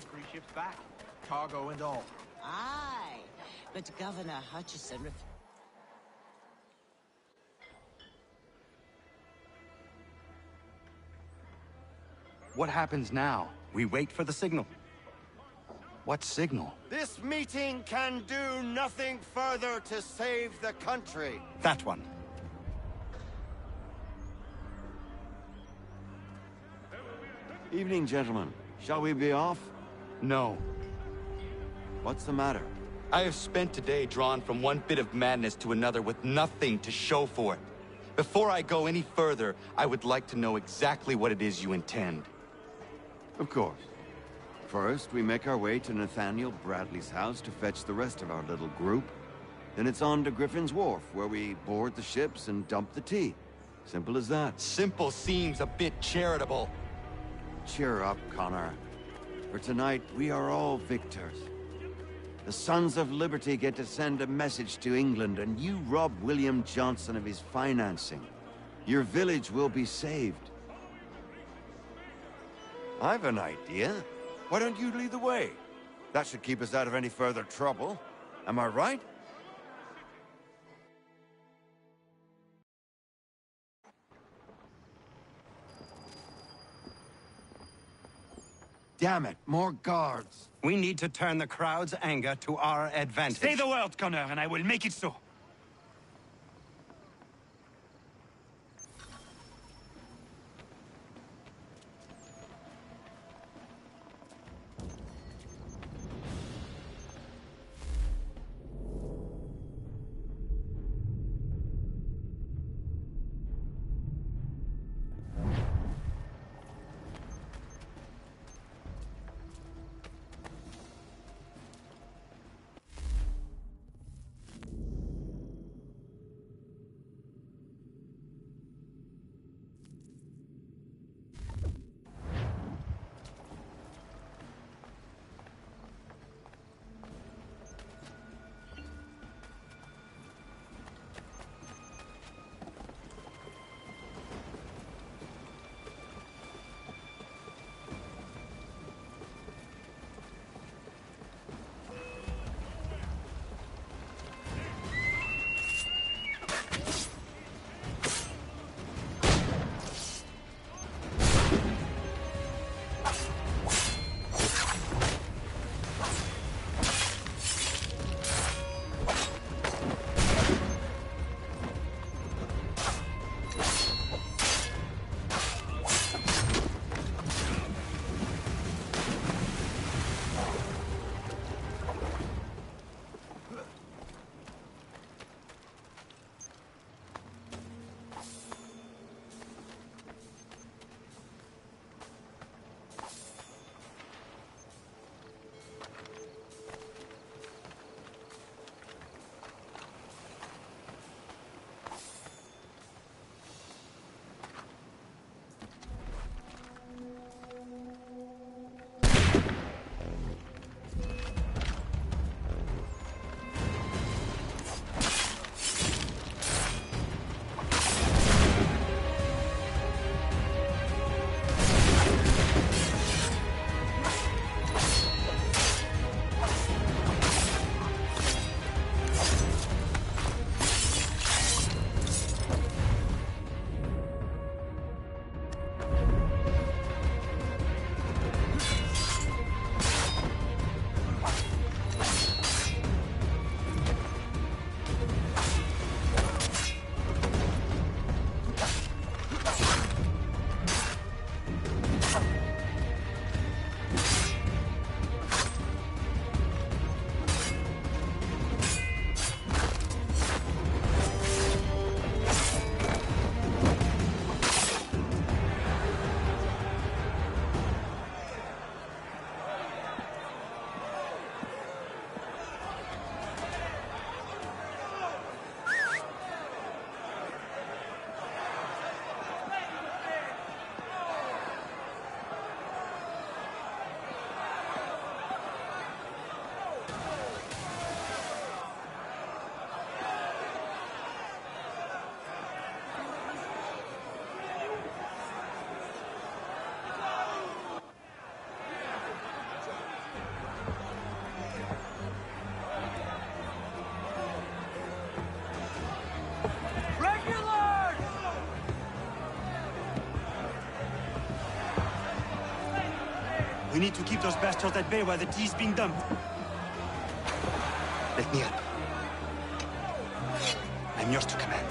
the 3 ships back. Cargo and all. Aye, but Governor Hutchison... What happens now? We wait for the signal. What signal? This meeting can do nothing further to save the country. That one. Evening, gentlemen. Shall we be off? No. What's the matter? I have spent today drawn from one bit of madness to another with nothing to show for it. Before I go any further, I would like to know exactly what it is you intend. Of course. First, we make our way to Nathaniel Bradley's house to fetch the rest of our little group. Then it's on to Griffin's Wharf, where we board the ships and dump the tea. Simple as that. Simple seems a bit charitable. Cheer up, Connor. For tonight, we are all victors. The Sons of Liberty get to send a message to England, and you rob William Johnson of his financing. Your village will be saved. I've an idea. Why don't you lead the way? That should keep us out of any further trouble. Am I right? Damn it, more guards. We need to turn the crowd's anger to our advantage. Say the word, Connor, and I will make it so. We need to keep those bastards at bay while the tea is being dumped. Let me up. I'm yours to command.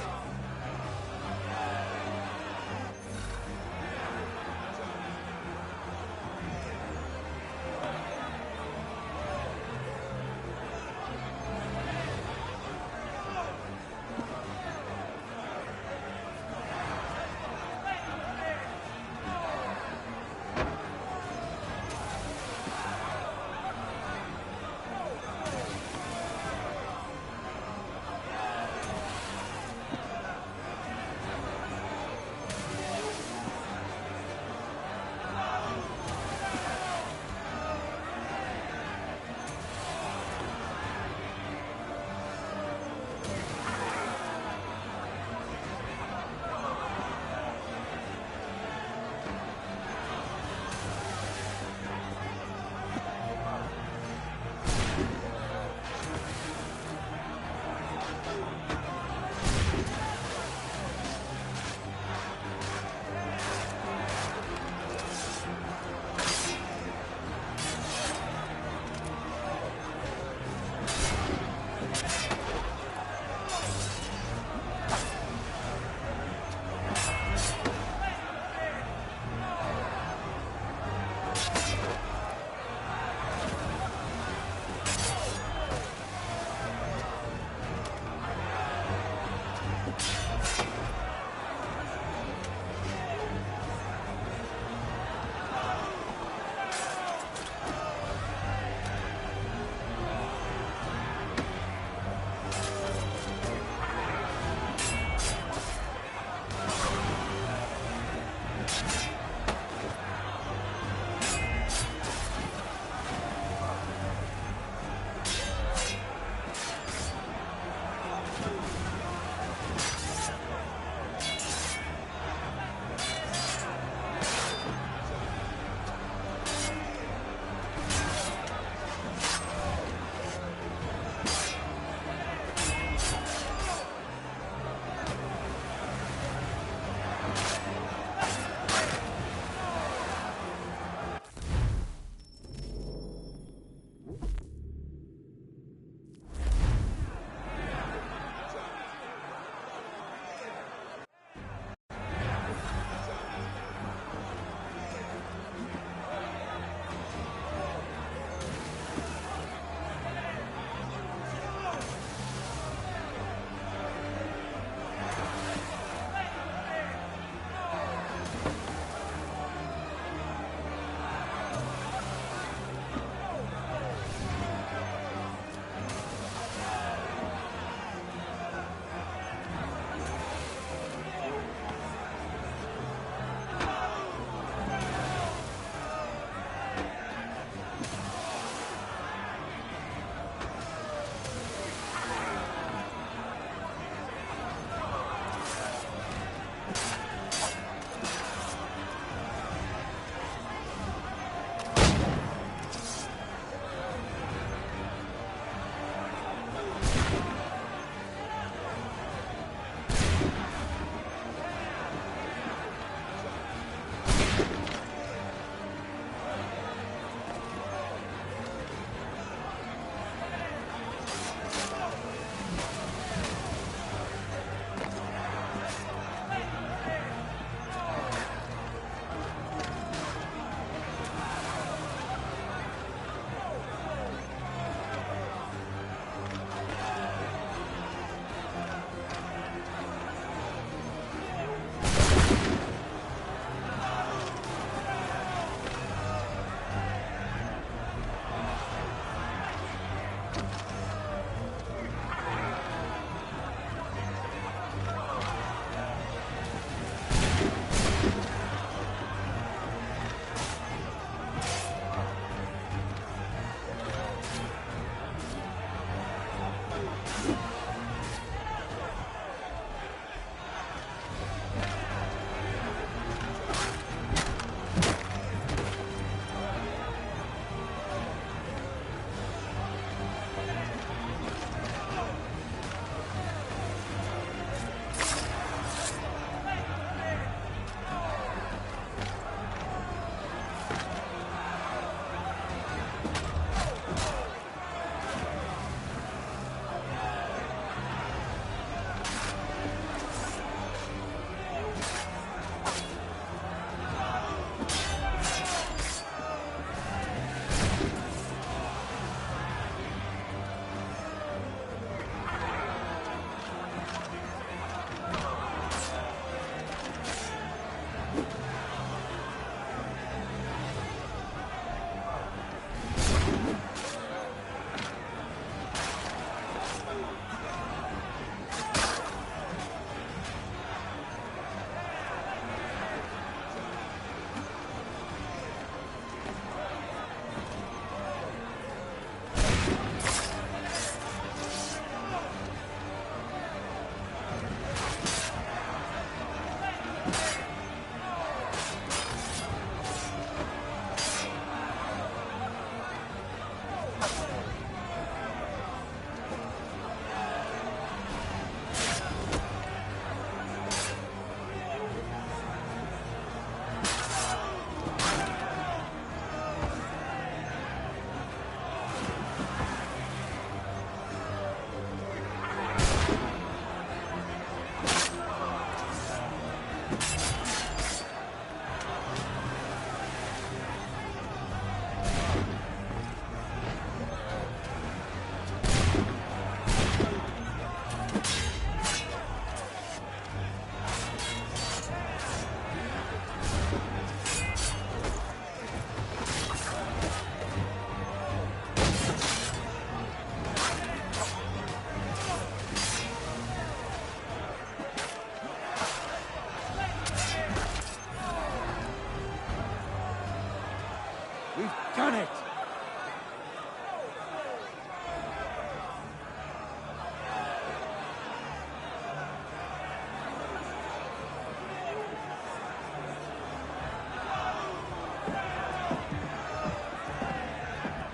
We've done it!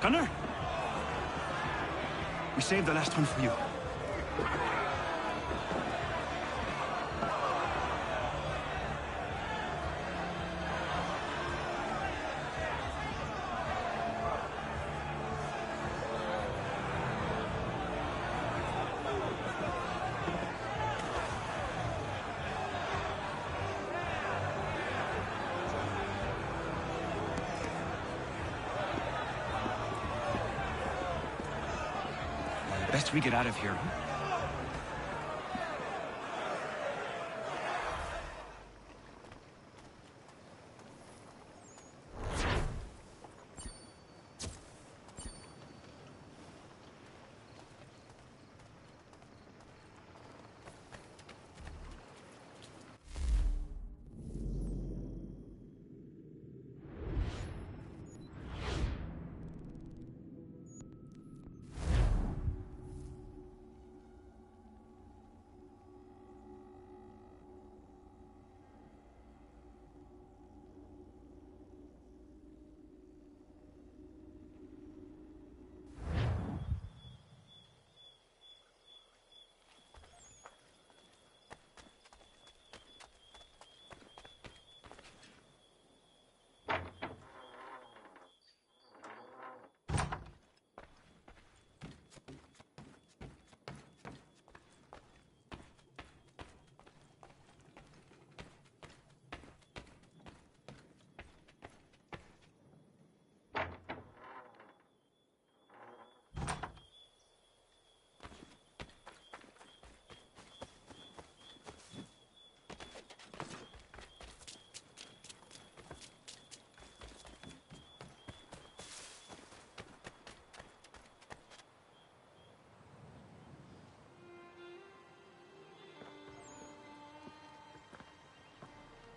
Gunnar? We saved the last one for you. Best we get out of here.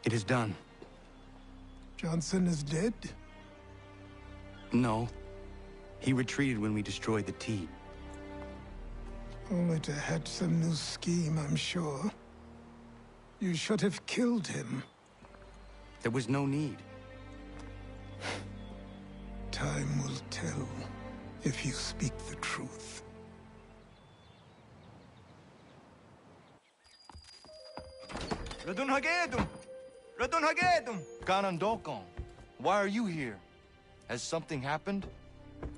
It is done. Johnson is dead? No. He retreated when we destroyed the T. Only to hatch some new scheme, I'm sure. You should have killed him. There was no need. Time will tell if you speak the truth. Radun Hagedum! Radun Hagedum! Ganondokon, why are you here? Has something happened?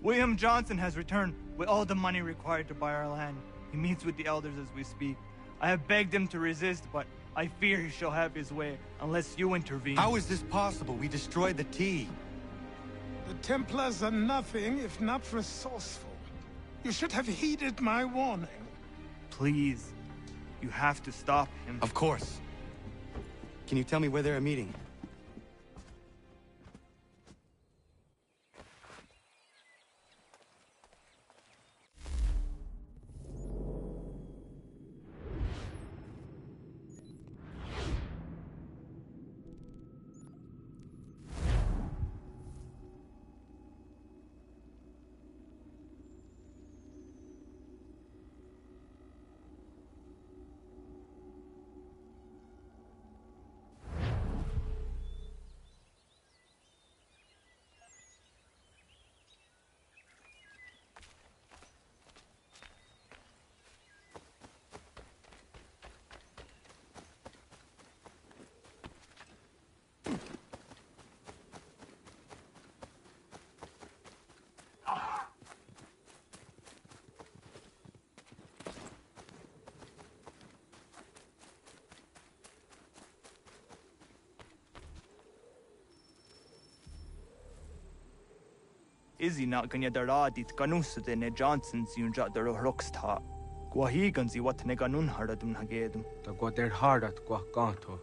William Johnson has returned with all the money required to buy our land. He meets with the elders as we speak. I have begged him to resist, but I fear he shall have his way unless you intervene. How is this possible? We destroyed the T. The Templars are nothing if not resourceful. You should have heeded my warning. Please, you have to stop him. Of course. Can you tell me where they're meeting? Izzy not ganya daradit ganusade ne Johnson's yunja daro rocksta. Guahiganzi what ne ganun haradum hagedum. Ta gwa der hardat gwa ganto.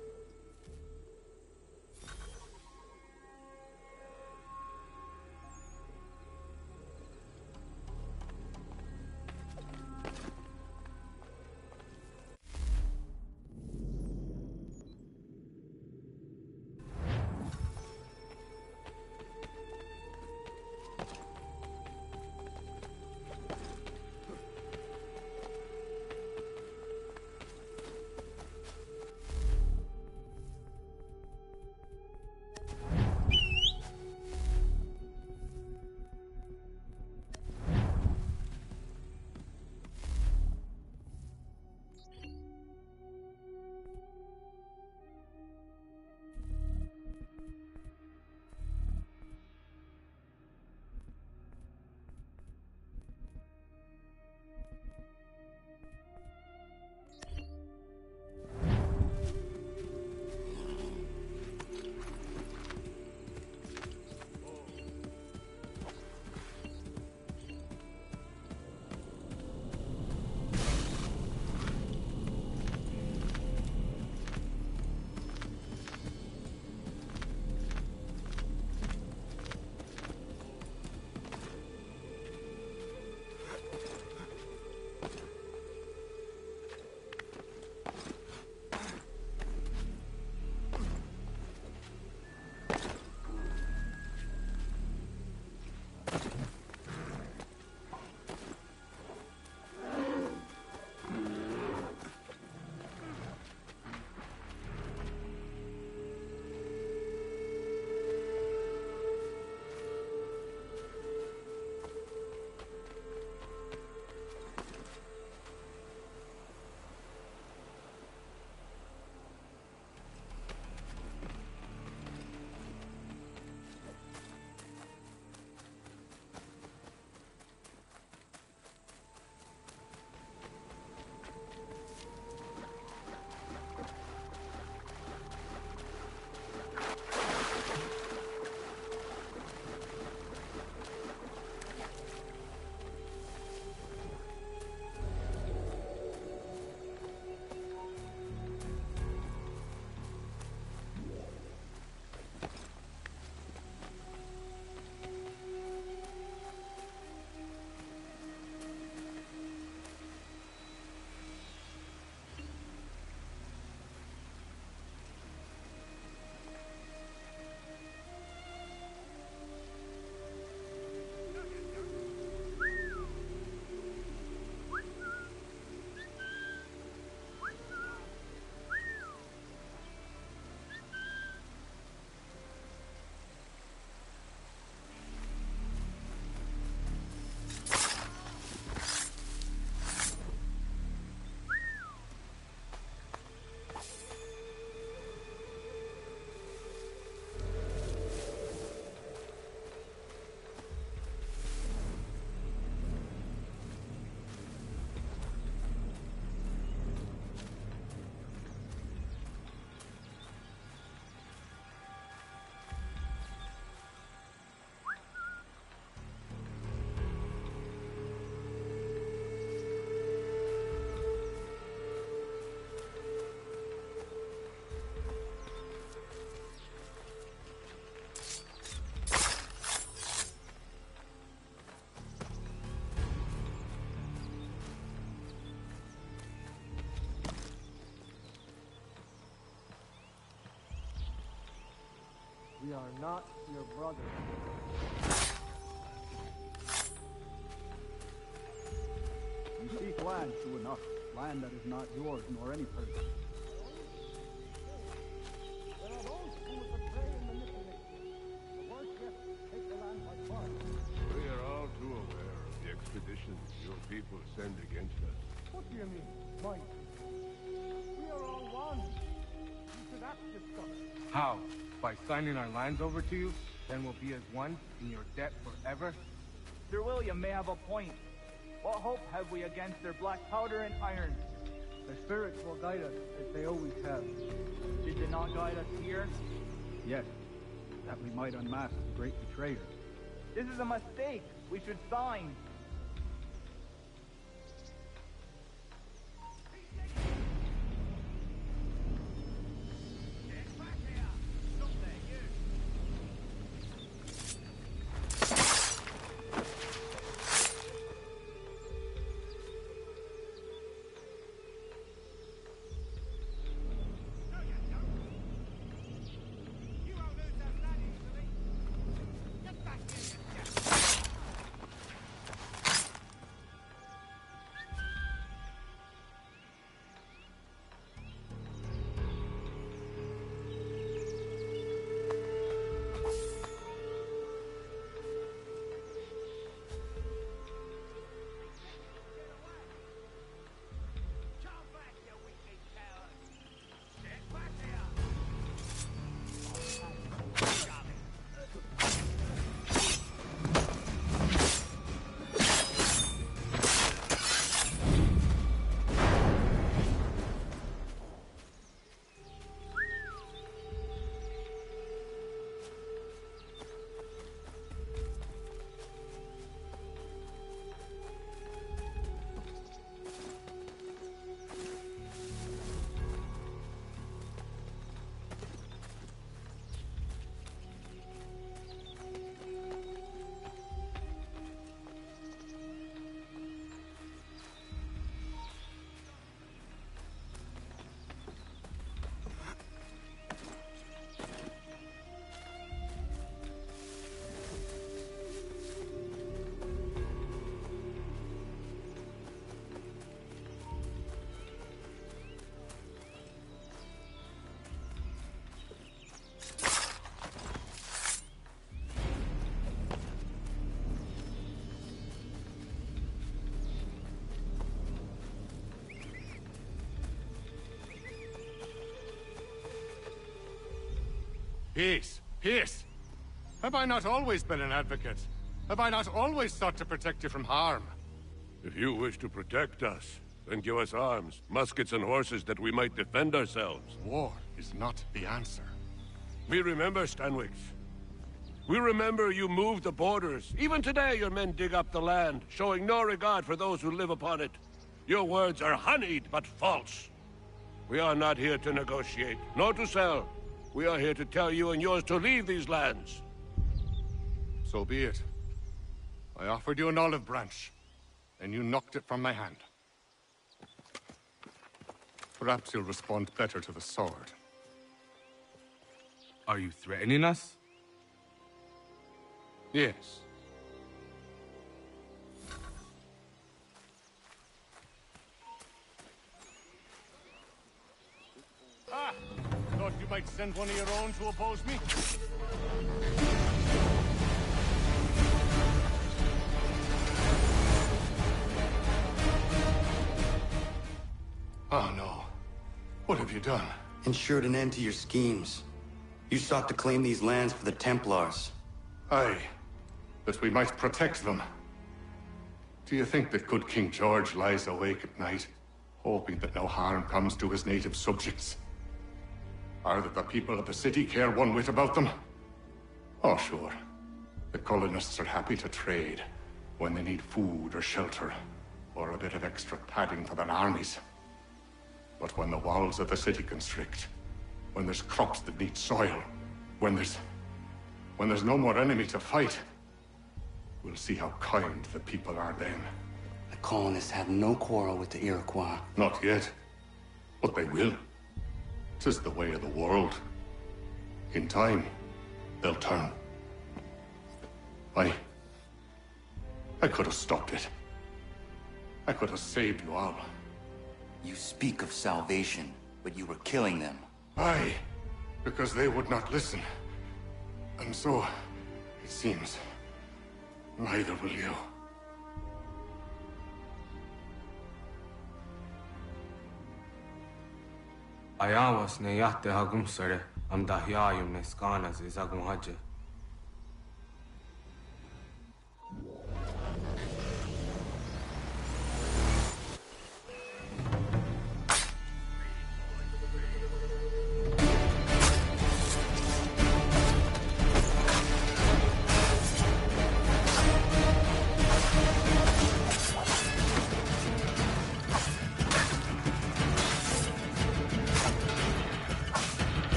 We are not your brothers. You seek land, true enough. Land that is not yours nor any person. There are those who would betray and manipulate. The worst yet, take the land by force. We are all too aware of the expeditions your people send against us. What do you mean, might? We are all one. You should act this stuff. How? By signing our lands over to you? Then we'll be as one in your debt forever? Sir William may have a point. What hope have we against their black powder and iron? The spirits will guide us, as they always have. Did they not guide us here? Yes, that we might unmask the great betrayer. This is a mistake. We should sign. Peace! Peace! Have I not always been an advocate? Have I not always sought to protect you from harm? If you wish to protect us, then give us arms, muskets and horses that we might defend ourselves. War is not the answer. We remember, Stanwix. We remember you moved the borders. Even today your men dig up the land, showing no regard for those who live upon it. Your words are honeyed, but false. We are not here to negotiate, nor to sell. We are here to tell you and yours to leave these lands. So be it. I offered you an olive branch, and you knocked it from my hand. Perhaps you'll respond better to the sword. Are you threatening us? Yes. Ah! Thought you might send one of your own to oppose me? Oh no. What have you done? Ensured an end to your schemes. You sought to claim these lands for the Templars. Aye. That we might protect them. Do you think that good King George lies awake at night, hoping that no harm comes to his native subjects? Or that the people of the city care one whit about them? Oh, sure. The colonists are happy to trade when they need food or shelter, or a bit of extra padding for their armies. But when the walls of the city constrict, when there's crops that need soil, when there's no more enemy to fight, we'll see how kind the people are then. The colonists have no quarrel with the Iroquois. Not yet. But they will. 'Tis the way of the world. In time, They'll turn. I could have stopped it. I could have saved you all. You speak of salvation, but you were killing them. Aye, because they would not listen. And so, it seems, neither will you. Ayawas ne yahte hagum sare, am dahyayum ne skanas izagum hajje.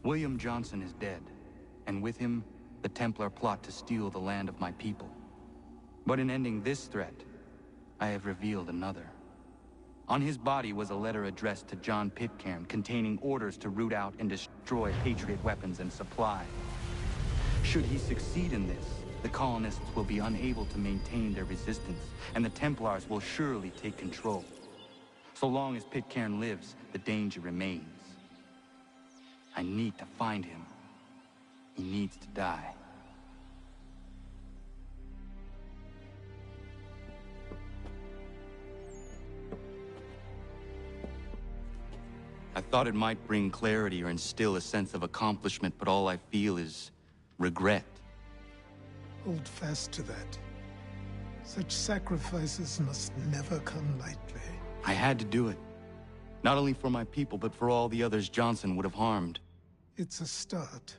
William Johnson is dead, and with him, the Templar plot to steal the land of my people. But in ending this threat, I have revealed another. On his body was a letter addressed to John Pitcairn containing orders to root out and destroy Patriot weapons and supply. Should he succeed in this, the colonists will be unable to maintain their resistance, and the Templars will surely take control. So long as Pitcairn lives, the danger remains. I need to find him. He needs to die. I thought it might bring clarity or instill a sense of accomplishment, but all I feel is regret. Hold fast to that. Such sacrifices must never come lightly. I had to do it. Not only for my people, but for all the others Johnson would have harmed. It's a start.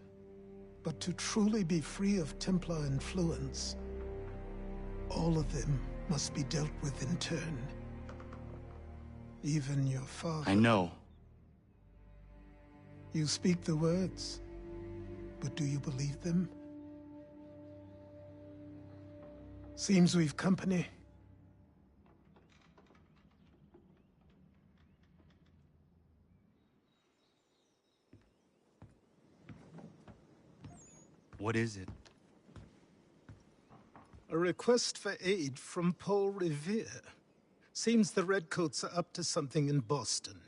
But to truly be free of Templar influence, all of them must be dealt with in turn. Even your father. I know. You speak the words, but do you believe them? Seems we've company. What is it? A request for aid from Paul Revere. Seems the Redcoats are up to something in Boston.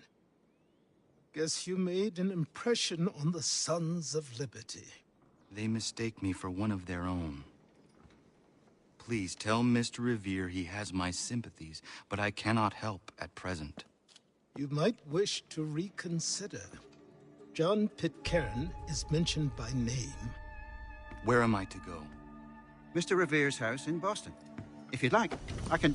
Guess you made an impression on the Sons of Liberty. They mistake me for one of their own. Please tell Mr. Revere he has my sympathies, but I cannot help at present. You might wish to reconsider. John Pitcairn is mentioned by name. Where am I to go? Mr. Revere's house in Boston. If you'd like, I can...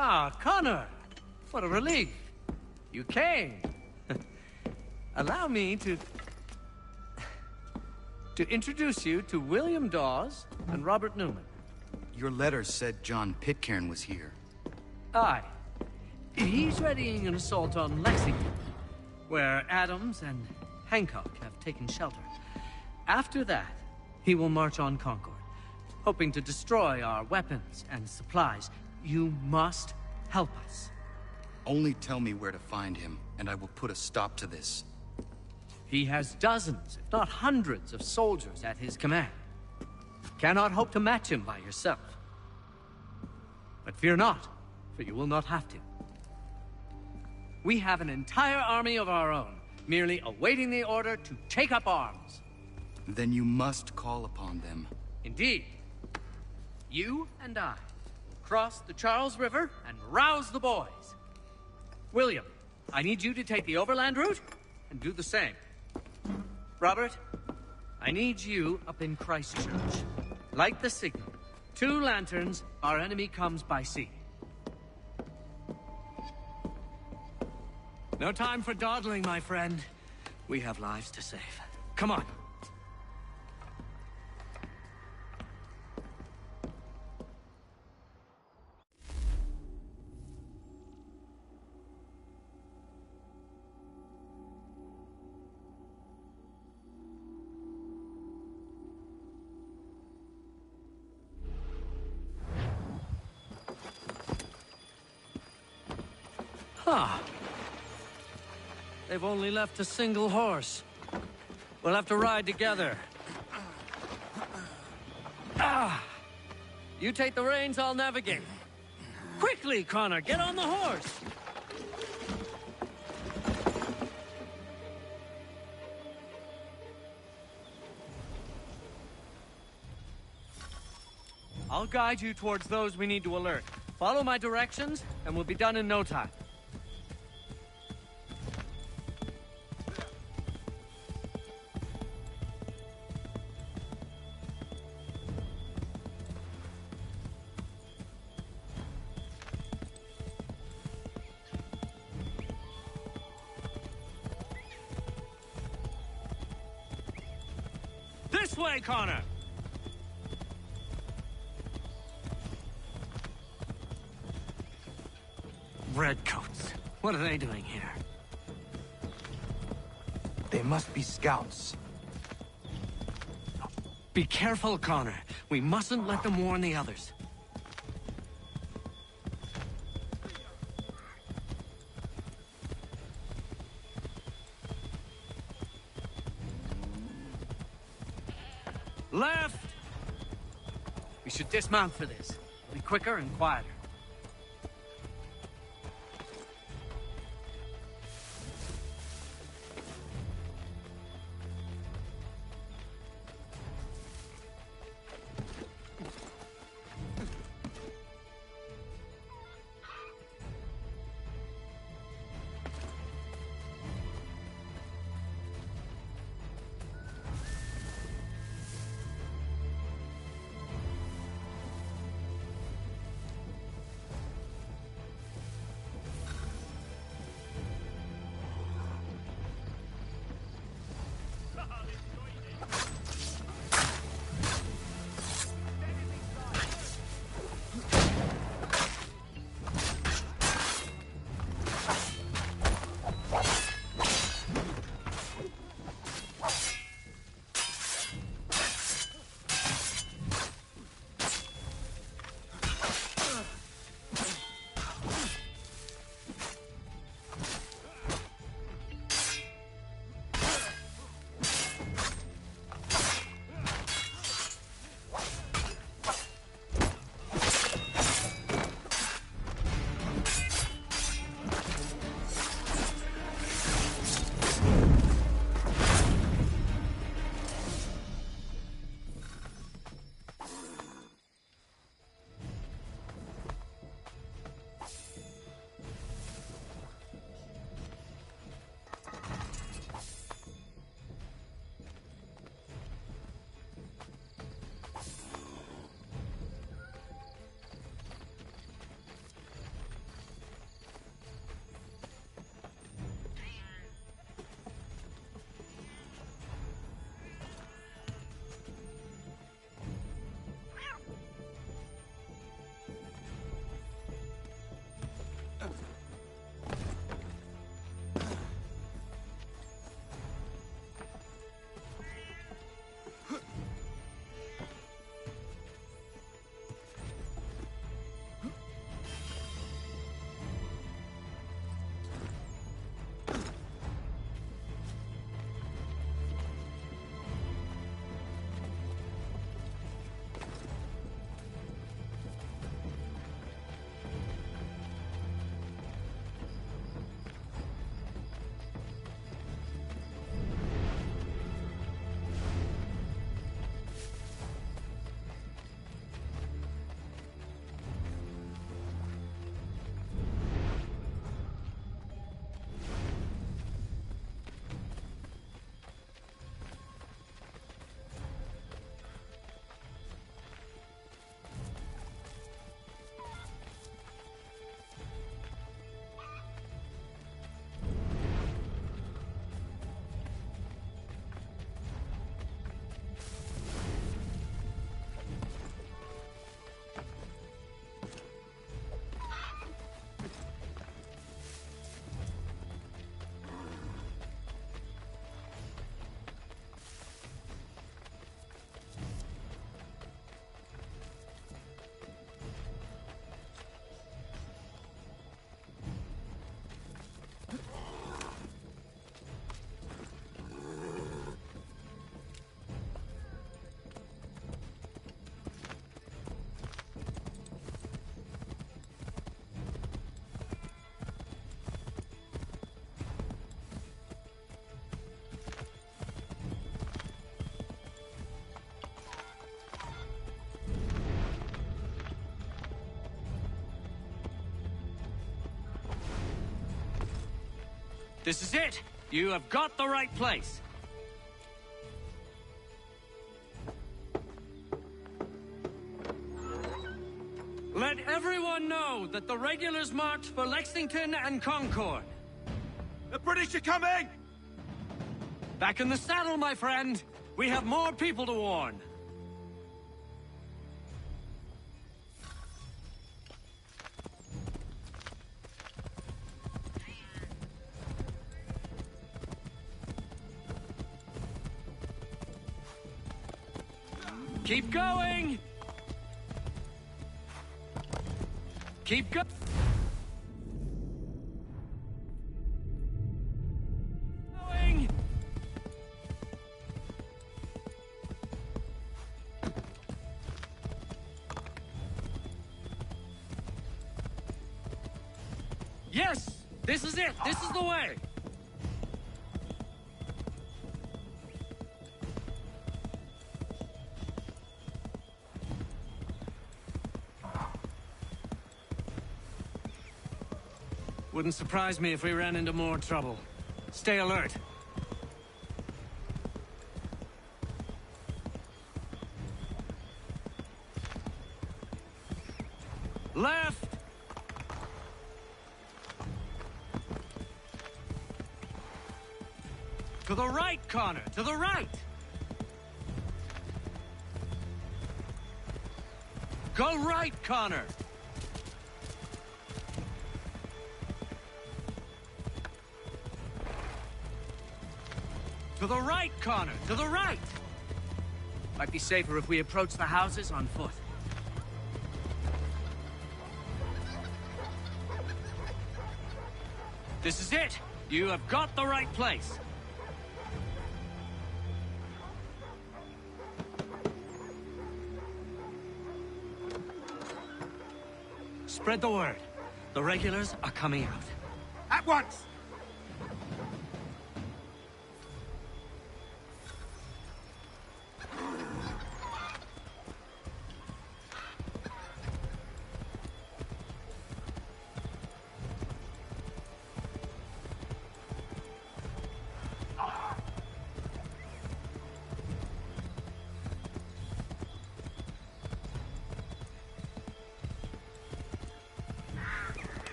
Ah, Connor! What a relief. You came. Allow me to introduce you to William Dawes and Robert Newman. Your letter said John Pitcairn was here. Aye. He's readying an assault on Lexington, where Adams and Hancock have taken shelter. After that, he will march on Concord, hoping to destroy our weapons and supplies. You must help us. Only tell me where to find him, and I will put a stop to this. He has dozens, if not hundreds, of soldiers at his command. You cannot hope to match him by yourself. But fear not, for you will not have to. We have an entire army of our own, merely awaiting the order to take up arms. Then you must call upon them. Indeed. You and I cross the Charles River and rouse the boys. William, I need you to take the overland route and do the same. Robert, I need you up in Christchurch. Light the signal. 2 lanterns, our enemy comes by sea. No time for dawdling, my friend. We have lives to save. Come on. Huh. They've only left a single horse. We'll have to ride together. Ah! You take the reins, I'll navigate. Quickly, Connor, get on the horse! I'll guide you towards those we need to alert. Follow my directions, and we'll be done in no time. This way, Connor! Redcoats. What are they doing here? They must be scouts. Be careful, Connor. We mustn't let them warn the others. Left! We should dismount for this. It'll be quicker and quieter. This is it. You have got the right place. Let everyone know that the regulars marched for Lexington and Concord. The British are coming! Back in the saddle, my friend. We have more people to warn. Keep going! Keep going! Yes! This is it! This is the way! Wouldn't surprise me if we ran into more trouble. Stay alert. Left! To the right, Connor! To the right! Go right, Connor! To the right, Connor! To the right! Might be safer if we approach the houses on foot. This is it! You have got the right place! Spread the word. The regulars are coming out. At once!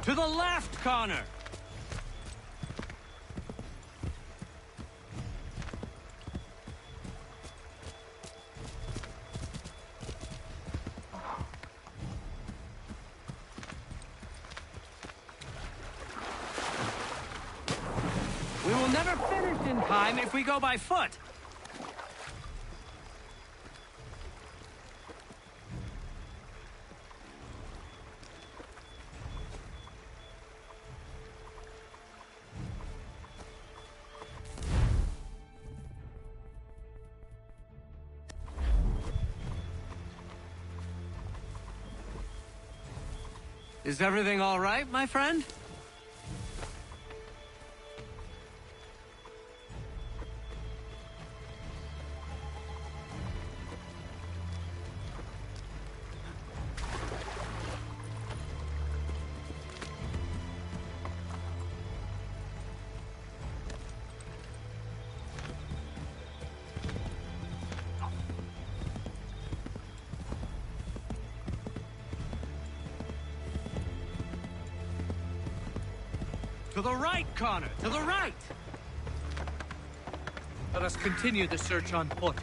To the left, Connor! We will never finish in time if we go by foot. Is everything all right, my friend? To the right, Connor! To the right! Let us continue the search on foot.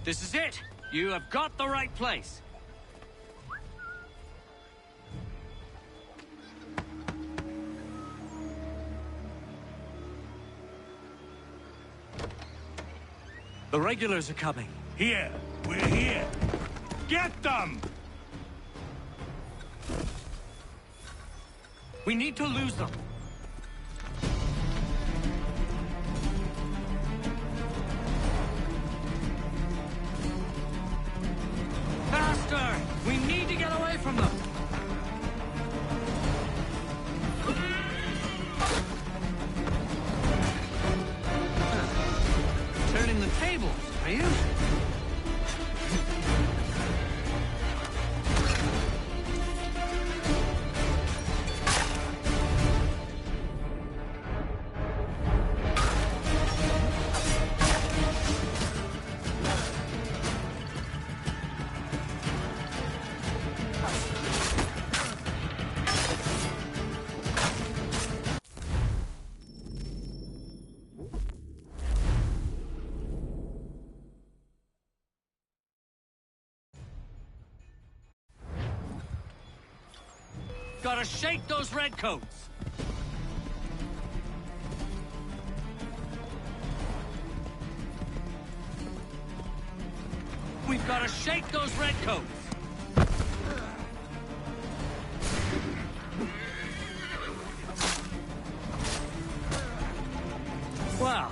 This is it! You have got the right place! The regulars are coming. Here! We're here! Get them! We need to lose them. from them! Turning the tables, are you? Gotta shake those redcoats! We've gotta shake those redcoats! Well,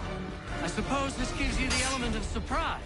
I suppose this gives you the element of surprise.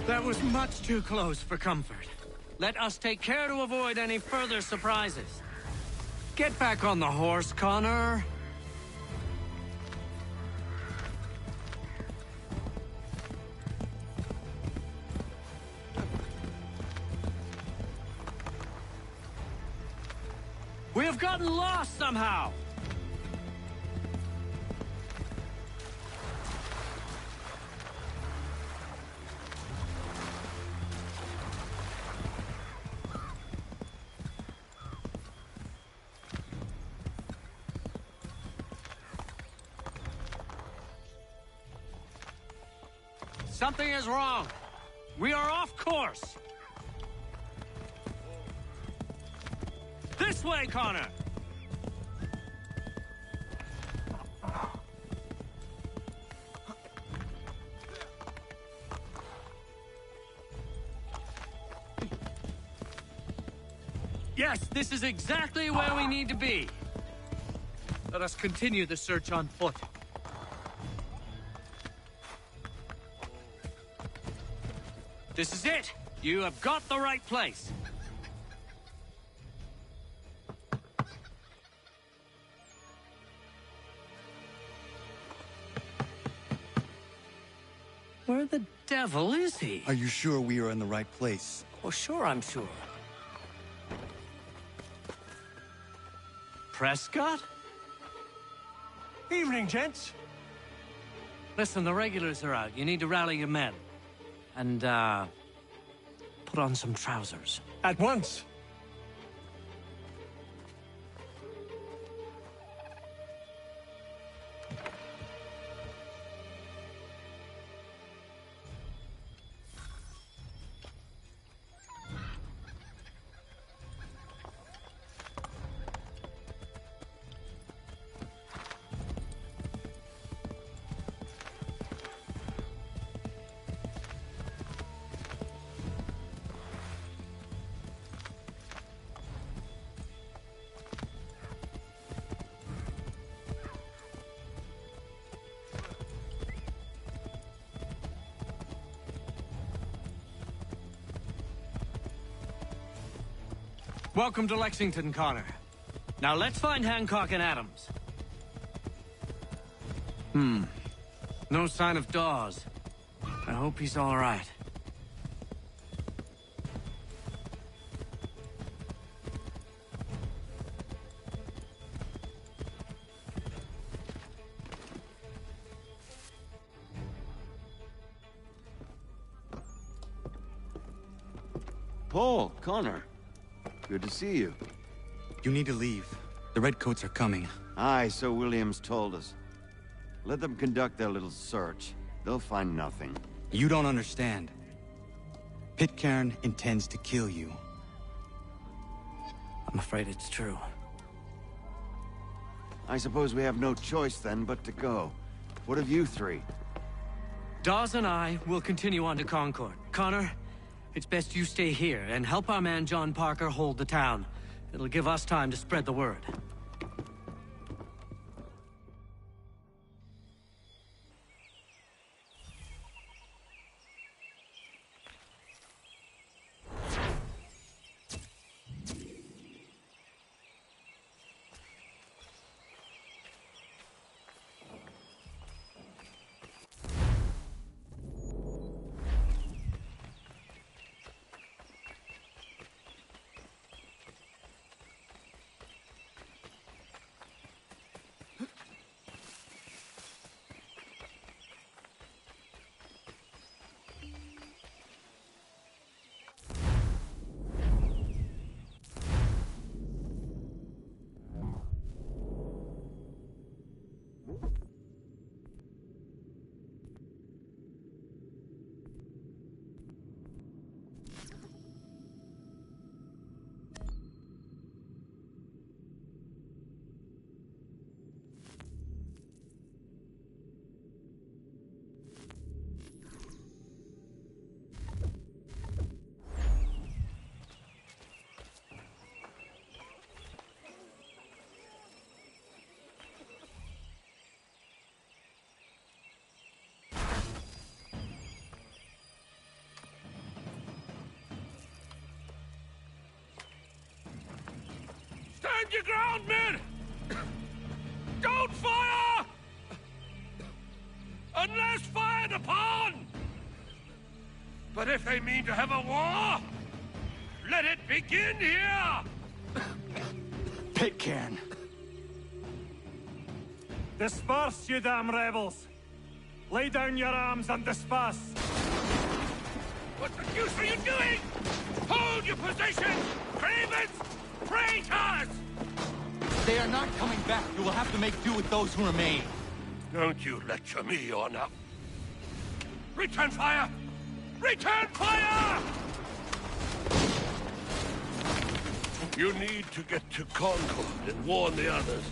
That was much too close for comfort. Let us take care to avoid any further surprises. Get back on the horse, Connor. We have gotten lost somehow! Something is wrong. We are off course. This way, Connor! Yes, this is exactly where we need to be. Let us continue the search on foot. This is it! You have got the right place! Where the devil is he? Are you sure we are in the right place? Oh, sure, I'm sure. Prescott? Evening, gents. Listen, the regulars are out. You need to rally your men. And, put on some trousers. At once. Welcome to Lexington, Connor. Now let's find Hancock and Adams. No sign of Dawes. I hope he's all right. Paul, Connor. Good to see you. You need to leave. The Redcoats are coming. Aye, so Williams told us. Let them conduct their little search. They'll find nothing. You don't understand. Pitcairn intends to kill you. I'm afraid it's true. I suppose we have no choice then but to go. What of you three? Dawes and I will continue on to Concord. Connor, it's best you stay here and help our man John Parker hold the town. It'll give us time to spread the word. Stand your ground, men! Don't fire! Unless fired upon! But if they mean to have a war, let it begin here! Pitcairn! Disperse, you damn rebels! Lay down your arms and disperse! What the deuce are you doing? Hold your position! Cravens! Traitors! They are not coming back. You will have to make do with those who remain. Don't you lecture me on up. Return fire! Return fire! You need to get to Concord and warn the others.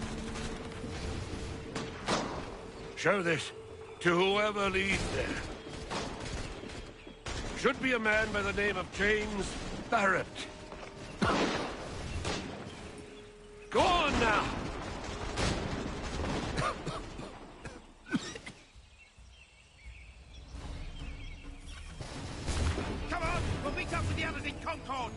Show this to whoever leads there. Should be a man by the name of James Barrett. Go on now! Come on! We'll meet up with the others in Concord!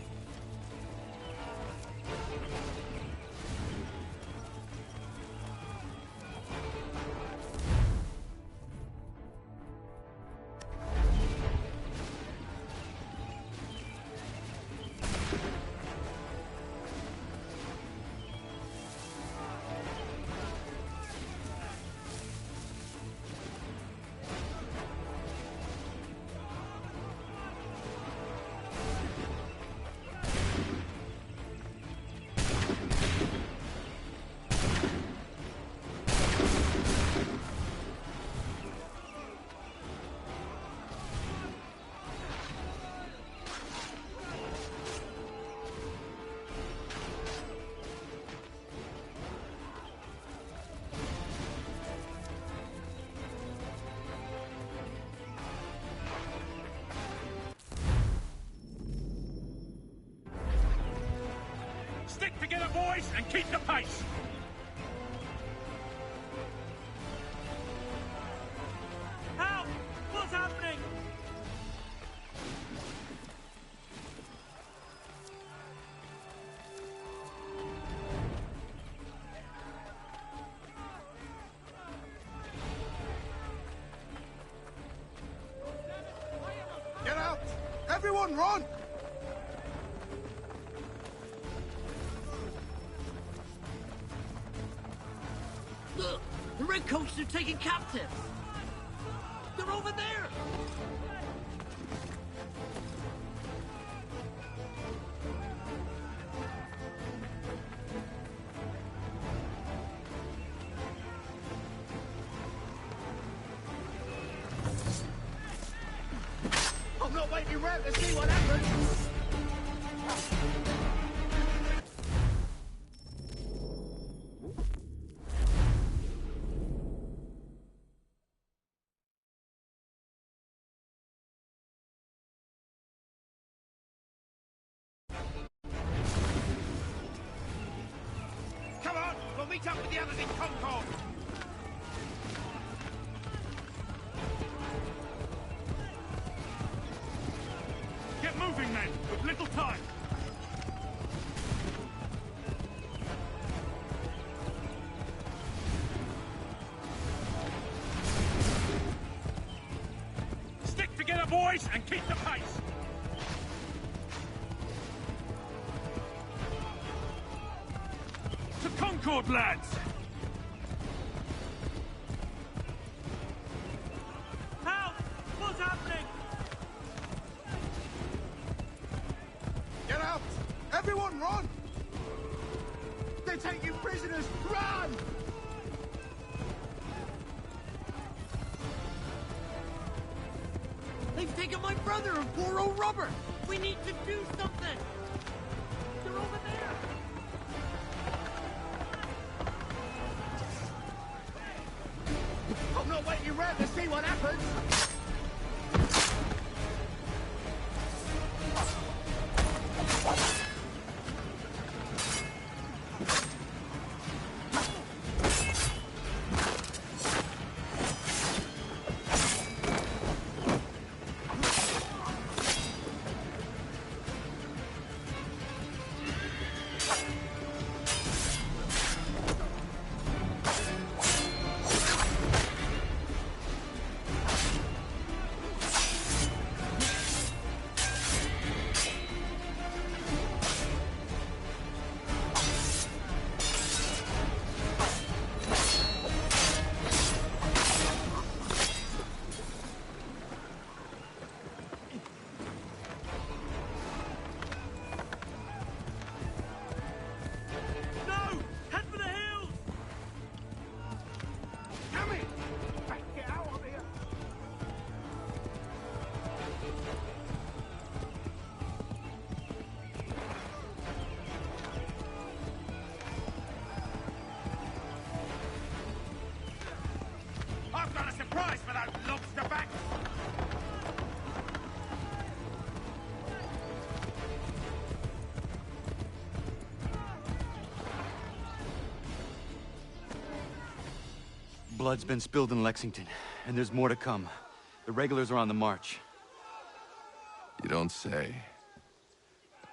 Stick together, boys, and keep the pace! Help! What's happening? Get out! Everyone run! Look! The Redcoats are taken captive! They're over there! you round to see what happens. Come on, we'll meet up with the others in Concord. Get moving, men! With little time! Stick together, boys, and keep the pace! To Concord, lads! Help! What's happening? Get out! Everyone run! They take you prisoners! Run! They've taken my brother and poor old Robert! We need to do something! They're over there! I'm not waiting around to see what happens! I've got a surprise for those lobster backs! Blood's been spilled in Lexington, and there's more to come. The regulars are on the march. You don't say.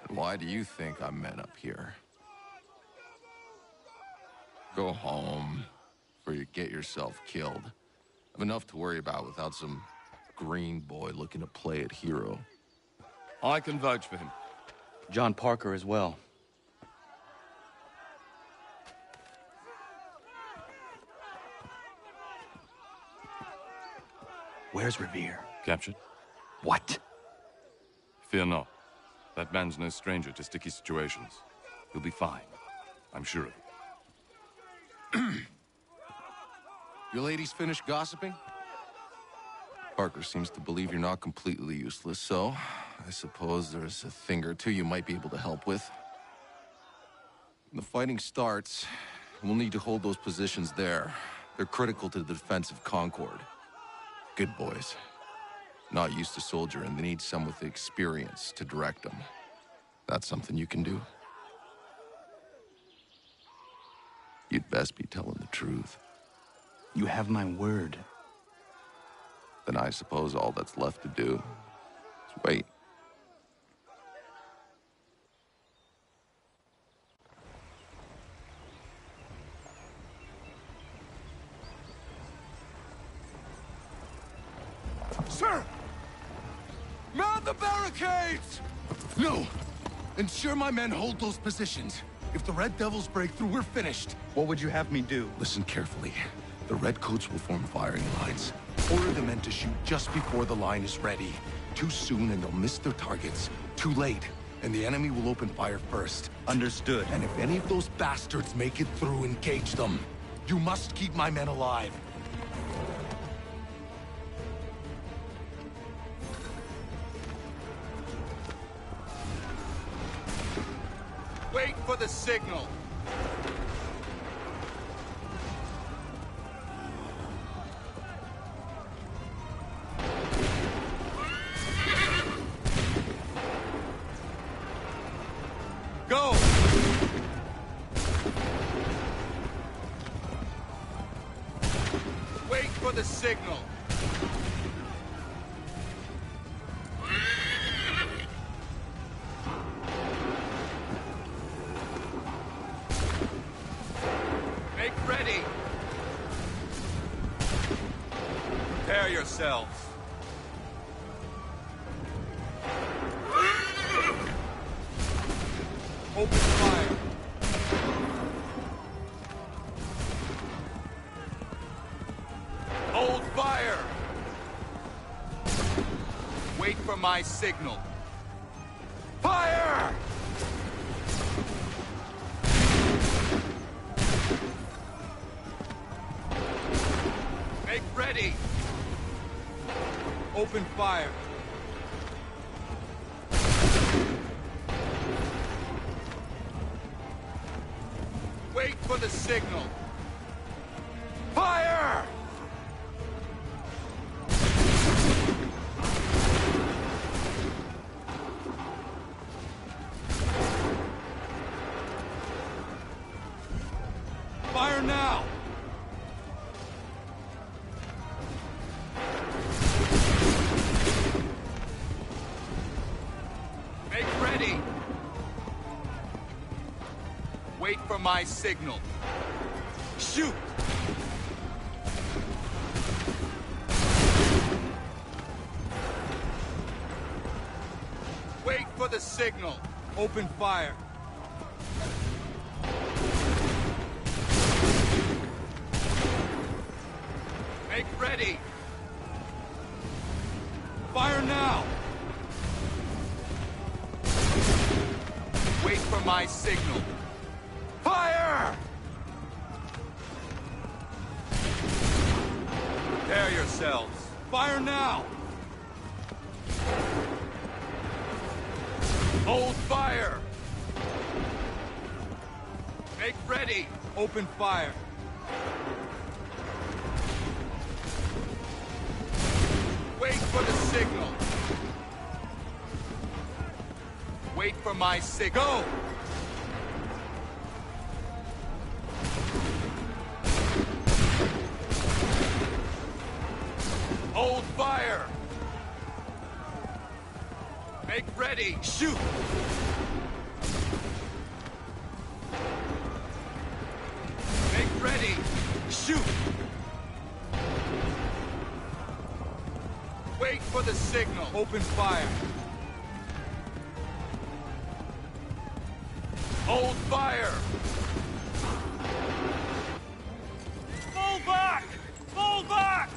And why do you think I'm men up here? Go home, or you get yourself killed. I've enough to worry about without some green boy looking to play it hero. I can vouch for him. John Parker as well. Where's Revere? Captured. What? Fear not. That man's no stranger to sticky situations. He'll be fine. I'm sure of it. Your ladies finished gossiping? Parker seems to believe you're not completely useless, so I suppose there's a thing or two you might be able to help with. When the fighting starts, we'll need to hold those positions there. They're critical to the defense of Concord. Good boys. Not used to soldiering, they need some with the experience to direct them. That's something you can do. You'd best be telling the truth. You have my word. Then I suppose all that's left to do is wait. Sir! Man the barricades! No! Ensure my men hold those positions. If the Red Devils break through, we're finished. What would you have me do? Listen carefully. The Redcoats will form firing lines. Order the men to shoot just before the line is ready. Too soon and they'll miss their targets. Too late, and the enemy will open fire first. Understood. And if any of those bastards make it through, engage them. You must keep my men alive. Wait for the signal. Go! Wait for the signal. Make ready. Prepare yourselves. Open fire. Hold fire. Wait for my signal. Fire! Make ready. Open fire. Wait for the signal. Fire! Fire now! Make ready! Wait for my signal. Shoot! Wait for the signal. Open fire. Make ready. Fire now. Wait for my signal. Fire! Prepare yourselves. Fire now! Hold fire! Make ready! Open fire! Wait for the signal! Wait for my signal! Go! Hold fire! Make ready! Shoot! Make ready! Shoot! Wait for the signal! Open fire! Hold fire! Fall back! Fall back!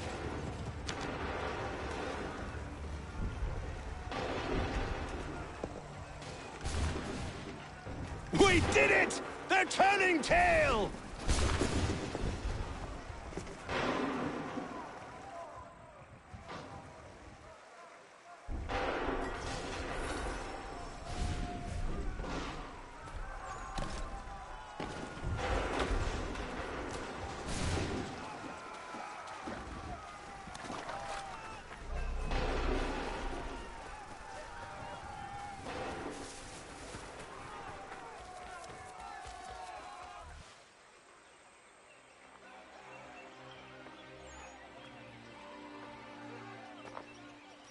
We did it! They're turning tail!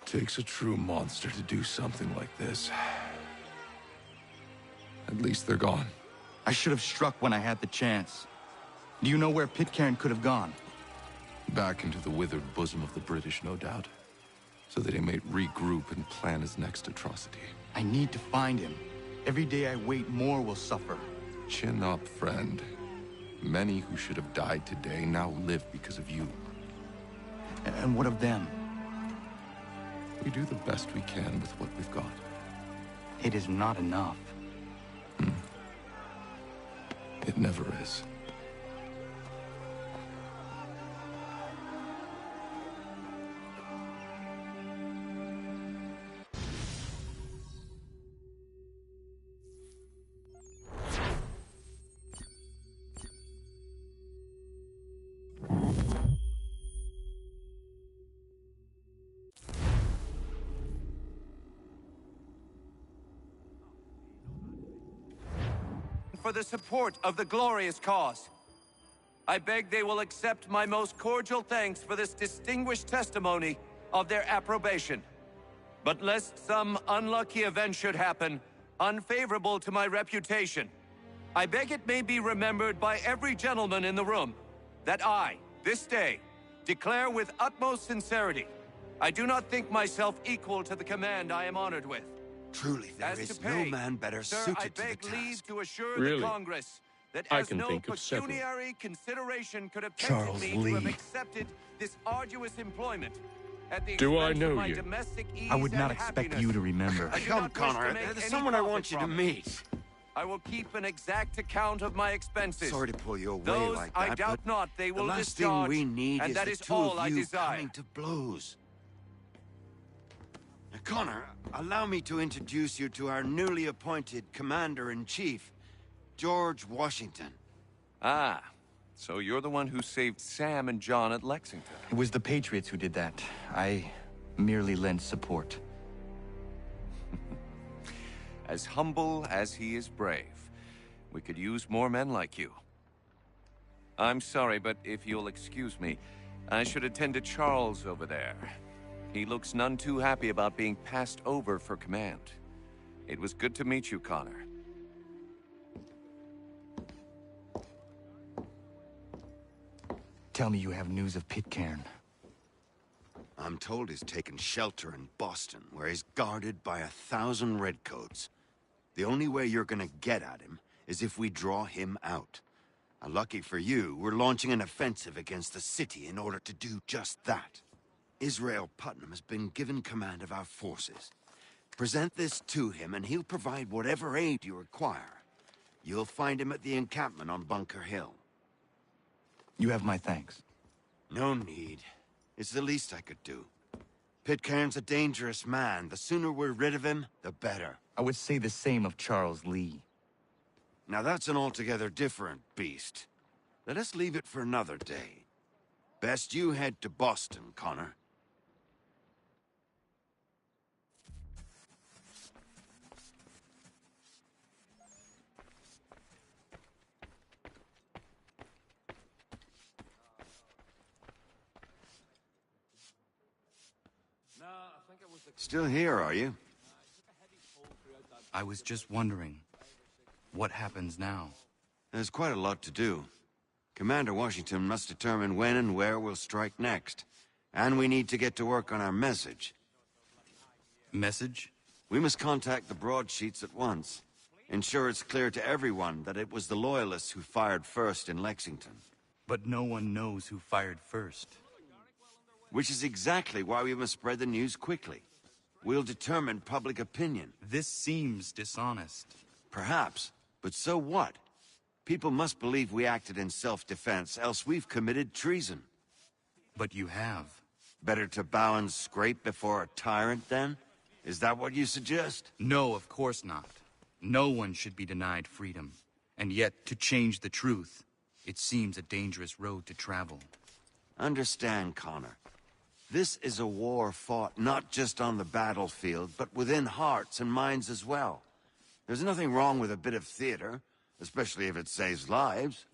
Takes a true monster to do something like this. At least they're gone. I should have struck when I had the chance. Do you know where Pitcairn could have gone? Back into the withered bosom of the British, no doubt. So that he may regroup and plan his next atrocity. I need to find him. Every day I wait, more will suffer. Chin up, friend. Many who should have died today now live because of you. And what of them? We do the best we can with what we've got. It is not enough. It never is. for the support of the glorious cause. I beg they will accept my most cordial thanks for this distinguished testimony of their approbation. But lest some unlucky event should happen, unfavorable to my reputation, I beg it may be remembered by every gentleman in the room that I, this day, declare with utmost sincerity, I do not think myself equal to the command I am honored with. Truly, there is no man better suited to the task. Leave to assure Really? the Congress that I as can no think of several. pecuniary consideration could have Charles tempted me to have Lee. accepted this arduous employment at the Do I expense know of my you? domestic ease I would not and expect happiness. you to remember. I do Come, not wish Connor. to make There's any someone I profit want you to from it. meet. I will keep an exact account of my expenses. Sorry to pull you away Those like that, I doubt but not they will the last discharge, thing we need and is that the is two all of I you desire. coming to blows. Now, Connor, allow me to introduce you to our newly appointed Commander-in-Chief, George Washington. Ah, so you're the one who saved Sam and John at Lexington. It was the Patriots who did that. I merely lent support. As humble as he is brave. We could use more men like you. I'm sorry, but if you'll excuse me, I should attend to Charles over there. He looks none too happy about being passed over for command. It was good to meet you, Connor. Tell me you have news of Pitcairn. I'm told he's taken shelter in Boston, where he's guarded by 1,000 redcoats. The only way you're gonna get at him is if we draw him out. Lucky for you, we're launching an offensive against the city in order to do just that. Israel Putnam has been given command of our forces. Present this to him and he'll provide whatever aid you require. You'll find him at the encampment on Bunker Hill. You have my thanks. No need. It's the least I could do. Pitcairn's a dangerous man. The sooner we're rid of him, the better. I would say the same of Charles Lee. Now that's an altogether different beast. Let us leave it for another day. Best you head to Boston, Connor. Still here, are you? I was just wondering, what happens now? There's quite a lot to do. Commander Washington must determine when and where we'll strike next. And we need to get to work on our message. Message? We must contact the broadsheets at once. Ensure it's clear to everyone that it was the Loyalists who fired first in Lexington. But no one knows who fired first. Which is exactly why we must spread the news quickly. We'll determine public opinion. This seems dishonest. Perhaps, but so what? People must believe we acted in self-defense, else we've committed treason. But you have. Better to bow and scrape before a tyrant, then? Is that what you suggest? No, of course not. No one should be denied freedom. And yet, to change the truth, it seems a dangerous road to travel. Understand, Connor. This is a war fought not just on the battlefield, but within hearts and minds as well. There's nothing wrong with a bit of theater, especially if it saves lives.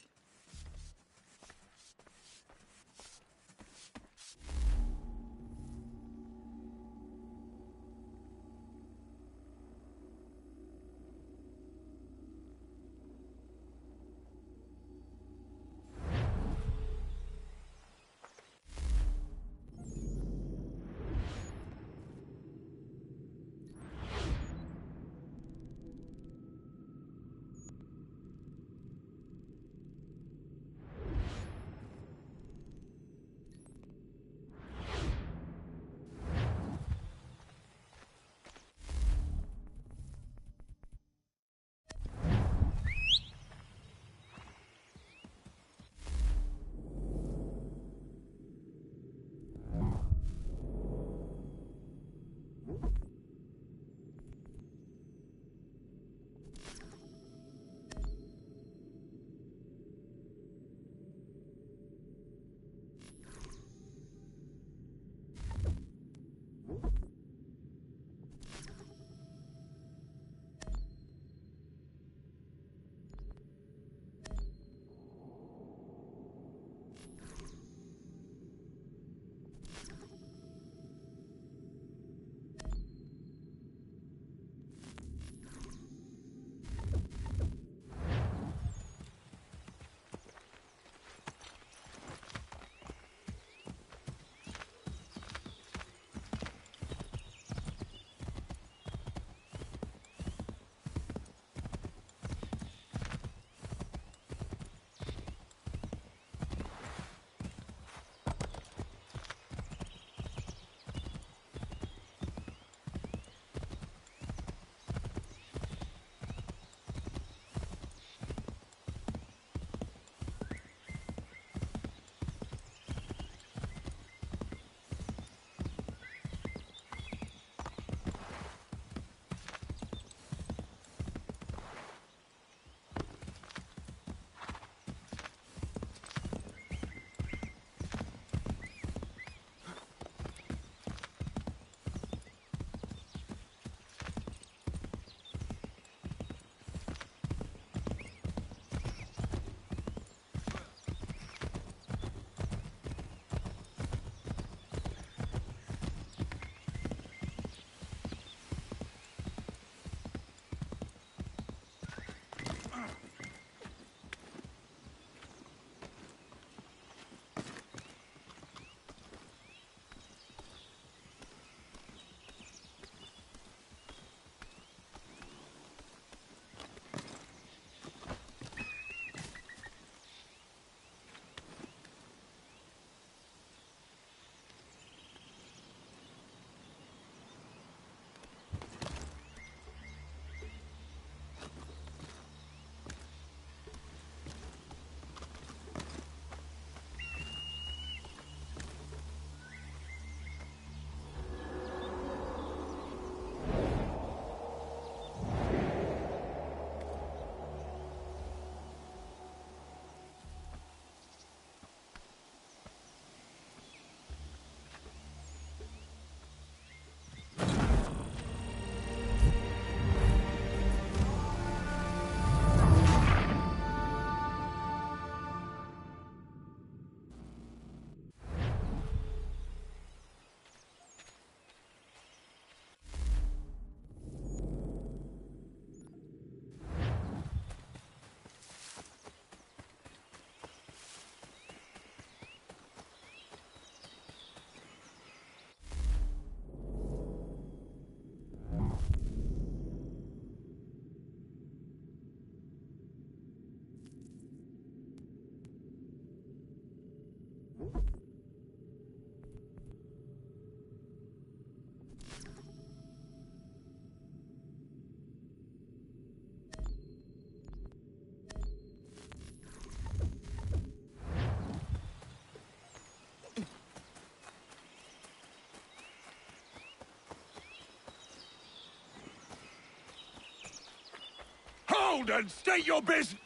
Hold and state your business!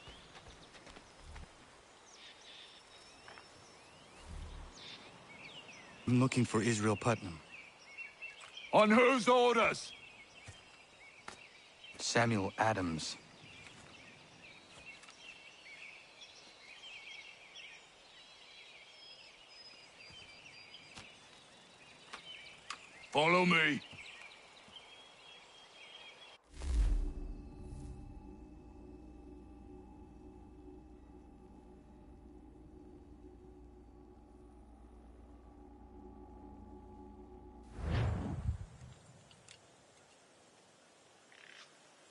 I'm looking for Israel Putnam. On whose orders? Samuel Adams. Follow me.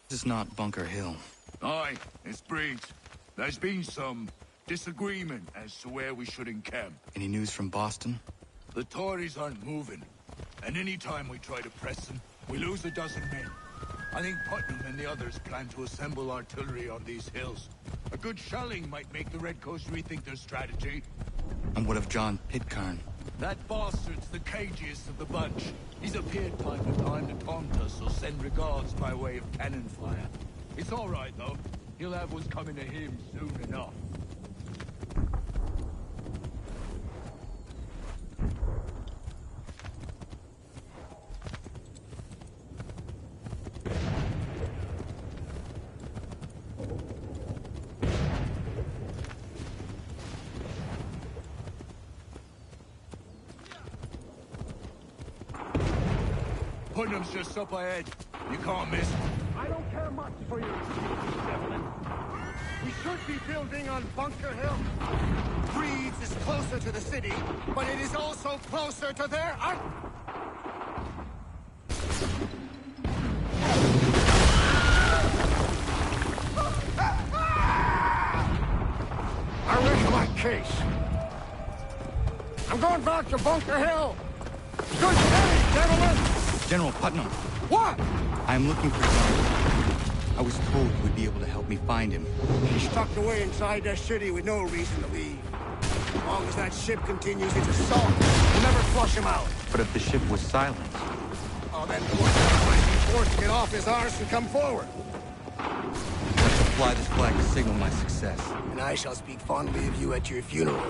This is not Bunker Hill. Aye, it's Briggs. There's been some disagreement as to where we should encamp. Any news from Boston? The Tories aren't moving, and any time we try to press them, we lose a dozen men. I think Putnam and the others plan to assemble artillery on these hills. A good shelling might make the Redcoats rethink their strategy. And what of John Pitcairn? That bastard's the cagiest of the bunch. He's appeared time to time to taunt us or send regards by way of cannon fire. It's all right, though. He'll have what's coming to him soon enough. Putnam's just up ahead. You can't miss him. I don't care much for you, Devlin. We should be building on Bunker Hill. Breeds is closer to the city, but it is also closer to their art. I rest my case. I'm going back to Bunker Hill. Good day, gentlemen. General Putnam. What? I am looking for John. I was told you would be able to help me find him. He's tucked away inside that city with no reason to leave. As long as that ship continues its assault, we'll never flush him out. But if the ship was silent? Oh, then Putnam might be forced to get off his arse and come forward. Let's fly this flag to signal my success. And I shall speak fondly of you at your funeral.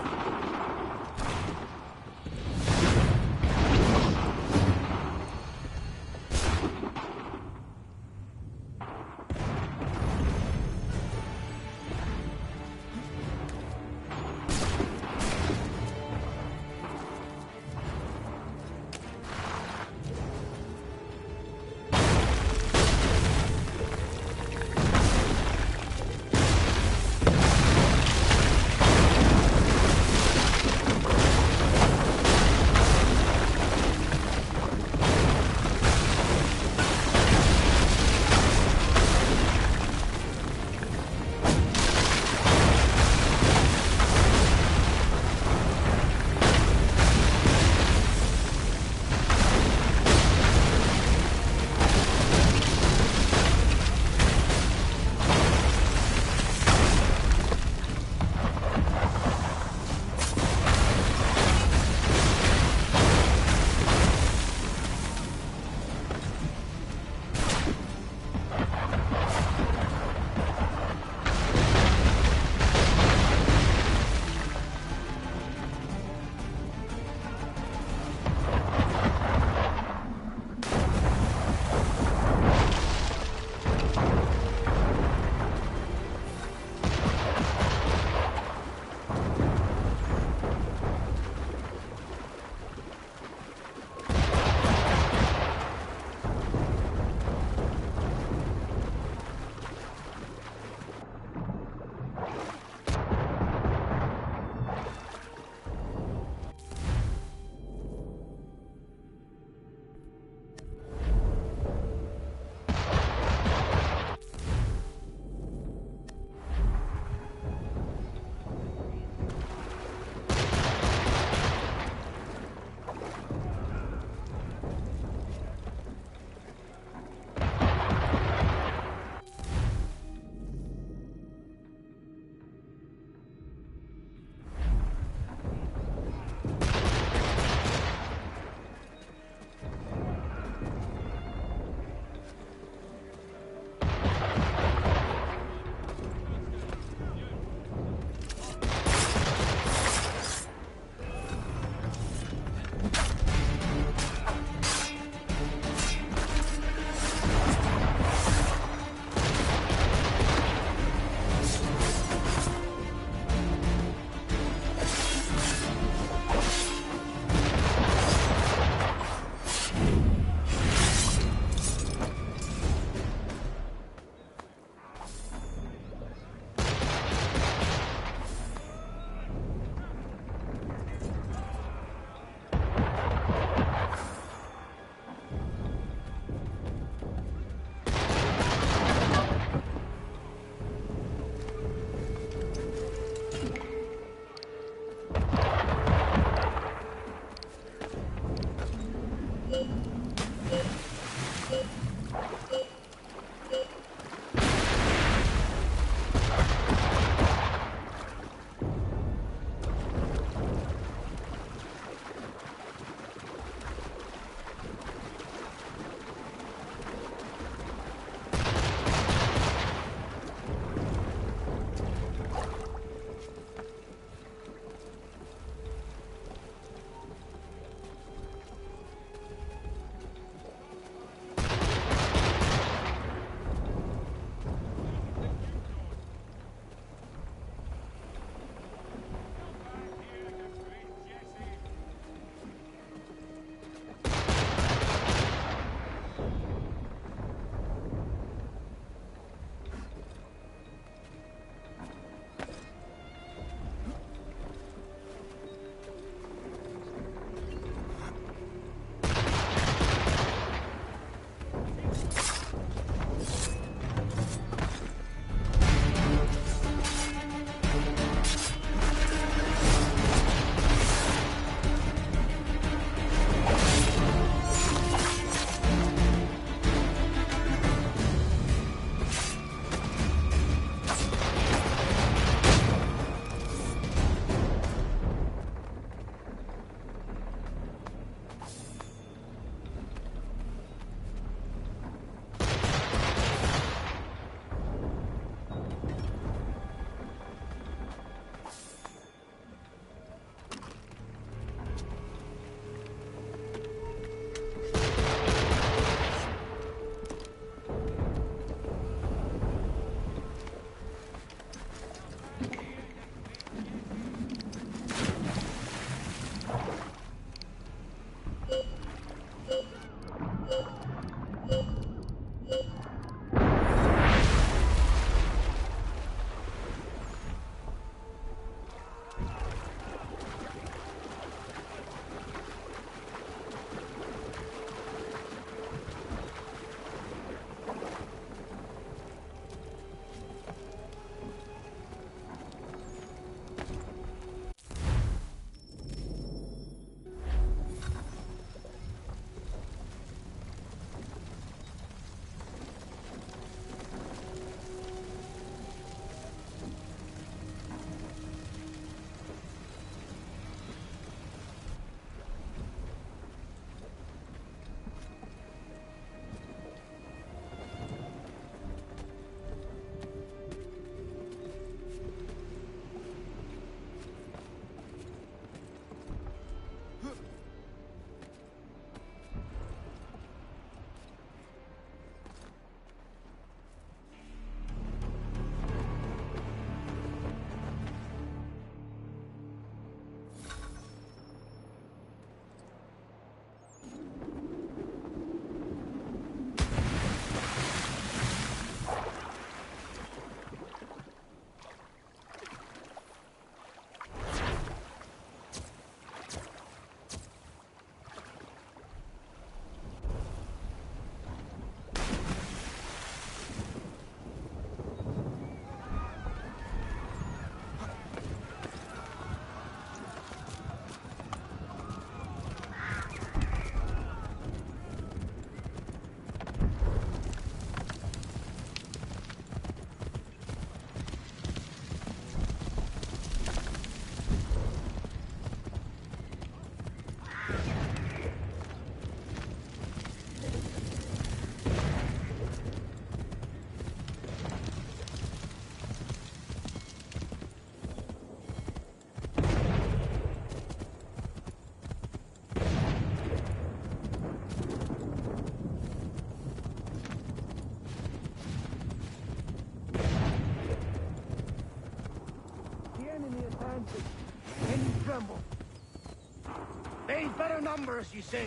They've better numbers, you say.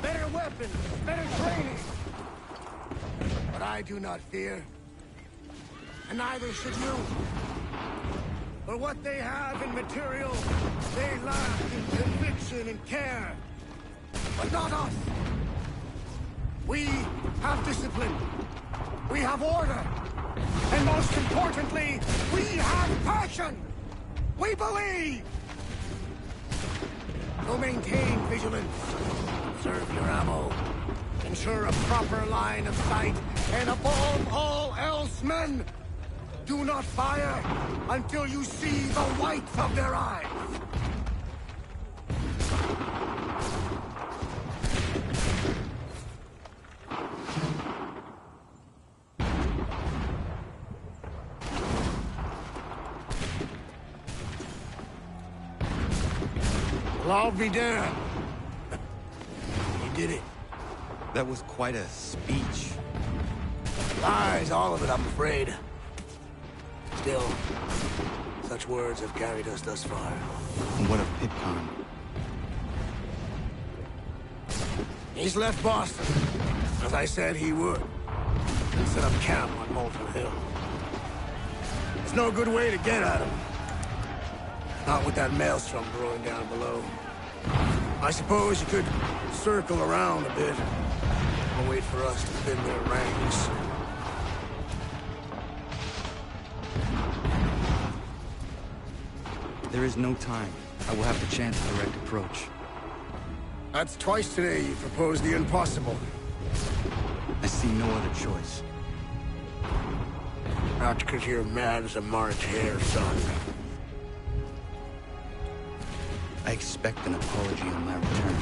Better weapons, better training. But I do not fear. And neither should you. For what they have in material, they lack in conviction and care. But not us. We have discipline. We have order. And most importantly, we have passion. We believe. So maintain vigilance. Conserve your ammo. Ensure a proper line of sight. And above all else, men, do not fire until you see the whites of their eyes. Well, I'll be damned. You did it. That was quite a speech. Lies, all of it, I'm afraid. Still, such words have carried us thus far. And what of Pitcairn? He's left Boston, as I said he would, and set up camp on Moulton Hill. There's no good way to get at him. Not with that maelstrom brewing down below. I suppose you could circle around a bit and wait for us to thin their ranks. There is no time. I will have to chance a direct approach. That's twice today you proposed the impossible. I see no other choice. Not because you're mad as a March hare, son. I expect an apology on my return.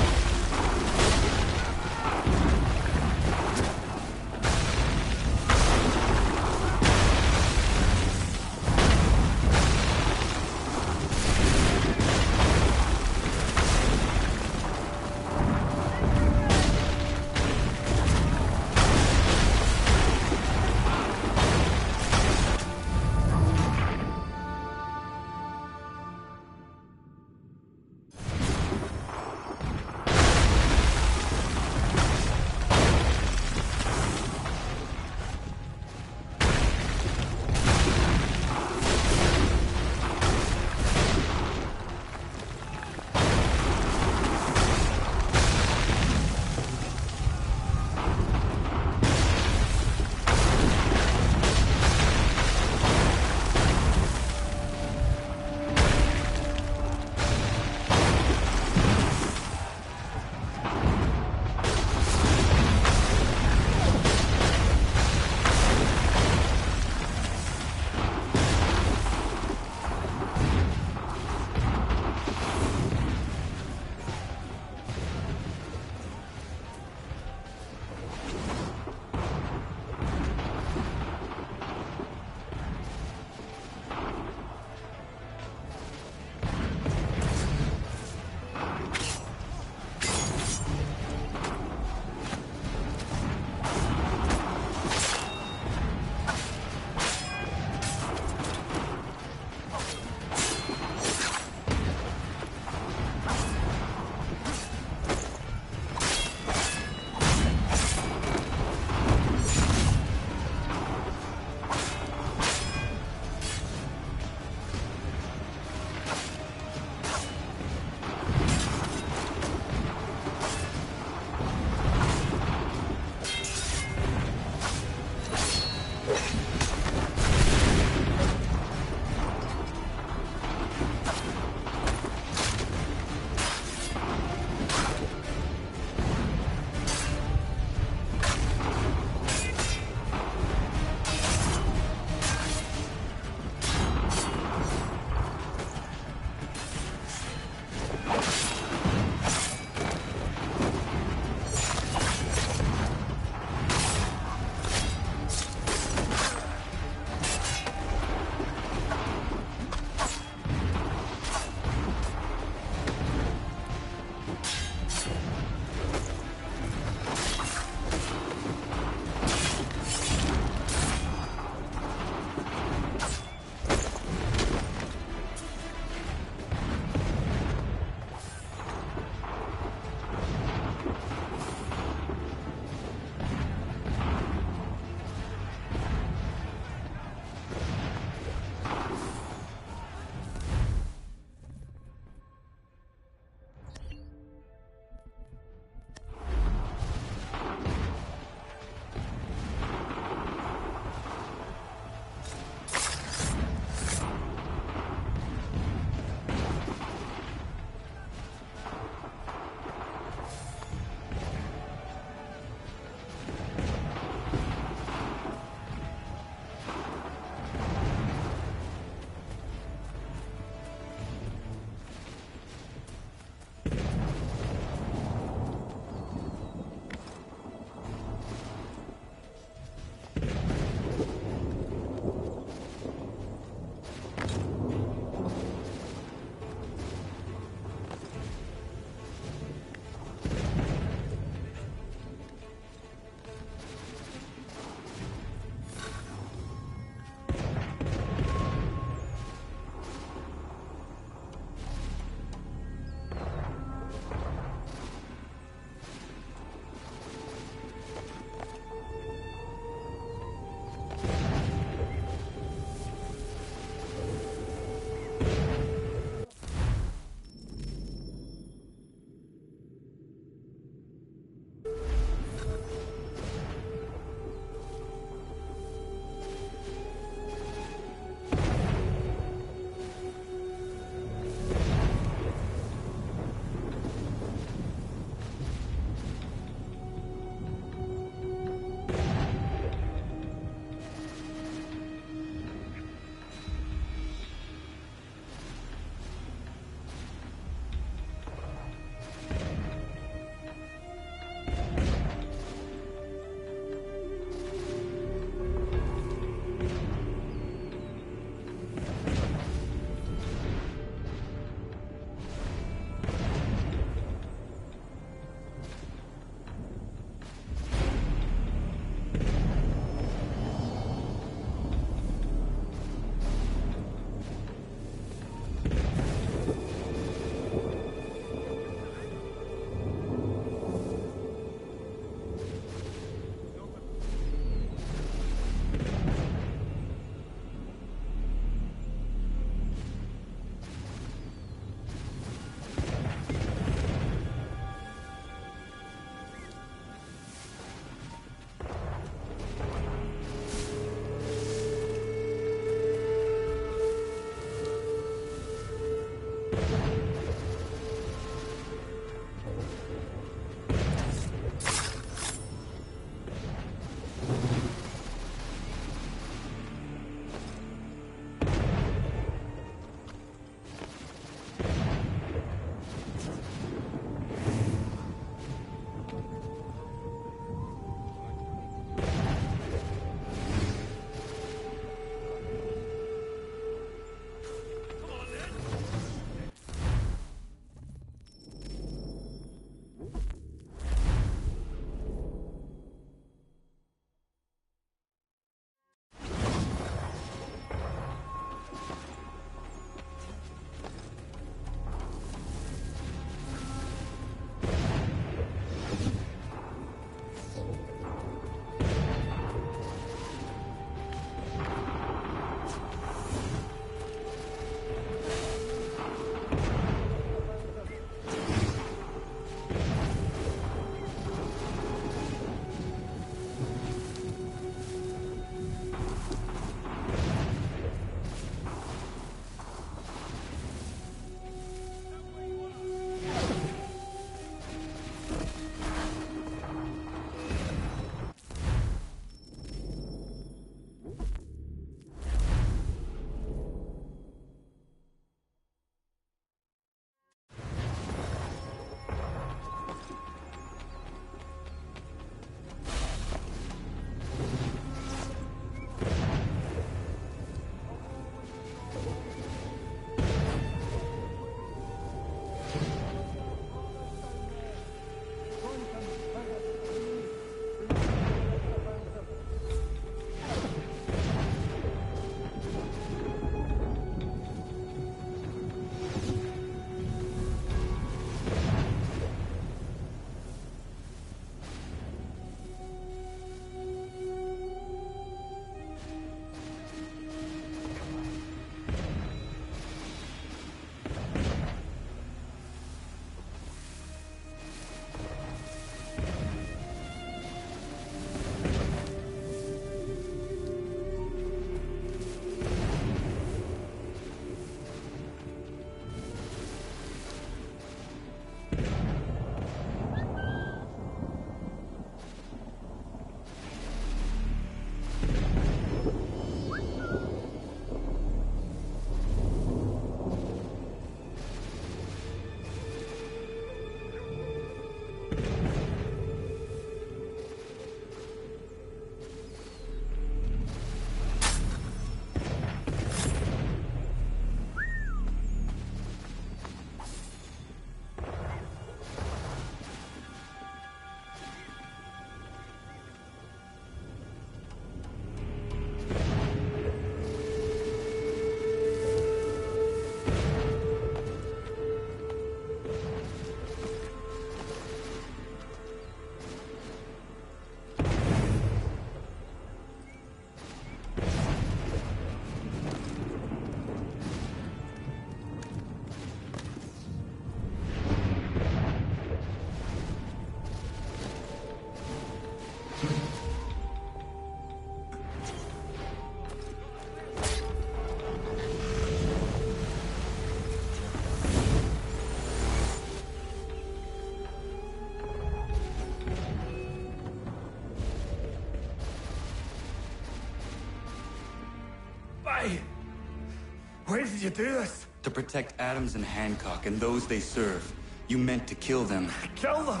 did you do this? To protect Adams and Hancock and those they serve, you meant to kill them. Kill them?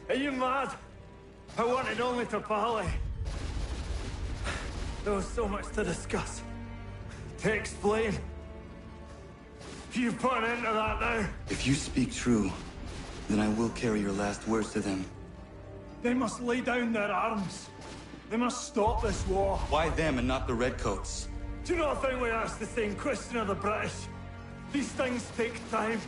Are you mad? I wanted only to parley. There was so much to discuss, to explain. You put an end to that now. If you speak true, then I will carry your last words to them. They must lay down their arms. They must stop this war. Why them and not the Redcoats? Do you not think we asked the same question of the British? These things take time.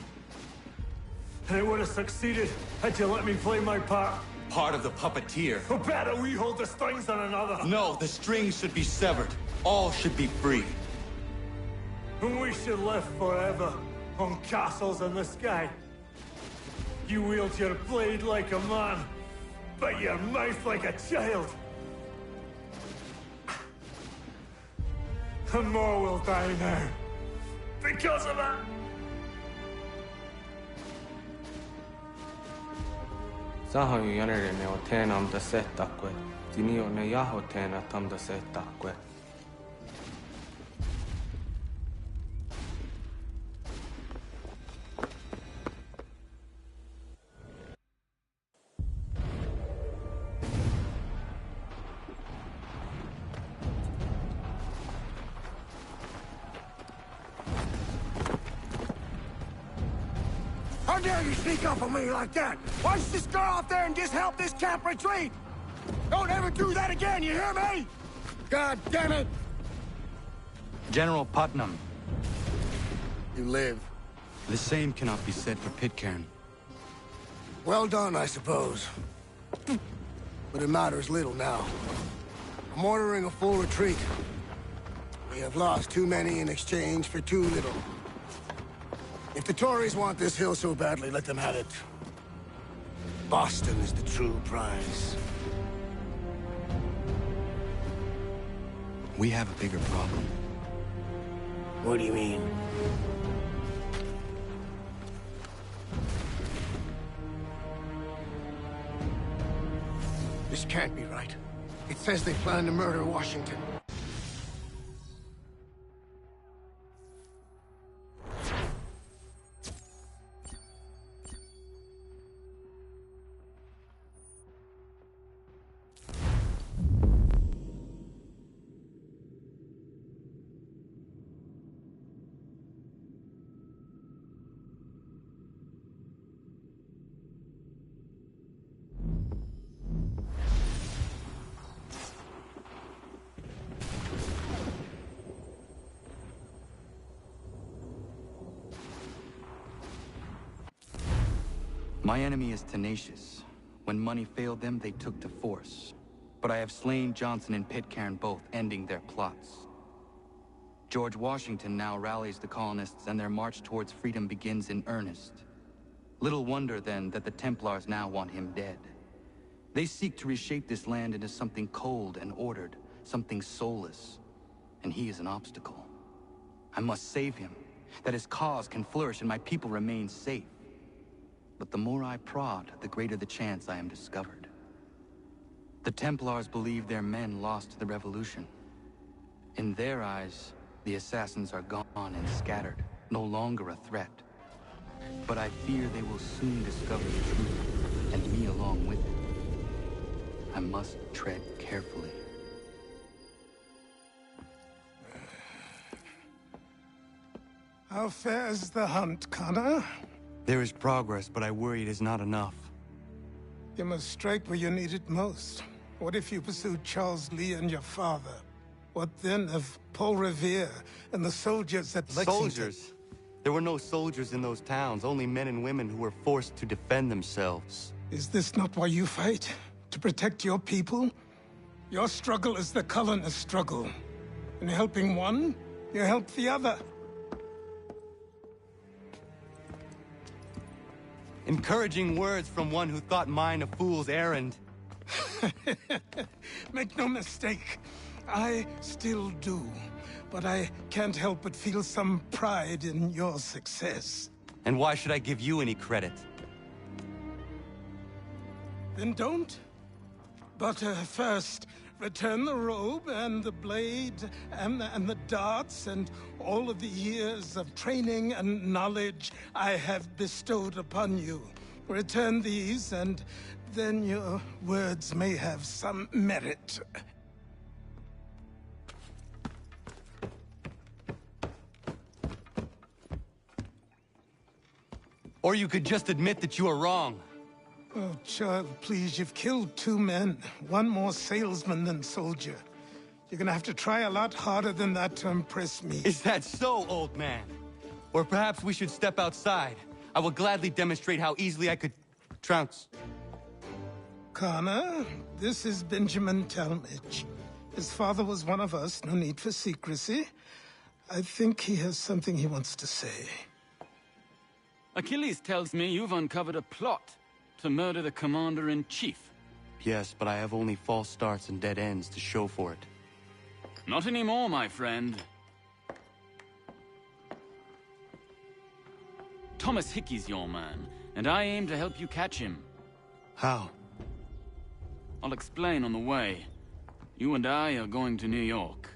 And it would have succeeded had you let me play my part. Part of the puppeteer. Oh, better we hold the strings on another. No, the strings should be severed. All should be free. And we should live forever on castles in the sky. You wield your blade like a man, but your mouth like a child. And more will die now. Because of that. Sahoin janere ne otena am da setakwe. Tinio ne yahotena tam da setakwe. How dare you sneak up on me like that? Why don't you just go out there and just help this camp retreat? Don't ever do that again, you hear me? God damn it! General Putnam. You live. The same cannot be said for Pitcairn. Well done, I suppose. But it matters little now. I'm ordering a full retreat. We have lost too many in exchange for too little. If the Tories want this hill so badly, let them have it. Boston is the true prize. We have a bigger problem. What do you mean? This can't be right. It says they plan to murder Washington. My enemy is tenacious. When money failed them, they took to force. But I have slain Johnson and Pitcairn both, ending their plots. George Washington now rallies the colonists, and their march towards freedom begins in earnest. Little wonder, then, that the Templars now want him dead. They seek to reshape this land into something cold and ordered, something soulless. And he is an obstacle. I must save him, that his cause can flourish and my people remain safe. But the more I prod, the greater the chance I am discovered. The Templars believe their men lost the revolution. In their eyes, the assassins are gone and scattered, no longer a threat. But I fear they will soon discover the truth, and me along with it. I must tread carefully. How fares the hunt, Connor? There is progress, but I worry it is not enough. You must strike where you need it most. What if you pursued Charles Lee and your father? What then of Paul Revere and the soldiers at Lexington? Soldiers? There were no soldiers in those towns, only men and women who were forced to defend themselves. Is this not why you fight? To protect your people? Your struggle is the colonist struggle. In helping one, you help the other. Encouraging words from one who thought mine a fool's errand. Make no mistake, I still do. But I can't help but feel some pride in your success. And why should I give you any credit? Then don't. But first, Return the robe and the blade and the darts and all of the years of training and knowledge I have bestowed upon you. Return these, and then your words may have some merit. Or you could just admit that you are wrong. Oh, child, please, you've killed 2 men. One more salesman than soldier. You're gonna have to try a lot harder than that to impress me. Is that so, old man? Or perhaps we should step outside. I will gladly demonstrate how easily I could trounce. Connor, this is Benjamin Talmadge. His father was one of us, no need for secrecy. I think he has something he wants to say. Achilles tells me you've uncovered a plot to murder the Commander-in-Chief. Yes, but I have only false starts and dead ends to show for it. Not anymore, my friend. Thomas Hickey's your man, and I aim to help you catch him. How? I'll explain on the way. You and I are going to New York.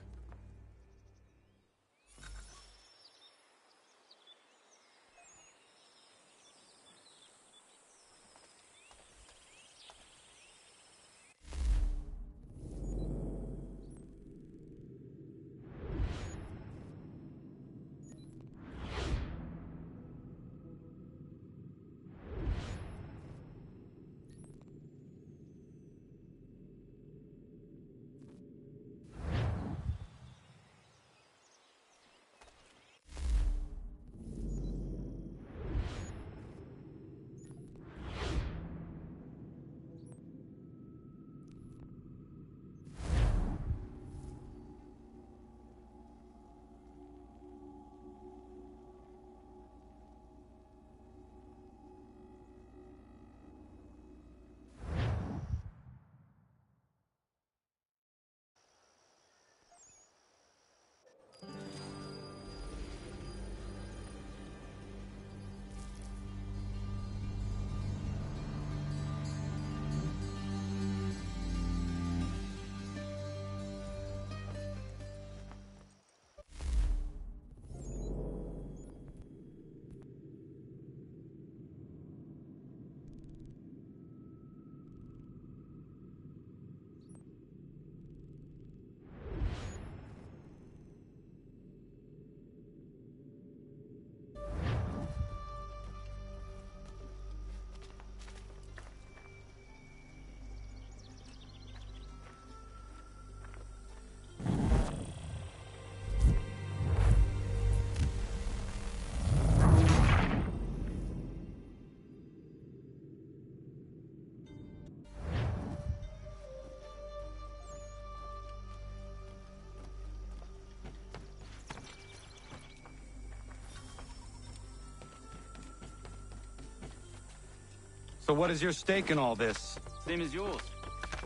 So what is your stake in all this? Same as yours.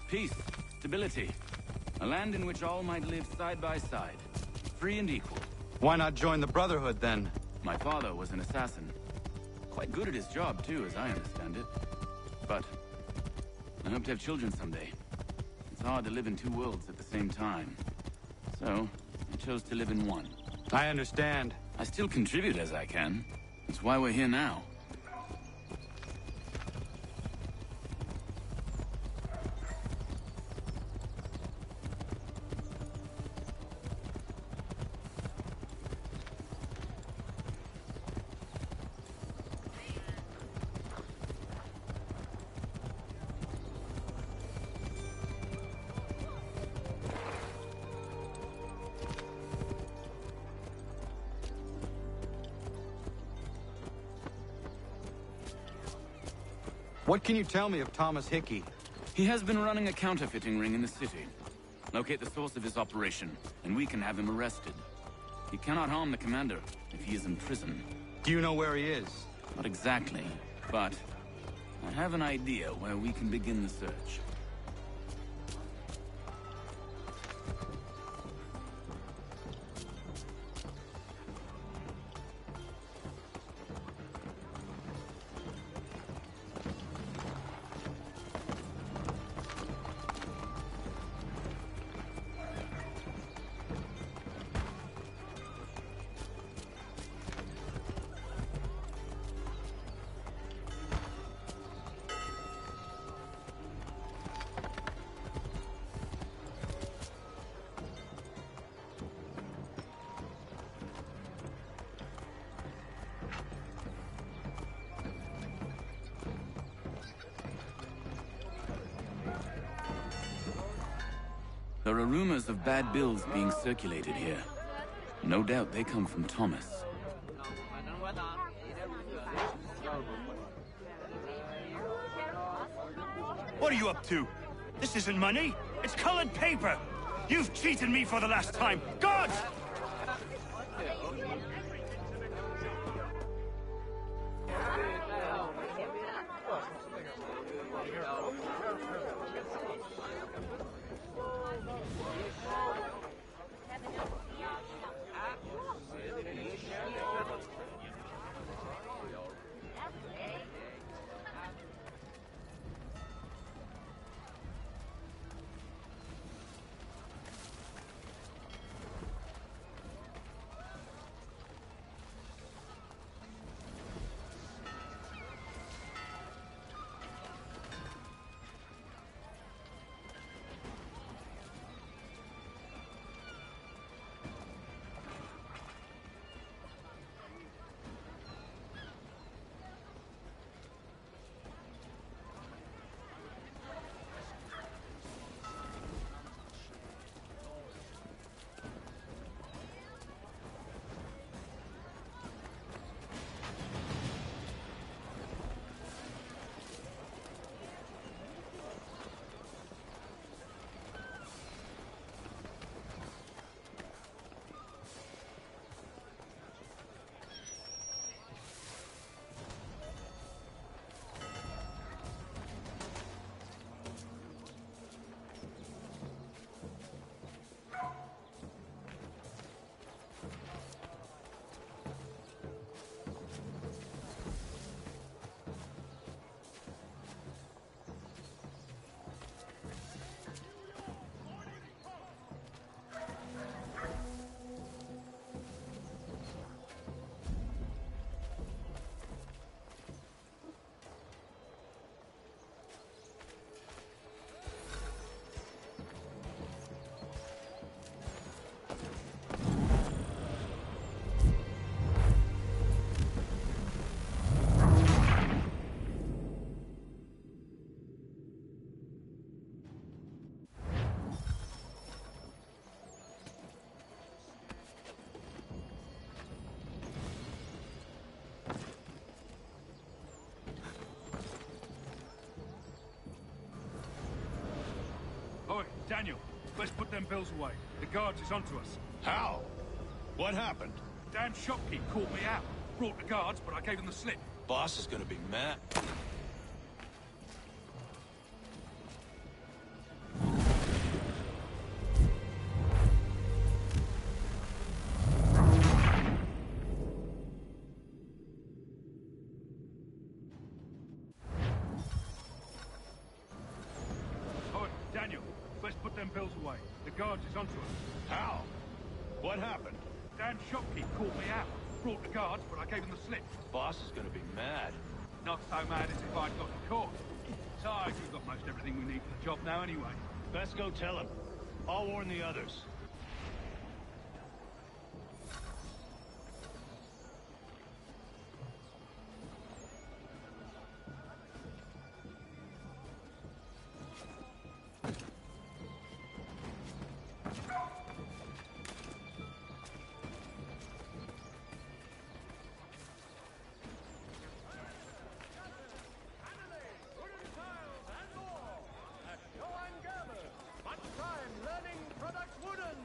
Peace, stability. A land in which all might live side by side, free and equal. Why not join the Brotherhood, then? My father was an assassin. Quite good at his job, too, as I understand it. But I hope to have children someday. It's hard to live in 2 worlds at the same time. So, I chose to live in one. I understand. I still contribute as I can. That's why we're here now. What can you tell me of Thomas Hickey? He has been running a counterfeiting ring in the city. Locate the source of his operation, and we can have him arrested. He cannot harm the commander if he is in prison. Do you know where he is? Not exactly, but I have an idea where we can begin the search. There are rumors of bad bills being circulated here. No doubt they come from Thomas. What are you up to? This isn't money. It's colored paper. You've cheated me for the last time. God! Oi, Daniel, let's put them bills away. The guards is onto us. How? What happened? Damn shopkeep called me out. Brought the guards, but I gave them the slip. Boss is gonna be mad. Oi, Daniel, let's put them bills away. The guards is onto us. How? What happened? Damn shopkeep called me out. Brought the guards, but I gave them the slip. Boss is gonna be mad. Not so mad as if I'd got caught. Besides, we've got most everything we need for the job now anyway. Best go tell him. I'll warn the others. Much time learning product wooden.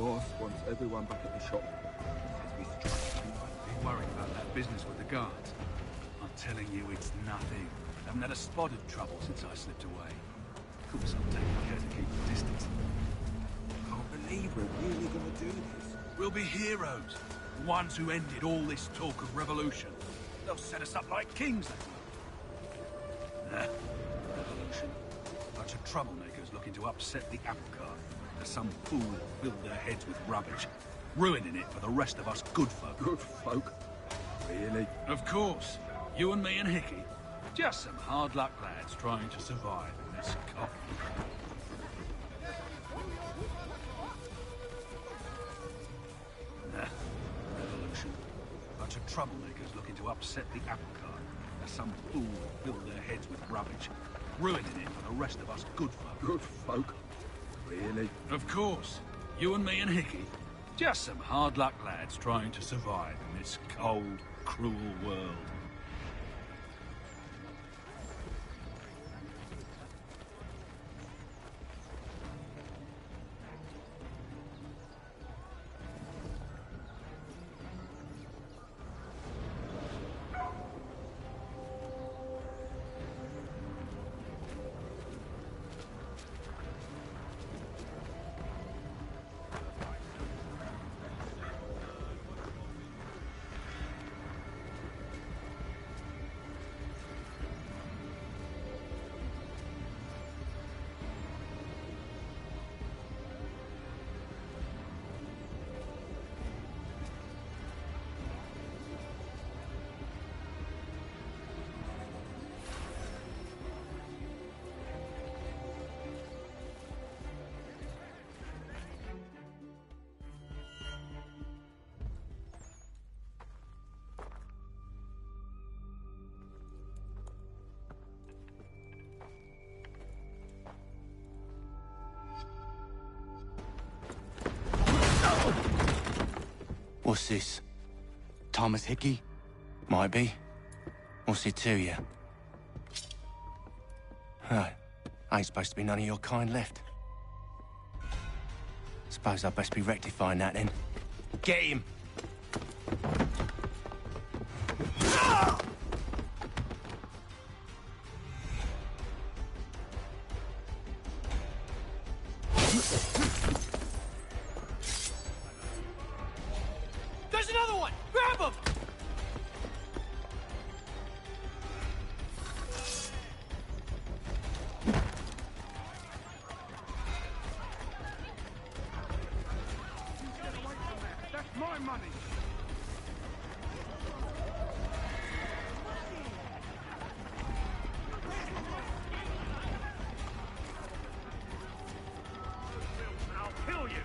boss wants everyone back at the shop. Says we strike tonight. Be worried about that business with the guards. I'm telling you, it's nothing. I haven't had a spot of trouble since I slipped away. Of course, I'm taking care to keep the distance. Can't believe we're really gonna do this. We'll be heroes. The ones who ended all this talk of revolution. They'll set us up like kings, they will. Nah, revolution. A bunch of troublemakers looking to upset the apple cart. There's some fool filled their heads with rubbish, ruining it for the rest of us good folk. Good folk? Really? Of course. You and me and Hickey. Just some hard luck lads trying to survive in this cold. Nah, revolution. A bunch of troublemakers looking to upset the apple cart. There's some fool filled their heads with rubbish, ruining it for the rest of us good folk. Good folk? Really? Of course. You and me and Hickey. Just some hard luck lads trying to survive in this cold, cruel world. What's this? Thomas Hickey? Might be. What's it to you? Ain't supposed to be none of your kind left. Suppose I'd best be rectifying that then. Get him! There's another one! Grab him! That's my money! I'll kill you!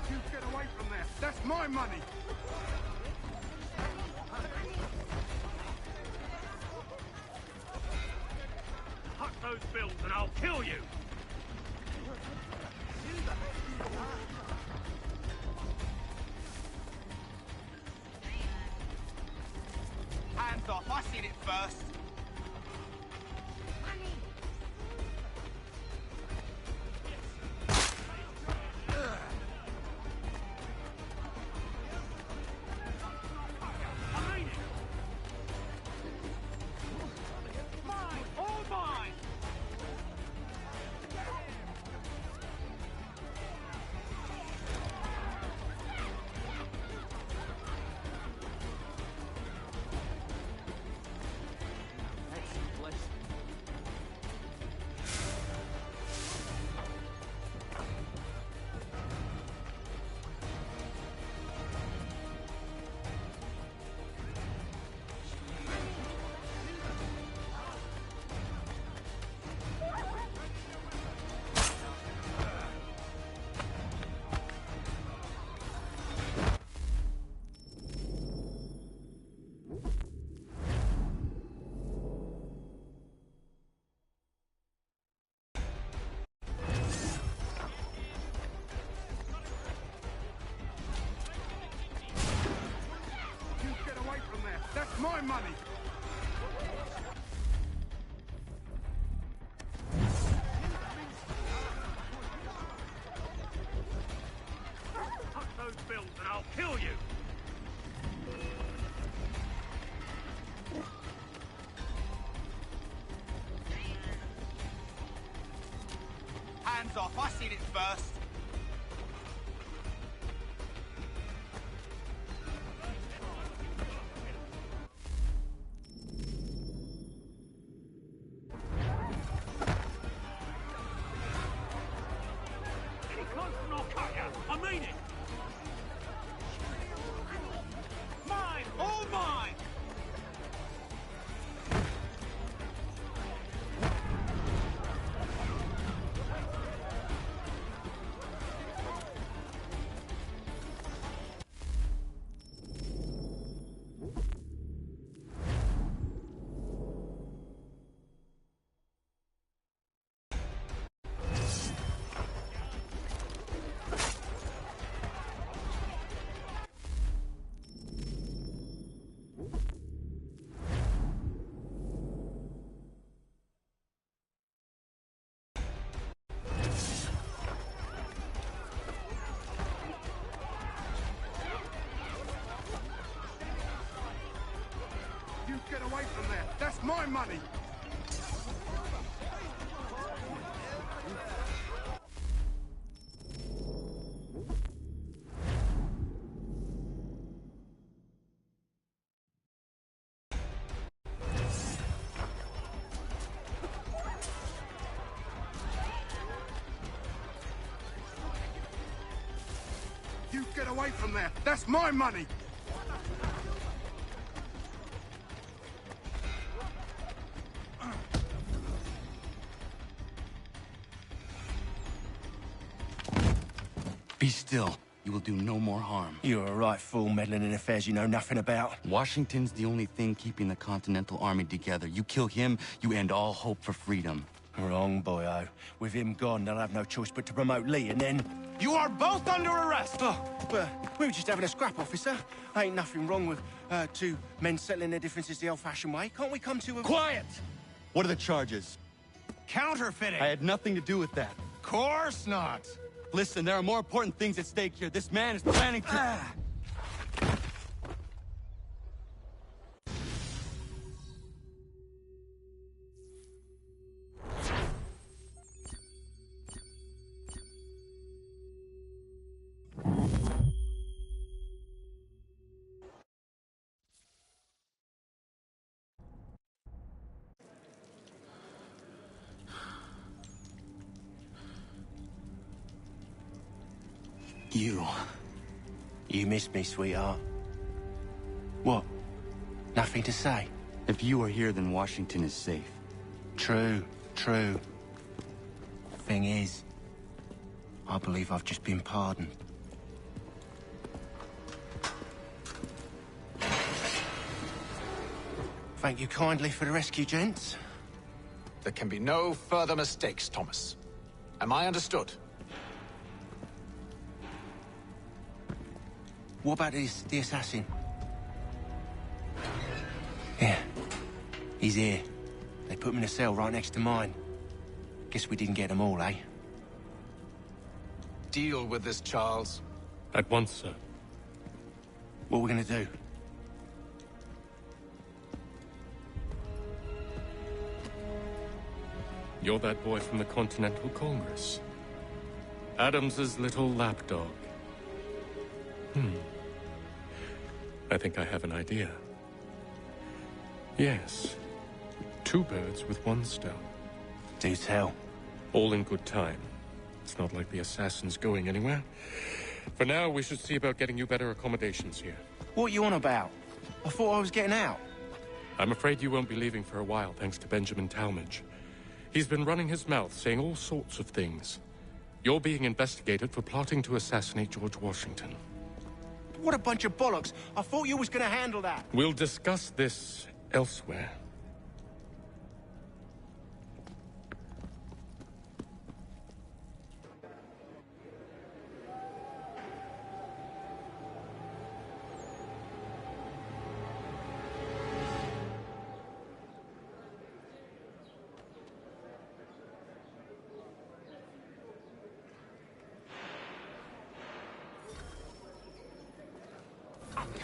You get away from there! That's my money! Cut those bills and I'll kill you! Hands off, I seen it first. Mine! All mine! my money! Cut those bills and I'll kill you! Hands off, I seen it first. Any closer and I'll cut you! I mean it! Mine! All mine! You get away from there! That's my money! You get away from there! That's my money! Be still. You will do no more harm. You're a right fool meddling in affairs you know nothing about. Washington's the only thing keeping the Continental Army together. You kill him, you end all hope for freedom. Wrong, boyo. With him gone, they'll have no choice but to promote Lee, and then... You are both under arrest! Oh, well, we were just having a scrap, officer. Ain't nothing wrong with two men settling their differences the old-fashioned way. Can't we come to a... Quiet! What are the charges? Counterfeiting! I had nothing to do with that. Course not! Listen, there are more important things at stake here. This man is planning to... You missed me, sweetheart. What? Nothing to say? If you are here, then Washington is safe. True. Thing is, I believe I've just been pardoned. Thank you kindly for the rescue, gents. There can be no further mistakes, Thomas. Am I understood? What about the assassin? Yeah. He's here. They put him in a cell right next to mine. Guess we didn't get them all, eh? Deal with this, Charles. At once, sir. What are we gonna do? You're that boy from the Continental Congress. Adams's little lapdog. I think I have an idea. Yes. Two birds with one stone. Do tell. All in good time. It's not like the assassin's going anywhere. For now, we should see about getting you better accommodations here. What are you on about? I thought I was getting out. I'm afraid you won't be leaving for a while, thanks to Benjamin Talmadge. He's been running his mouth, saying all sorts of things. You're being investigated for plotting to assassinate George Washington. What a bunch of bollocks. I thought you was gonna handle that. We'll discuss this elsewhere.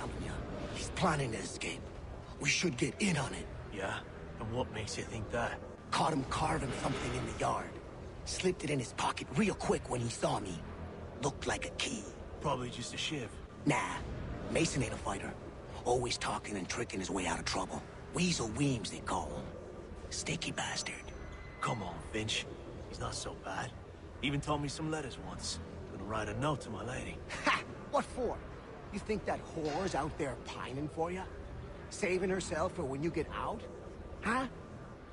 telling you. He's planning to escape. We should get in on it. Yeah? And what makes you think that? Caught him carving something in the yard. Slipped it in his pocket real quick when he saw me. Looked like a key. Probably just a shiv. Nah, Mason ain't a fighter. Always talking and tricking his way out of trouble. Weasel Weems, they call him. Sticky bastard. Come on, Finch. He's not so bad. Even told me some letters once. Gonna write a note to my lady. Ha! What for? You think that whore's out there pining for you? Saving herself for when you get out? Huh?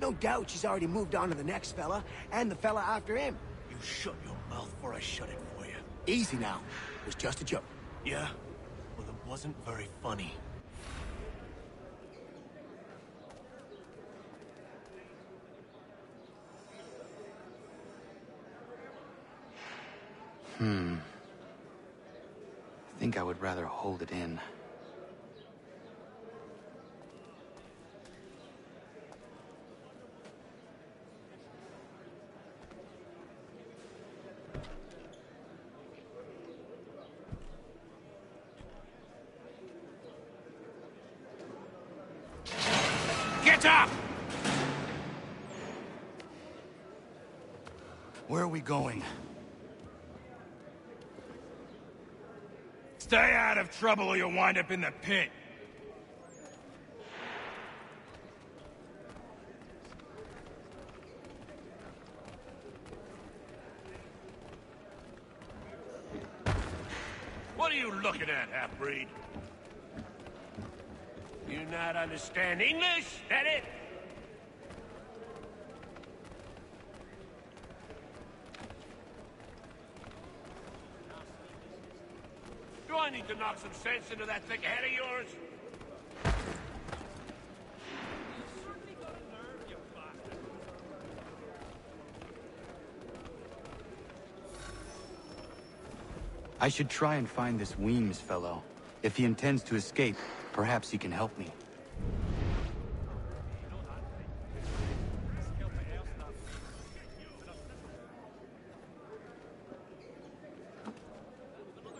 No doubt she's already moved on to the next fella, and the fella after him. You shut your mouth before I shut it for you. Easy now. It was just a joke. Yeah? Well, it wasn't very funny. I think I would rather hold it in. Get up! Where are we going? Stay out of trouble or you'll wind up in the pit. What are you looking at, half-breed? You not understand English? That it? Do I need to knock some sense into that thick head of yours? I should try and find this Weems fellow. If he intends to escape, perhaps he can help me.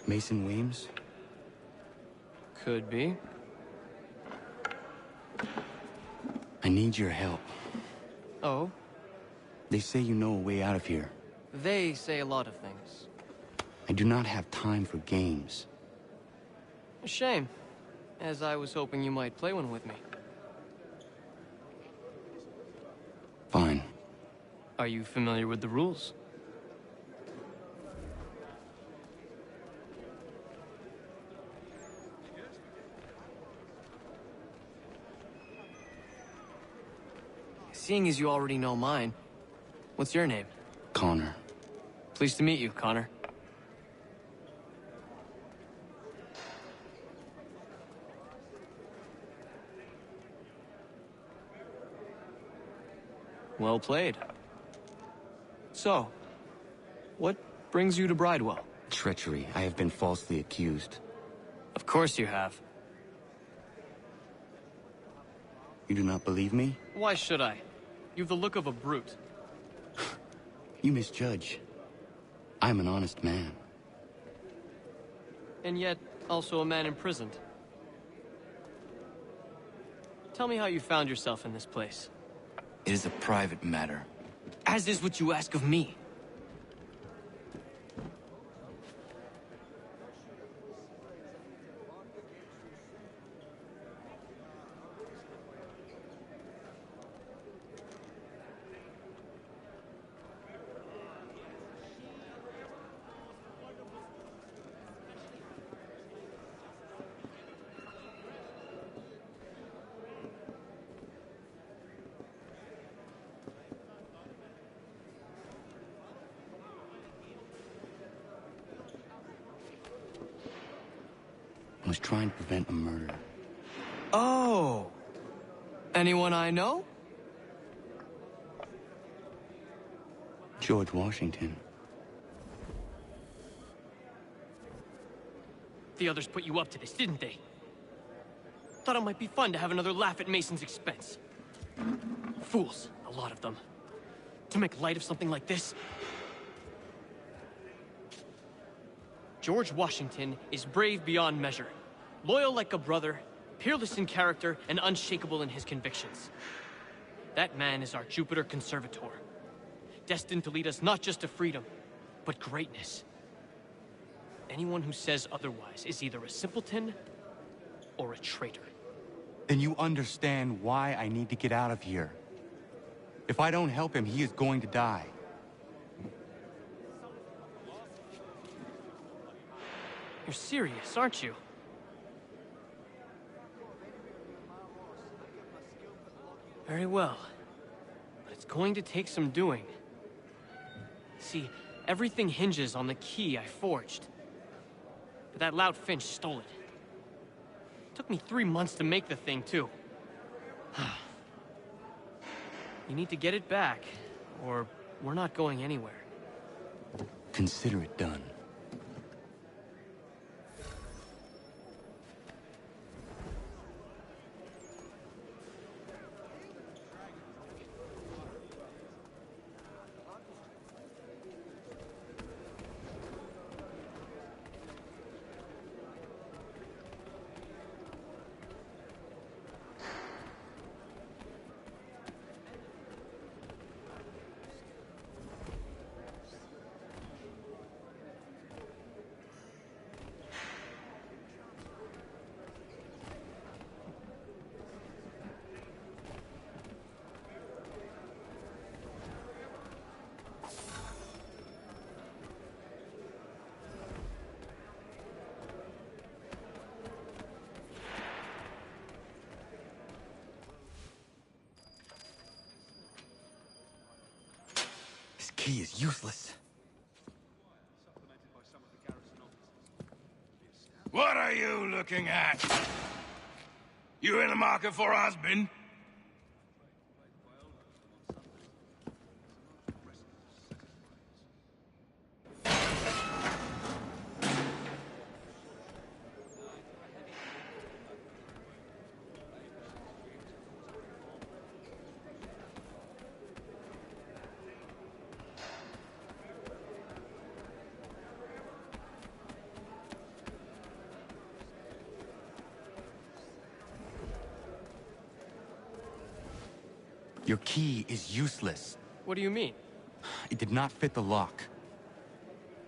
Mason Weems? Could be. I need your help. Oh? They say you know a way out of here. They say a lot of things. I do not have time for games. A shame, as I was hoping you might play one with me. Fine. Are you familiar with the rules? Seeing as you already know mine, what's your name? Connor. Pleased to meet you, Connor. Well played. So, what brings you to Bridewell? Treachery. I have been falsely accused. Of course you have. You do not believe me? Why should I? You've the look of a brute. You misjudge. I'm an honest man. And yet, also a man imprisoned. Tell me how you found yourself in this place. It is a private matter. As is what you ask of me. I was trying to prevent a murder. Oh! Anyone I know? George Washington. The others put you up to this, didn't they? Thought it might be fun to have another laugh at Mason's expense. Fools, a lot of them. To make light of something like this. George Washington is brave beyond measure. Loyal like a brother, peerless in character, and unshakable in his convictions. That man is our Jupiter Conservator, destined to lead us not just to freedom, but greatness. Anyone who says otherwise is either a simpleton or a traitor. Then you understand why I need to get out of here. If I don't help him, he is going to die. You're serious, aren't you? Very well. But it's going to take some doing. See, everything hinges on the key I forged. But that lout Finch stole it. Took me 3 months to make the thing, too. You need to get it back, or we're not going anywhere. Consider it done. He is useless. What are you looking at? You in the market for a husband? Your key is useless. What do you mean? It did not fit the lock.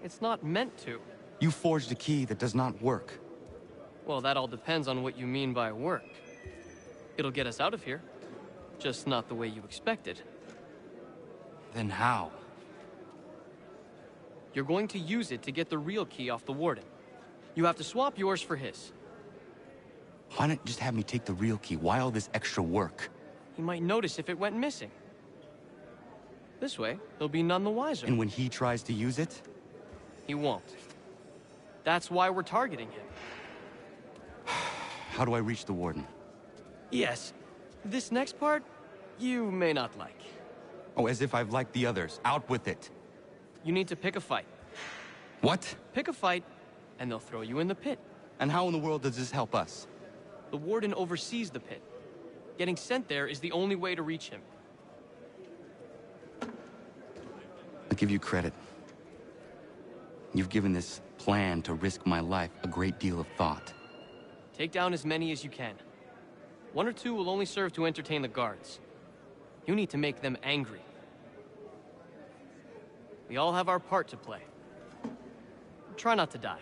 It's not meant to. You forged a key that does not work. Well, that all depends on what you mean by work. It'll get us out of here. Just not the way you expected. Then how? You're going to use it to get the real key off the Warden. You have to swap yours for his. Why not just have me take the real key? Why all this extra work? He might notice if it went missing. This way, he'll be none the wiser. And when he tries to use it? He won't. That's why we're targeting him. How do I reach the Warden? Yes. This next part, you may not like. Oh, as if I've liked the others. Out with it. You need to pick a fight. What? Pick a fight, and they'll throw you in the pit. And how in the world does this help us? The Warden oversees the pit. Getting sent there is the only way to reach him. I'll give you credit. You've given this plan to risk my life a great deal of thought. Take down as many as you can. 1 or 2 will only serve to entertain the guards. You need to make them angry. We all have our part to play. Try not to die.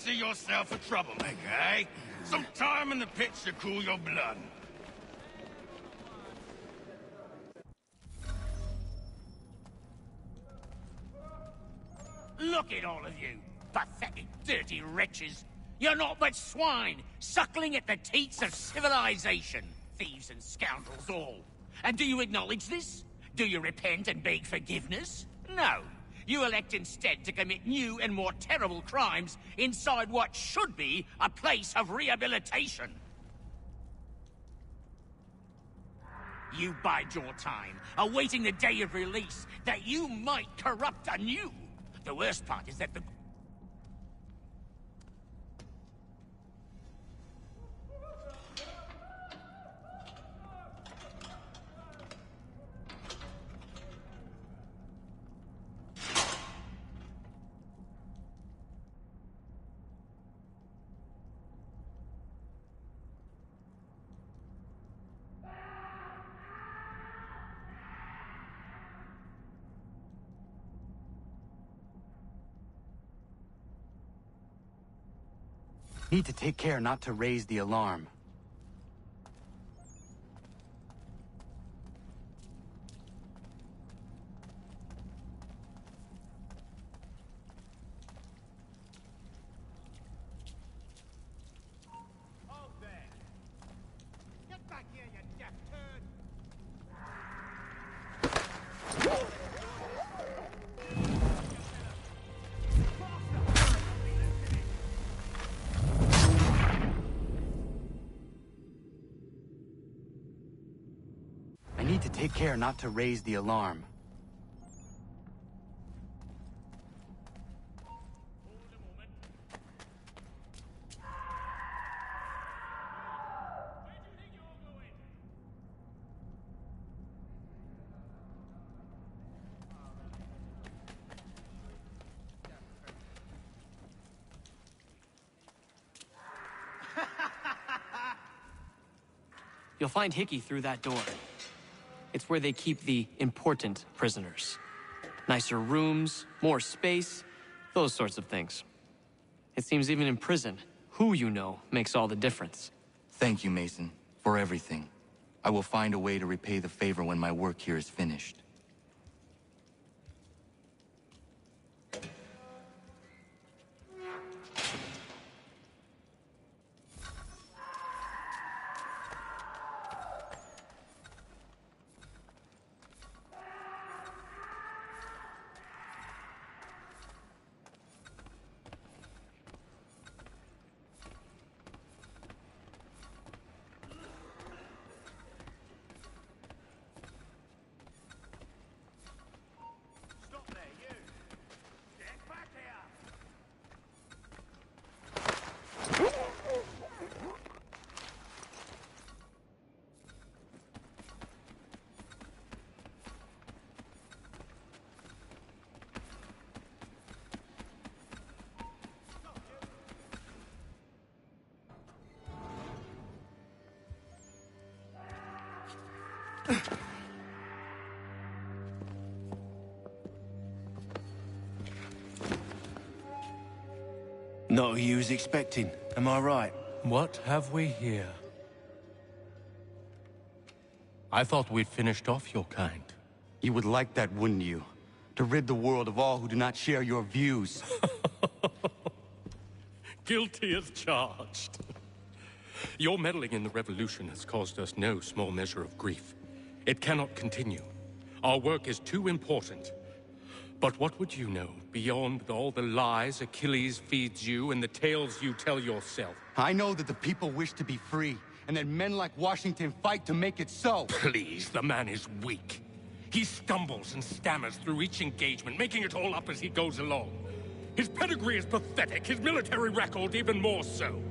Fancy yourself a troublemaker, eh? Some time in the pits to cool your blood. Look at all of you, pathetic, dirty wretches. You're not but swine, suckling at the teats of civilization. Thieves and scoundrels all. And do you acknowledge this? Do you repent and beg forgiveness? No. You elect instead to commit new and more terrible crimes inside what should be a place of rehabilitation. You bide your time, awaiting the day of release, that you might corrupt anew. The worst part is that the... Need to take care not to raise the alarm. Need to take care not to raise the alarm. You'll find Hickey through that door. It's where they keep the important prisoners. Nicer rooms, more space, those sorts of things. It seems even in prison, who you know makes all the difference. Thank you, Mason, for everything. I will find a way to repay the favor when my work here is finished. Not who you was expecting, am I right? What have we here? I thought we'd finished off your kind. You would like that, wouldn't you? To rid the world of all who do not share your views. Guilty as charged. Your meddling in the revolution has caused us no small measure of grief. It cannot continue. Our work is too important. But what would you know beyond all the lies Achilles feeds you and the tales you tell yourself? I know that the people wish to be free, and that men like Washington fight to make it so. Please, the man is weak. He stumbles and stammers through each engagement, making it all up as he goes along. His pedigree is pathetic, his military record even more so.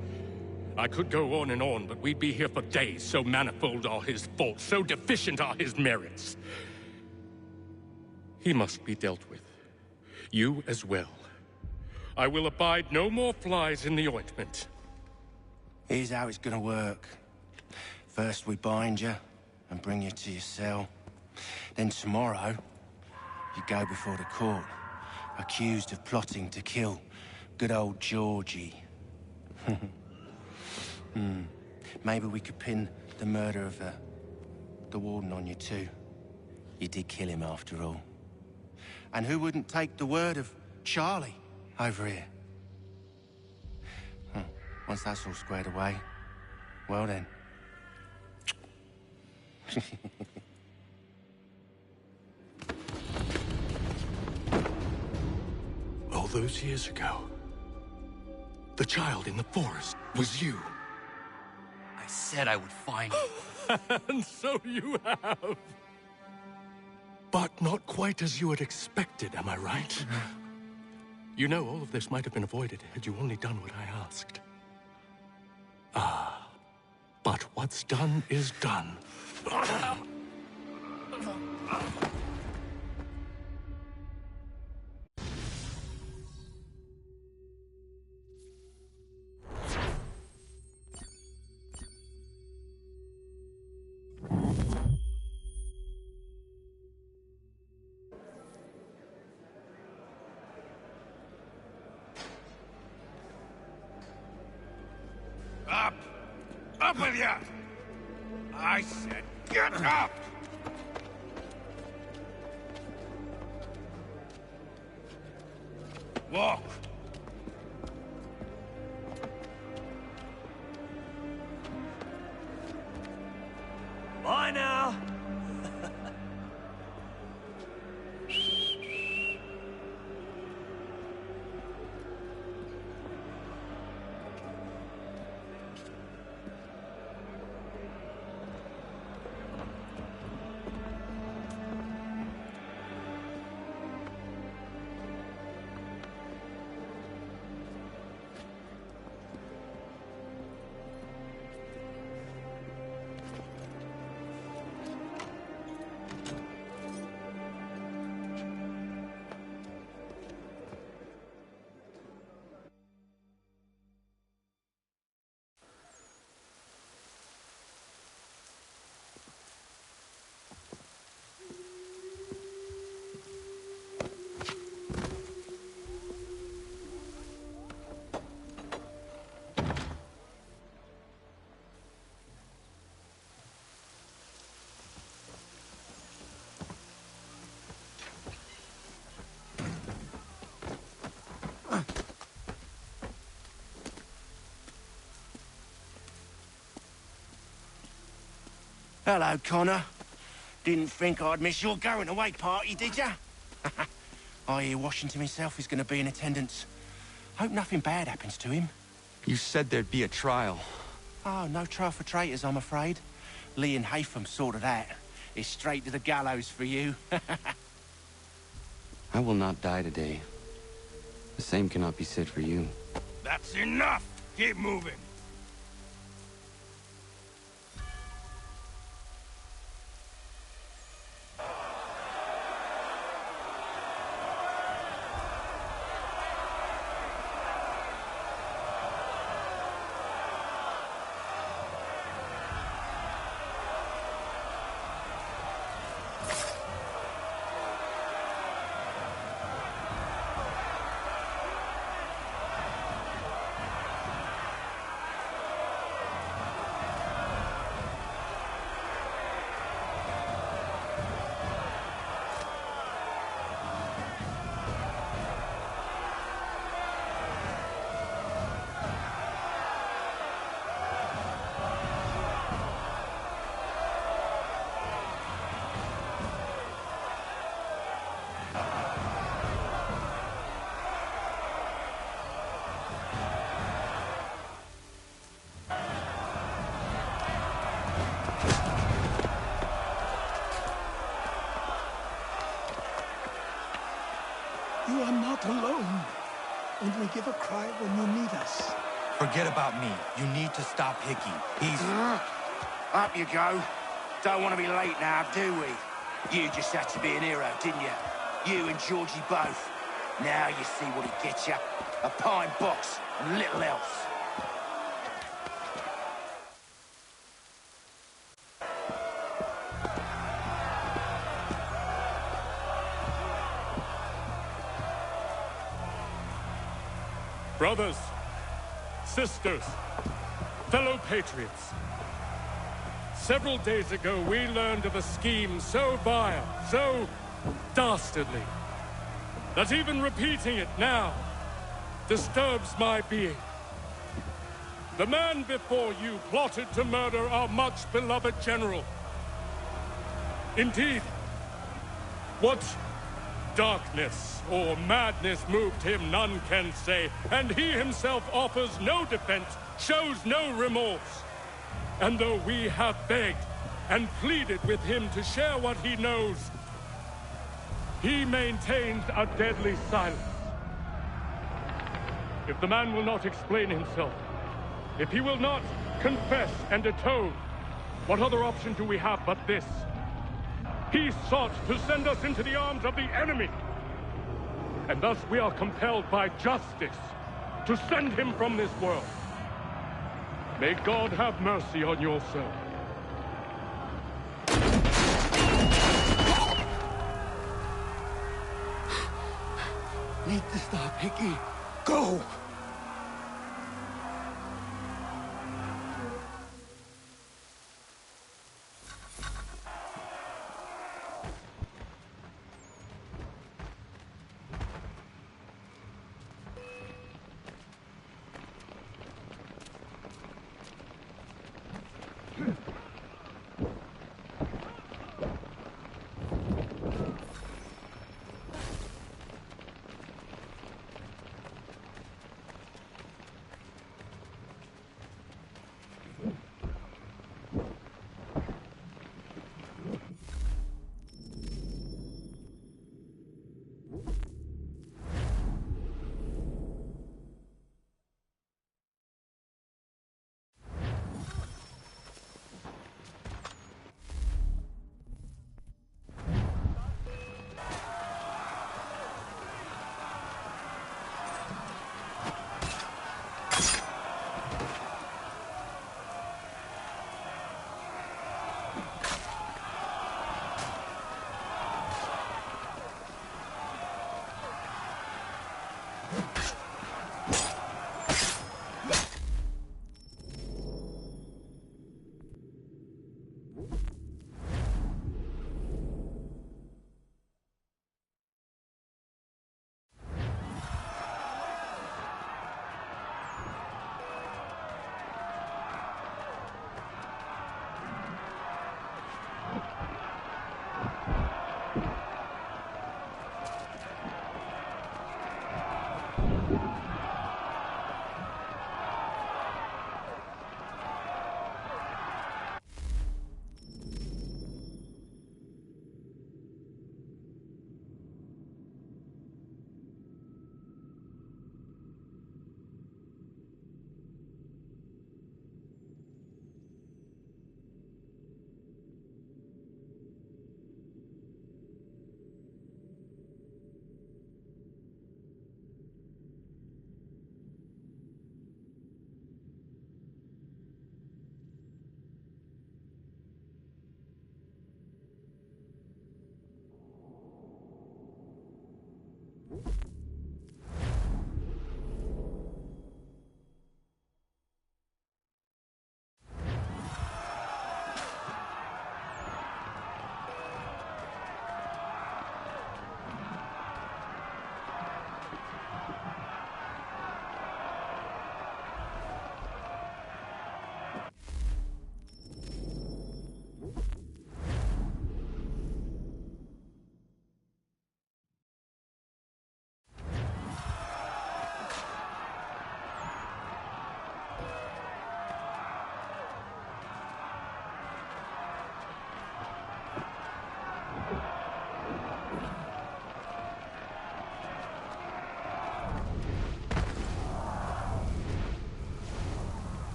I could go on and on, but we'd be here for days, so manifold are his faults, so deficient are his merits. He must be dealt with. You as well. I will abide no more flies in the ointment. Here's how it's gonna work. First we bind you and bring you to your cell. Then tomorrow, you go before the court, accused of plotting to kill Good old Georgie. Maybe we could pin the murder of the warden on you too. You did kill him after all. And who wouldn't take the word of Charlie over here? Once that's all squared away, well then. All those years ago, the child in the forest was you. I said I would find you. And so you have. But not quite as you had expected, am I right? You know, all of this might have been avoided had you only done what I asked. But what's done is done. Up! Up with you! I said, get up! Walk! Bye now. Hello, Connor. Didn't think I'd miss your going-away party, did ya? I hear Washington himself is going to be in attendance. Hope nothing bad happens to him. You said there'd be a trial. Oh, no trial for traitors, I'm afraid. Lee and Haytham sorted that. It's straight to the gallows for you. I will not die today. The same cannot be said for you. That's enough! Keep moving! You are not alone. Only give a cry when you need us. Forget about me. You need to stop Hickey. He's... Up you go. Don't want to be late now, do we? You just had to be an hero, didn't you? You and Georgie both. Now you see what he gets you. A pine box and little else. Brothers, sisters, fellow patriots. Several days ago, we learned of a scheme so vile, so dastardly, that even repeating it now disturbs my being. The man before you plotted to murder our much-beloved general. Indeed, what darkness or madness moved him, none can say, and he himself offers no defense, shows no remorse. And though we have begged and pleaded with him to share what he knows, he maintains a deadly silence. If the man will not explain himself, if he will not confess and atone, what other option do we have but this? He sought to send us into the arms of the enemy. And thus we are compelled by justice to send him from this world. May God have mercy on your soul. Need to stop, Hickey. Go!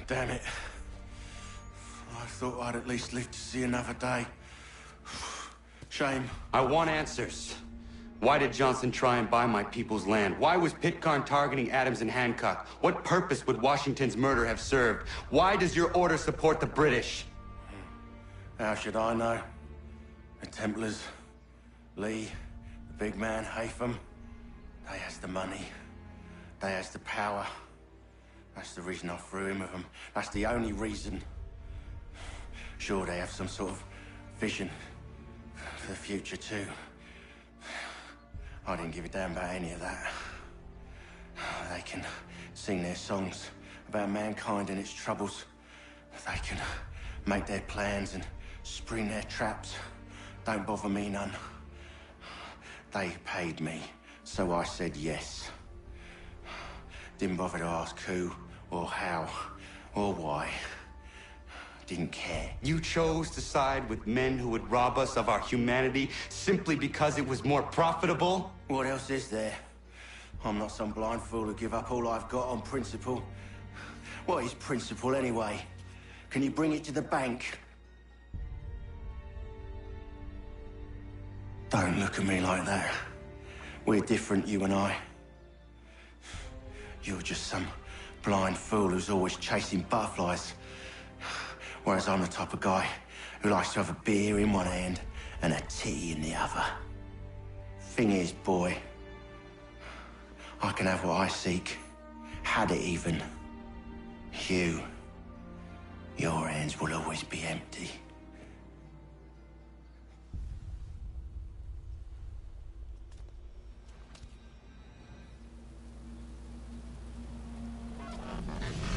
Damn it. I thought I'd at least live to see another day. Shame. I want answers. Why did Johnson try and buy my people's land? Why was Pitcairn targeting Adams and Hancock? What purpose would Washington's murder have served? Why does your order support the British? How should I know? The Templars, Lee, the big man, Haytham, they has the money. They has the power. That's the reason I threw in with them. That's the only reason. Sure, they have some sort of vision for the future, too. I didn't give a damn about any of that. They can sing their songs about mankind and its troubles. They can make their plans and spring their traps. Don't bother me none. They paid me, so I said yes. Didn't bother to ask who, or how, or why. Didn't care. You chose to side with men who would rob us of our humanity simply because it was more profitable? What else is there? I'm not some blind fool who give up all I've got on principle. What is principle anyway? Can you bring it to the bank? Don't look at me like that. We're different, you and I. You're just some blind fool who's always chasing butterflies. Whereas I'm the type of guy who likes to have a beer in one hand and a tea in the other. Thing is, boy, I can have what I seek. Had it even. Your hands will always be empty.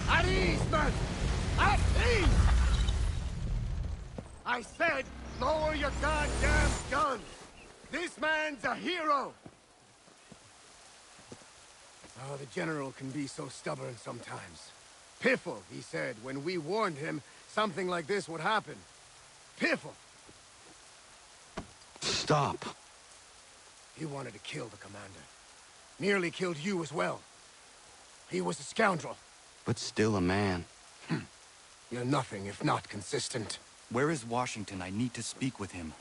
At ease, men! At ease! I said, lower your goddamn gun! This man's a hero! Oh, the General can be so stubborn sometimes. Piffle, he said, when we warned him something like this would happen. Piffle! Stop. He wanted to kill the commander. Nearly killed you as well. He was a scoundrel. But still a man. You're nothing if not consistent. Where is Washington? I need to speak with him.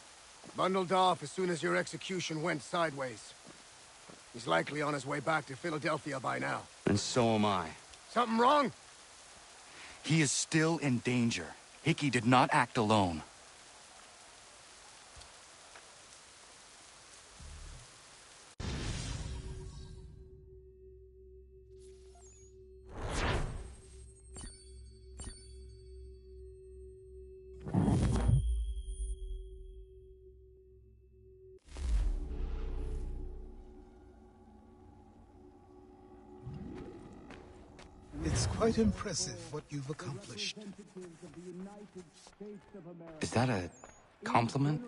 Bundled off as soon as your execution went sideways. He's likely on his way back to Philadelphia by now. And so am I. Something wrong? He is still in danger. Hickey did not act alone. It's quite impressive what you've accomplished. Is that a compliment?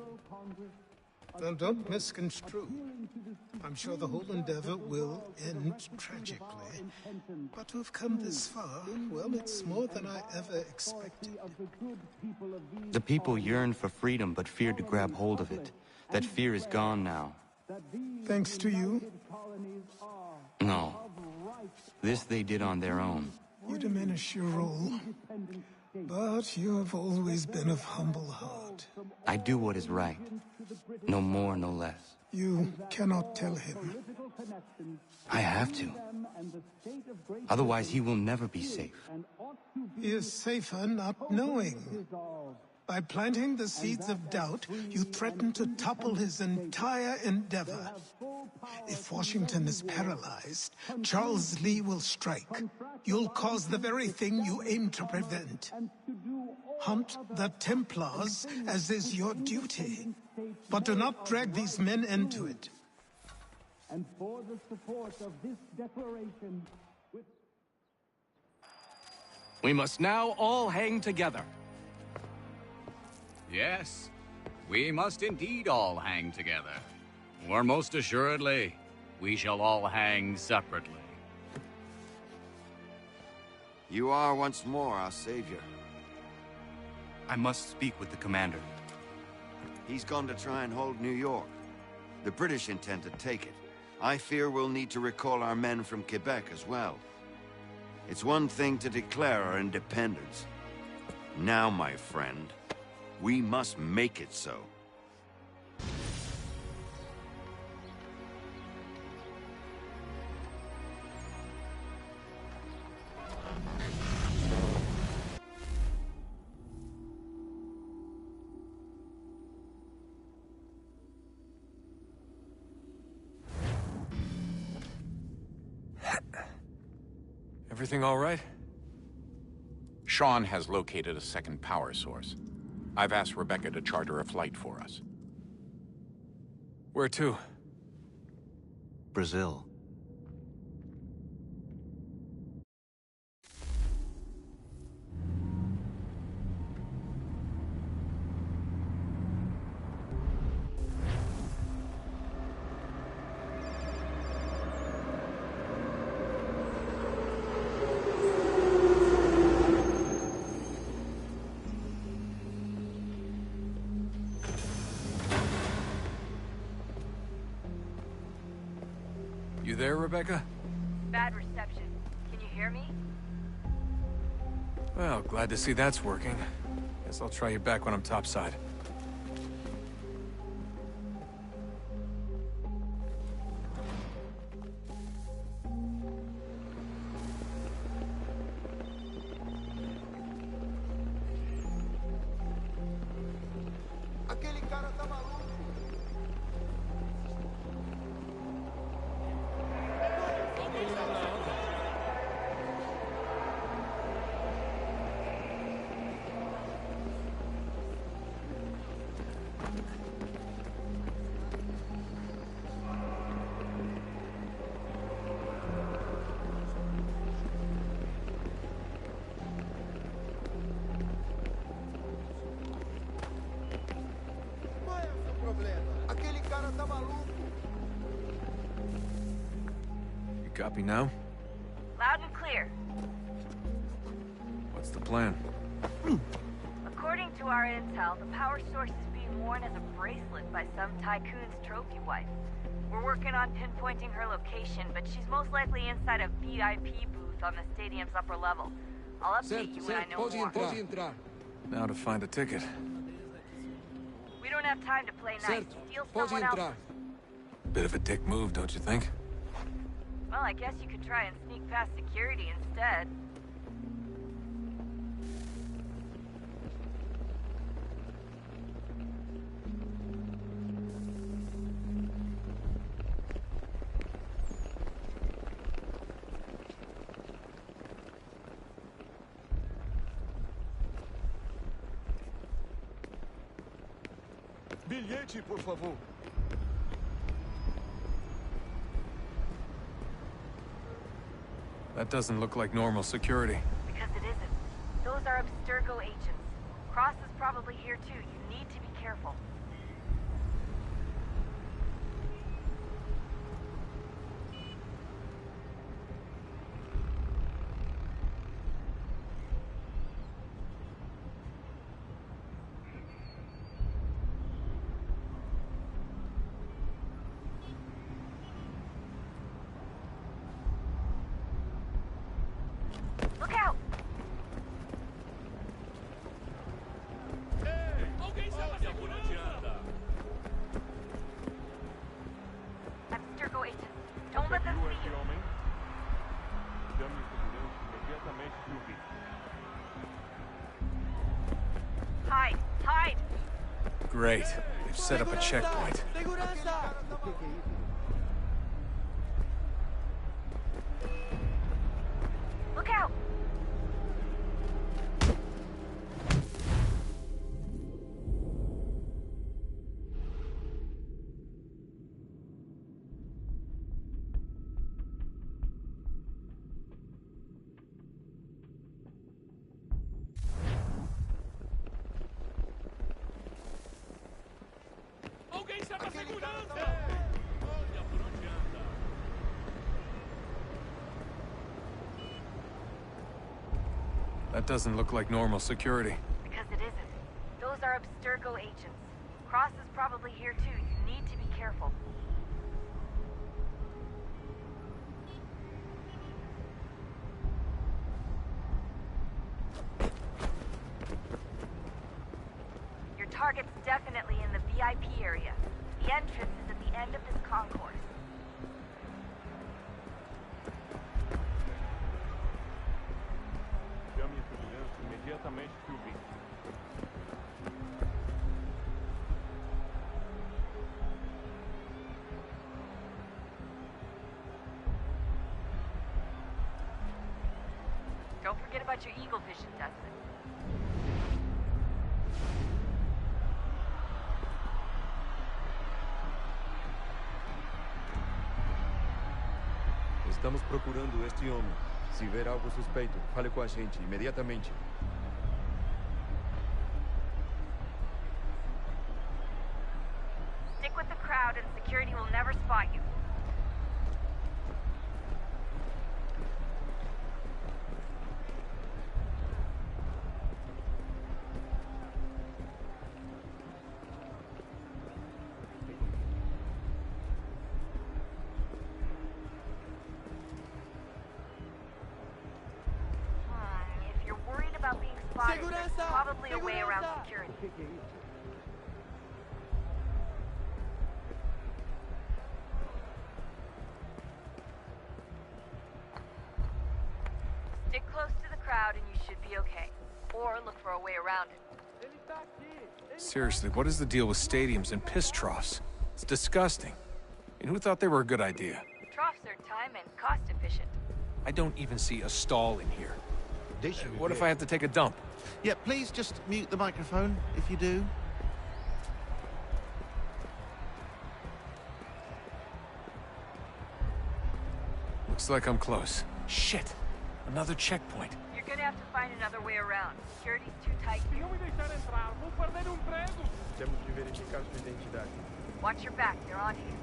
Now, don't misconstrue. I'm sure the whole endeavor will end tragically. But to have come this far, well, it's more than I ever expected. The people yearned for freedom but feared to grab hold of it. That fear is gone now. Thanks to you? No. This they did on their own. You diminish your role. But you have always been of humble heart. I do what is right. No more, no less. You cannot tell him. I have to. Otherwise, he will never be safe. He is safer not knowing. By planting the seeds of doubt, you threaten to topple his entire endeavor. If Washington is paralyzed, Charles Lee will strike. You'll cause the very thing you aim to prevent. Hunt the Templars, as is your duty. But do not drag these men into it. And for the support of this declaration... We must now all hang together. Yes, we must indeed all hang together. Or most assuredly, we shall all hang separately. You are once more our savior. I must speak with the commander. He's gone to try and hold New York. The British intend to take it. I fear we'll need to recall our men from Quebec as well. It's one thing to declare our independence. Now, my friend, we must make it so. Everything all right? Sean has located a second power source. I've asked Rebecca to charter a flight for us. Where to? Brazil. You there, Rebecca? Bad reception. Can you hear me? Well, glad to see that's working. Guess I'll try you back when I'm topside. Aquele cara tá maluco. Qual é o seu problema? Aquele cara tá maluco. You copy now? Loud and clear. What's the plan? According to our intel, the power source is being worn as a bracelet by some tycoon's trophy wife. We're working on pinpointing her location, but she's most likely inside a VIP booth on the stadium's upper level. I'll update you when I know more. Pode entrar. Now to find a ticket. We don't have time to play nice. Steal Pode someone entrar. else. Bit of a dick move, don't you think? Well, I guess you could try and sneak past security instead. Bilhete, por favor. That doesn't look like normal security. Because it isn't. Those are Abstergo agents. Cross is probably here too. You need to be careful. Look out! Abstergo agents. Don't let them see you. Hide! Hide! Great. They've set up a checkpoint. Look out! That doesn't look like normal security. Because it isn't. Those are Abstergo agents. Cross is probably here too. You need to be careful. Your target's definitely in the VIP area. The entrance is at the end of this concourse. Chame a segurança imediatamente que o vi. Don't forget about your eagle vision, Desmond. Estamos procurando este homem. Se ver algo suspeito, fale com a gente imediatamente. Stick with the crowd and security will never spot you. If you're worried about being spotted, there's probably a way around security. Stick close to the crowd and you should be okay. Or look for a way around it. Seriously, what is the deal with stadiums and piss troughs? It's disgusting. And who thought they were a good idea? Troughs are time and cost efficient. I don't even see a stall in here. What if I have to take a dump? Yeah, please just mute the microphone if you do. Looks like I'm close. Shit! Another checkpoint. You're gonna have to find another way around. Security's too tight here. Temos de verificar sua identidade. Watch your back, they're on you.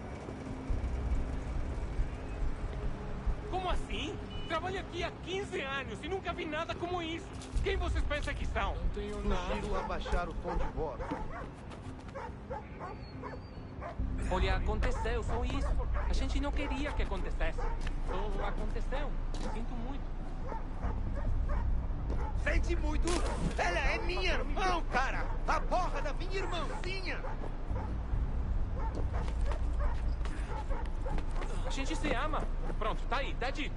Como assim? Trabalho aqui há 15 anos e nunca vi nada como isso. Quem vocês pensam que são? Não tenho Sugiro abaixar o tom de voz. Olha, aconteceu, só isso. A gente não queria que acontecesse. Só aconteceu. Sinto muito. Sente muito? Ela é minha irmã, cara! A porra da minha irmãzinha! A gente se ama. Pronto, tá aí, tá dito.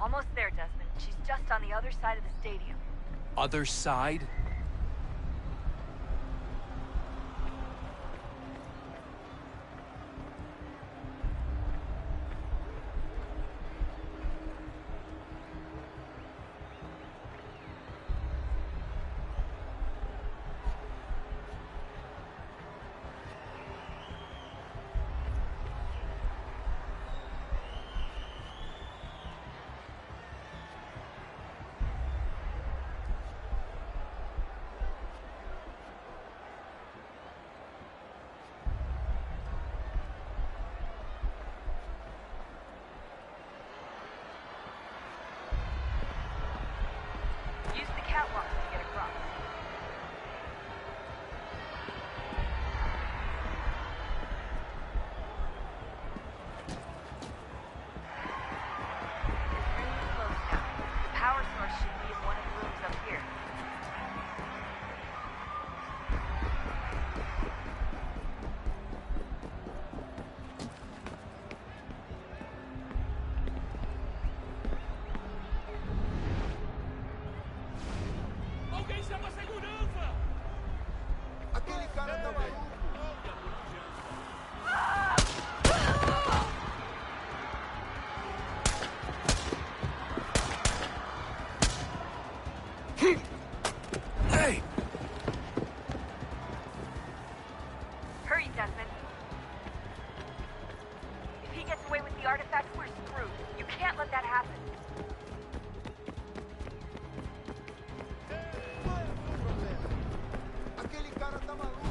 Almost there, Desmond. She's just on the other side of the stadium. Other side? Use the catwalks to get across. It's really close now. The power source should be in one of the rooms up here. Alguém chama a segurança! Aquele cara tá maluco! Hey! Hurry, Desmond. If he gets away with the artifacts, we're screwed. You can't let that happen. Aquele cara tá maluco!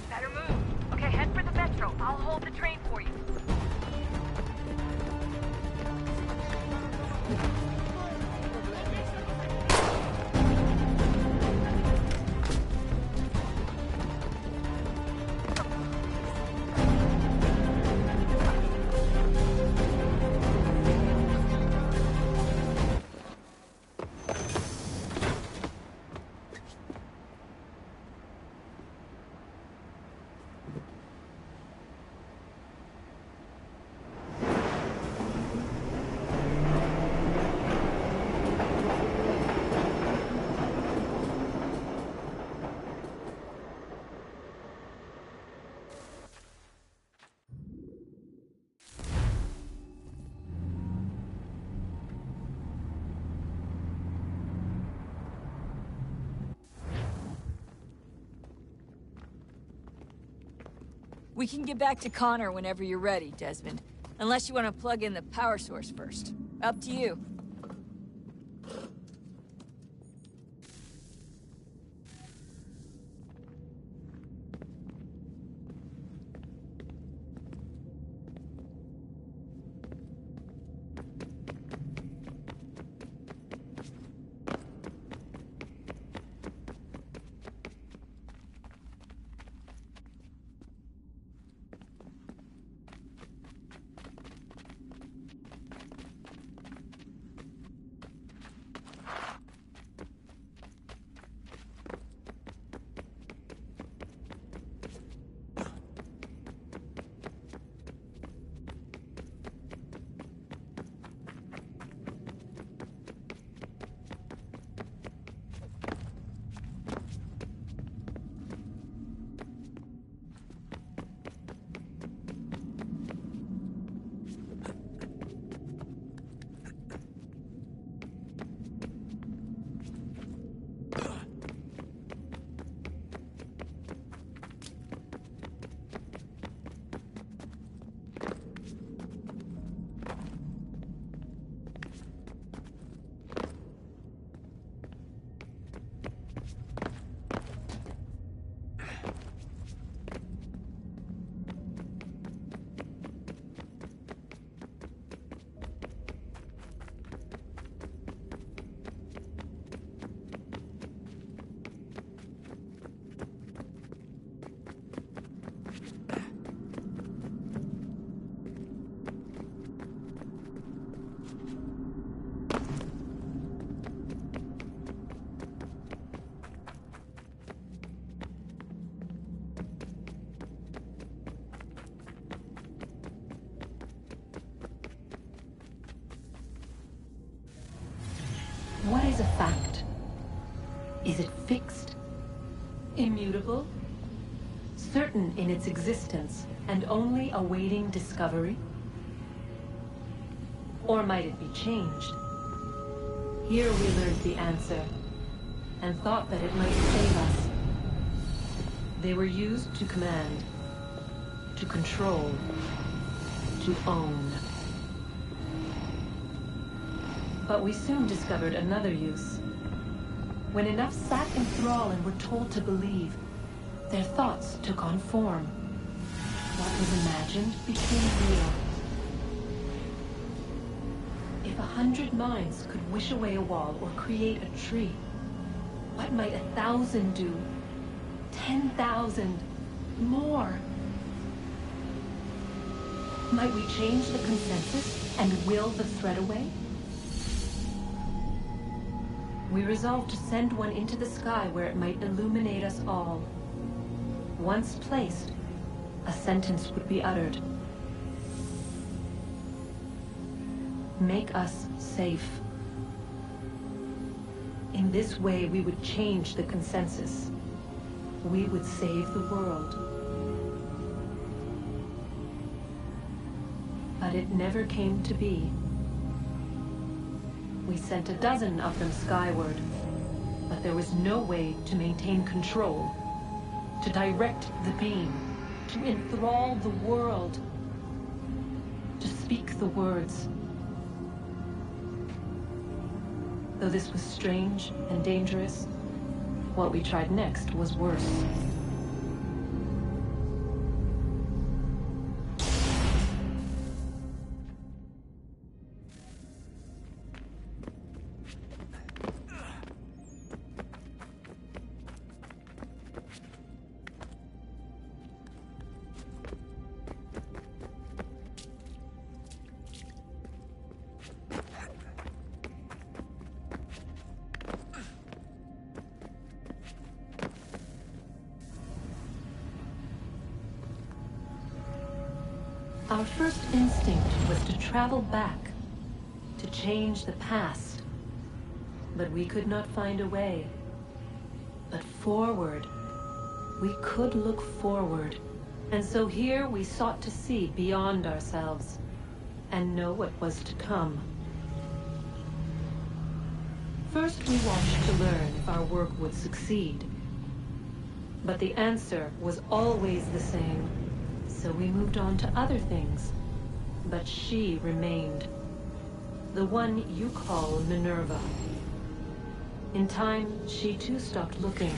Better move. Okay, head for the metro. I'll hold the train for you. We can get back to Connor whenever you're ready, Desmond. Unless you want to plug in the power source first. Up to you. What is a fact? Is it fixed? Immutable? Certain in its existence and only awaiting discovery? Or might it be changed? Here we learned the answer, and thought that it might save us. They were used to command, to control, to own. But we soon discovered another use. When enough sat in thrall and were told to believe, their thoughts took on form. What was imagined became real. If 100 minds could wish away a wall or create a tree, what might 1,000 do? 10,000? More? Might we change the consensus and will the threat away? We resolved to send one into the sky where it might illuminate us all. Once placed, a sentence would be uttered. Make us safe. In this way, we would change the consensus. We would save the world. But it never came to be. We sent a dozen of them skyward, but there was no way to maintain control, to direct the beam, to enthrall the world, to speak the words. Though this was strange and dangerous, What we tried next was worse. Our first instinct was to travel back, to change the past. But we could not find a way. But forward, we could look forward. And so here we sought to see beyond ourselves, and know what was to come. First we watched to learn if our work would succeed. But the answer was always the same. So we moved on to other things. But she remained. The one you call Minerva. In time, she too stopped looking,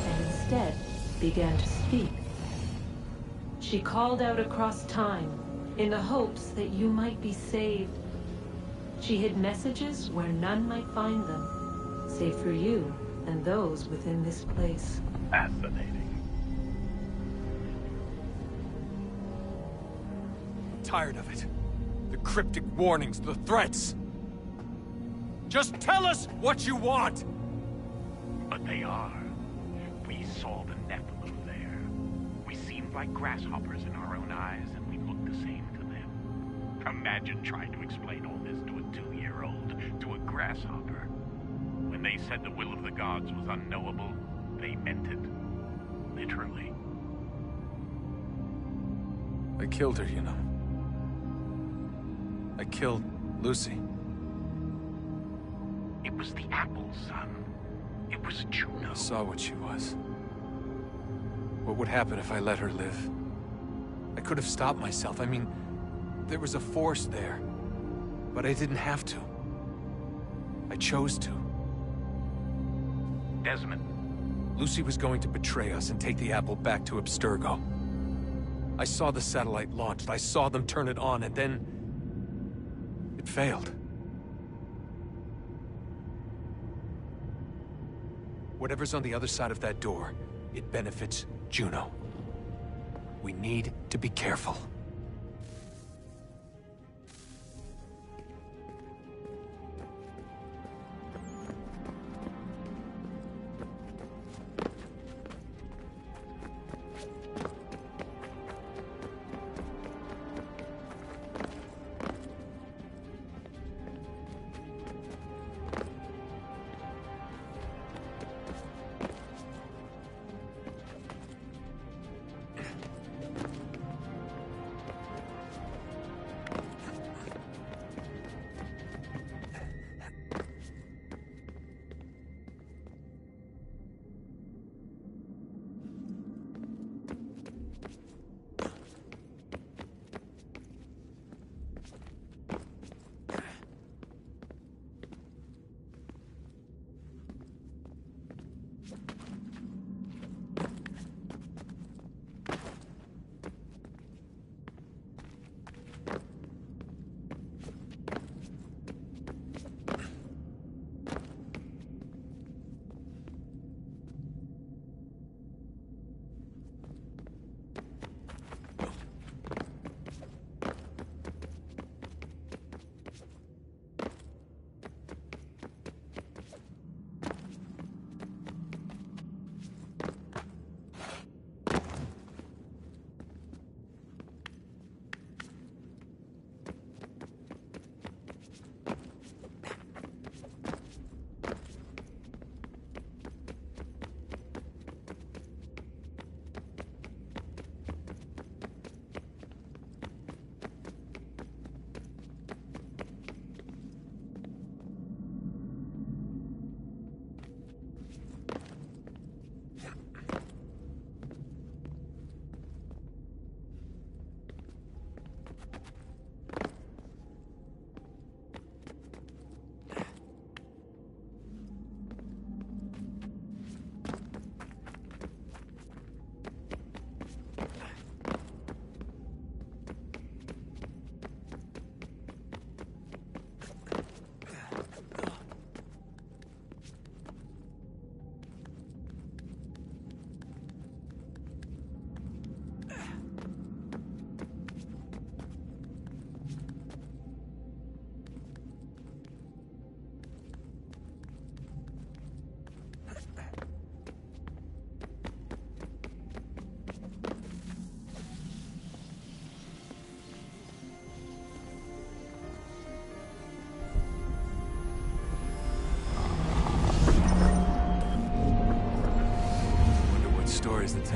and instead began to speak. She called out across time, in the hopes that you might be saved. She hid messages where none might find them, save for you and those within this place. Fascinating. Tired of it. The cryptic warnings, the threats. Just tell us what you want! But they are. We saw the Nephilim there. We seemed like grasshoppers in our own eyes, and we looked the same to them. Imagine trying to explain all this to a 2-year-old, to a grasshopper. When they said the will of the gods was unknowable, they meant it. Literally. I killed her, you know. I killed Lucy. It was the apple, son. It was Juno. I saw what she was. What would happen if I let her live? I could have stopped myself. I mean, there was a force there. But I didn't have to. I chose to. Desmond. Lucy was going to betray us and take the apple back to Abstergo. I saw the satellite launched. I saw them turn it on, and then it failed. Whatever's on the other side of that door, it benefits Juno. We need to be careful.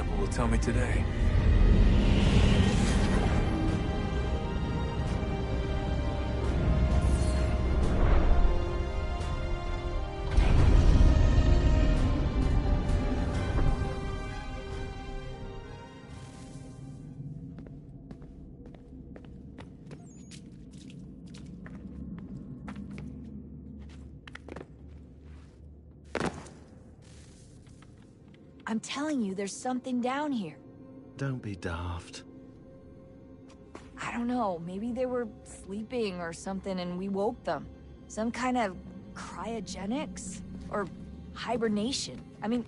Temple will tell me today. I'm telling you, there's something down here. Don't be daft. I don't know, maybe they were sleeping or something and we woke them. Some kind of cryogenics? Or hibernation? I mean,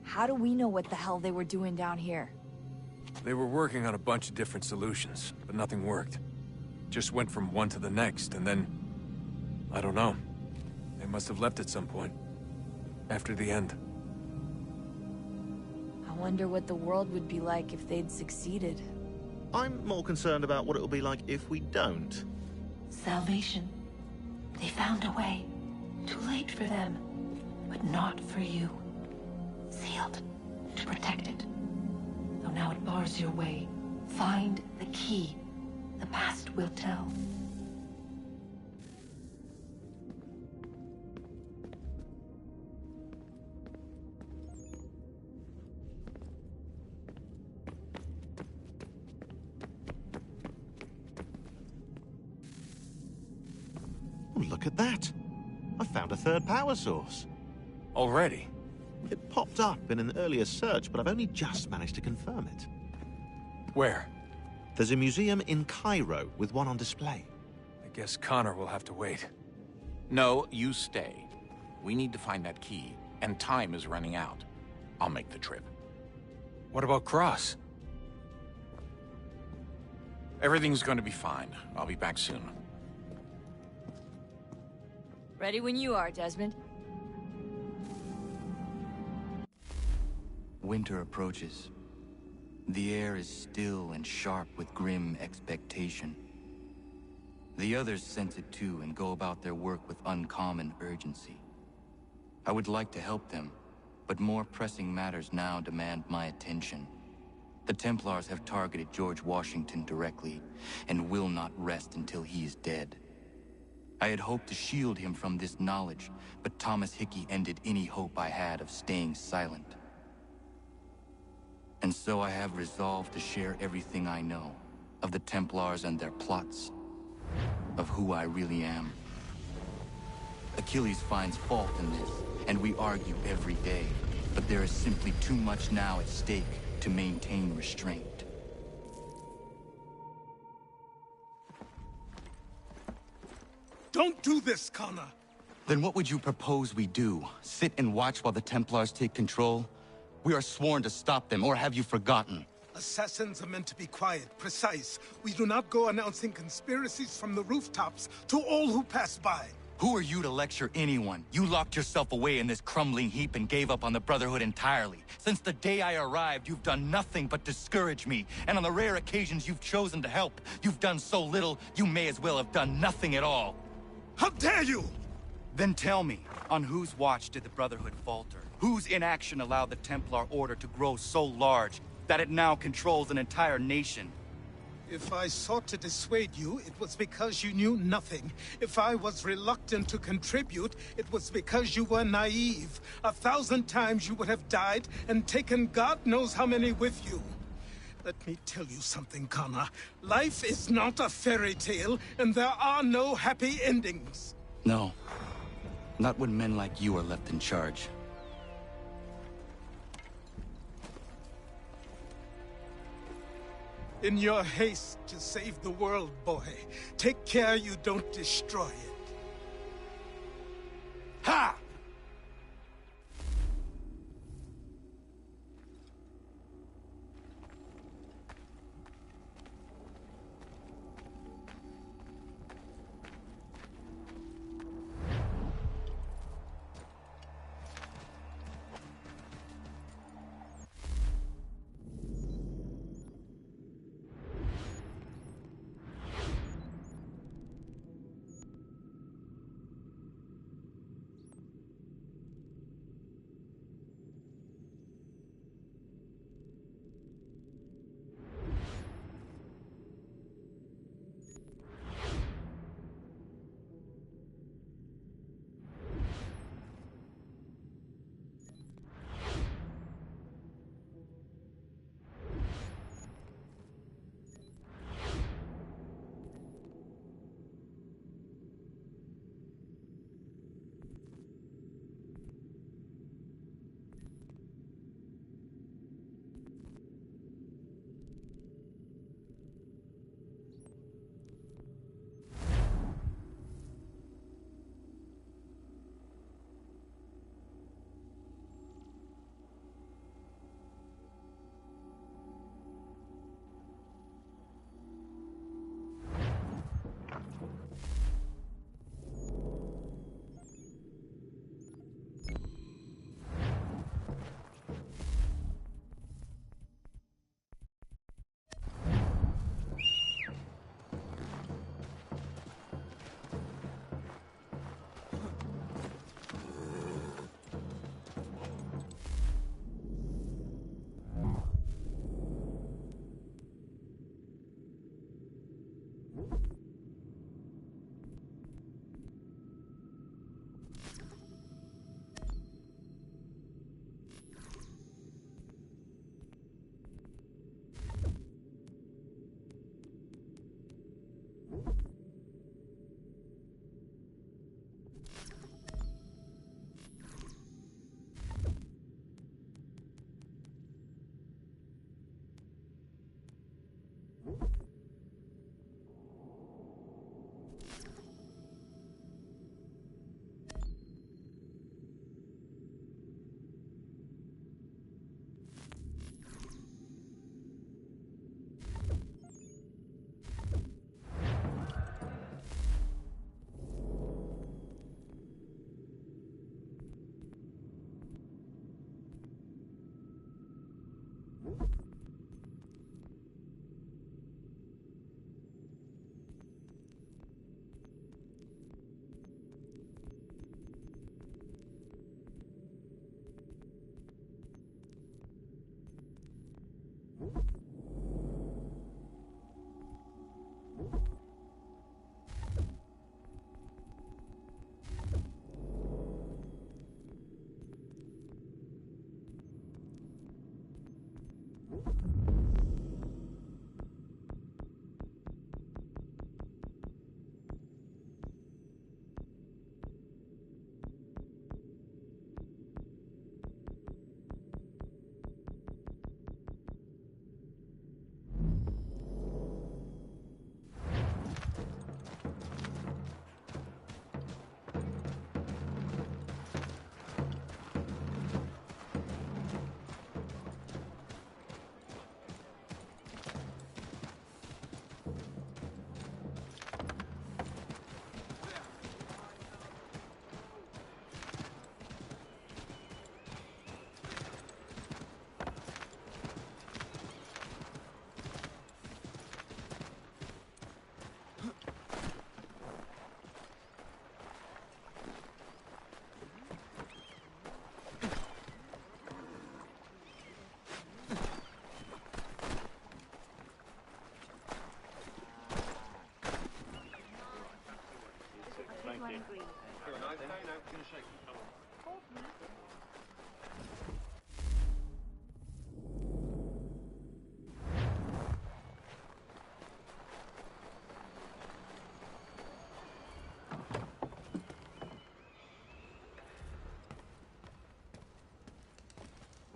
how do we know what the hell they were doing down here? They were working on a bunch of different solutions, but nothing worked. Just went from one to the next, and then... I don't know. They must have left at some point. After the end. I wonder what the world would be like if they'd succeeded. I'm more concerned about what it'll be like if we don't. Salvation. They found a way. Too late for them, but not for you. Sealed to protect it. Though now it bars your way. Find the key. The past will tell. Look at that. I found a third power source. Already? It popped up in an earlier search, but I've only just managed to confirm it. Where? There's a museum in Cairo with one on display. I guess Connor will have to wait. No, you stay. We need to find that key, and time is running out. I'll make the trip. What about Cross? Everything's going to be fine. I'll be back soon. Ready when you are, Desmond. Winter approaches. The air is still and sharp with grim expectation. The others sense it too and go about their work with uncommon urgency. I would like to help them, but more pressing matters now demand my attention. The Templars have targeted George Washington directly, and will not rest until he is dead. I had hoped to shield him from this knowledge, but Thomas Hickey ended any hope I had of staying silent. And so I have resolved to share everything I know of the Templars and their plots, of who I really am. Achilles finds fault in this, and we argue every day, but there is simply too much now at stake to maintain restraint. Don't do this, Connor! Then what would you propose we do? Sit and watch while the Templars take control? We are sworn to stop them, or have you forgotten? Assassins are meant to be quiet, precise. We do not go announcing conspiracies from the rooftops to all who pass by. Who are you to lecture anyone? You locked yourself away in this crumbling heap and gave up on the Brotherhood entirely. Since the day I arrived, you've done nothing but discourage me. And on the rare occasions you've chosen to help, you've done so little, you may as well have done nothing at all. How dare you! Then tell me, on whose watch did the Brotherhood falter? Whose inaction allowed the Templar Order to grow so large that it now controls an entire nation? If I sought to dissuade you, it was because you knew nothing. If I was reluctant to contribute, it was because you were naive. 1,000 times you would have died and taken God knows how many with you. Let me tell you something, Connor. Life is not a fairy tale, and there are no happy endings. No. Not when men like you are left in charge. In your haste to save the world, boy, take care you don't destroy it. Ha!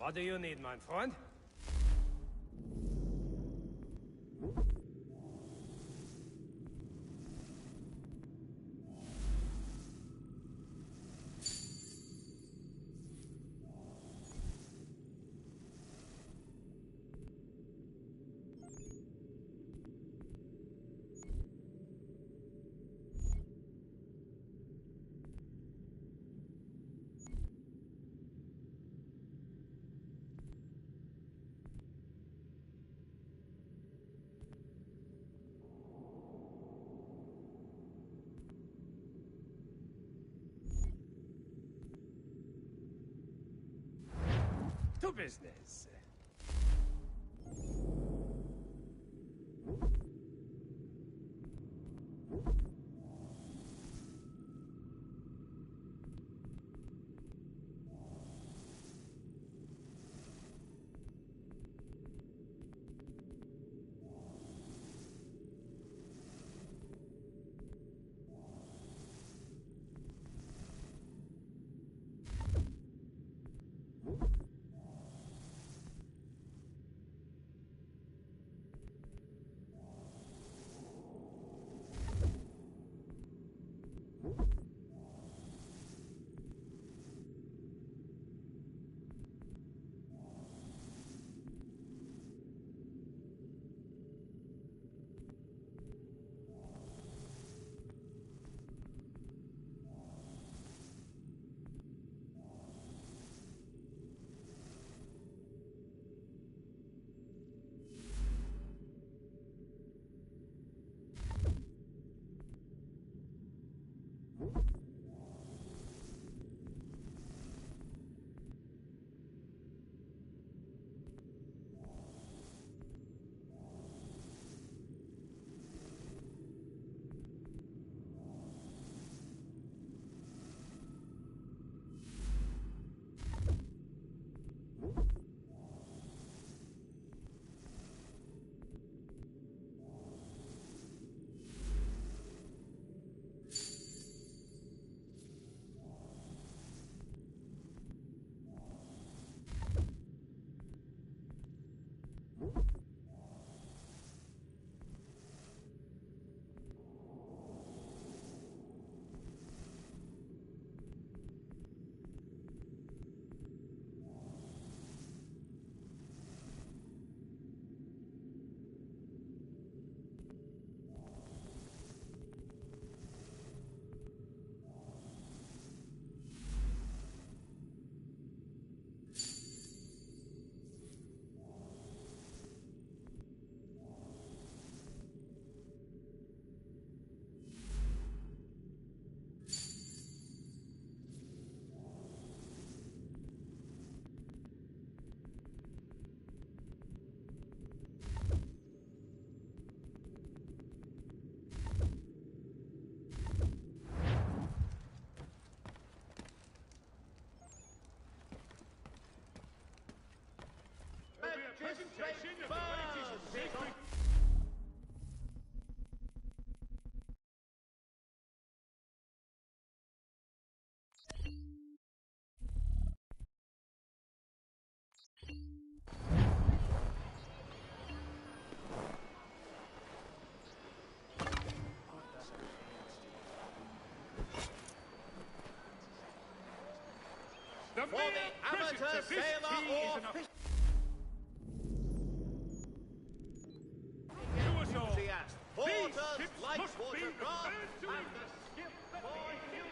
What do you need, my friend? To business. for the amateur sailor or fish enthusiast, porters, light watercraft, and the skip for you.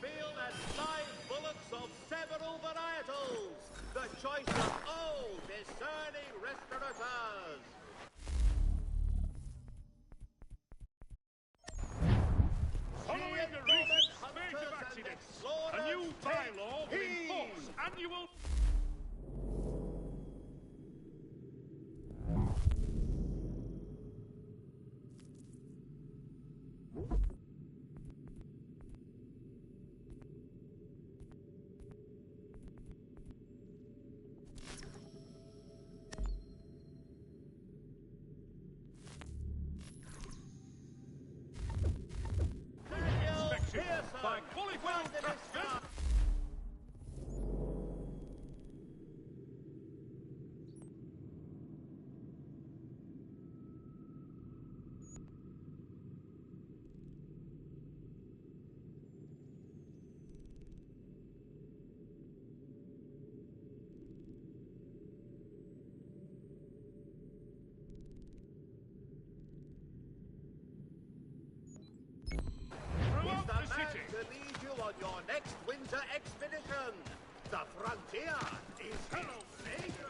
Field and live bullets of several varietals. The choice of old, discerning restaurateurs. Following the recent spate of accidents, a new bylaw will enforce annual... by qualified craftsmen. To lead you on your next winter expedition. The frontier is his playground.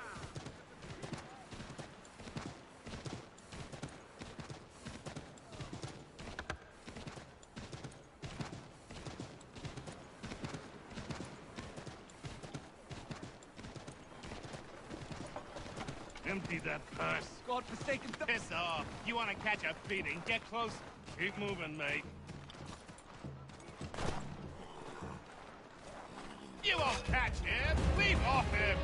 Empty that purse. God-forsaken... Piss off. You want to catch a beating? Get close. Keep moving, mate. You won't catch him! Leave off him!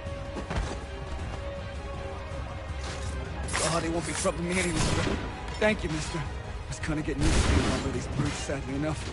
God, he won't be troubling me anymore. Thank you, mister. I was kind of getting used to being around by these brutes, sadly enough.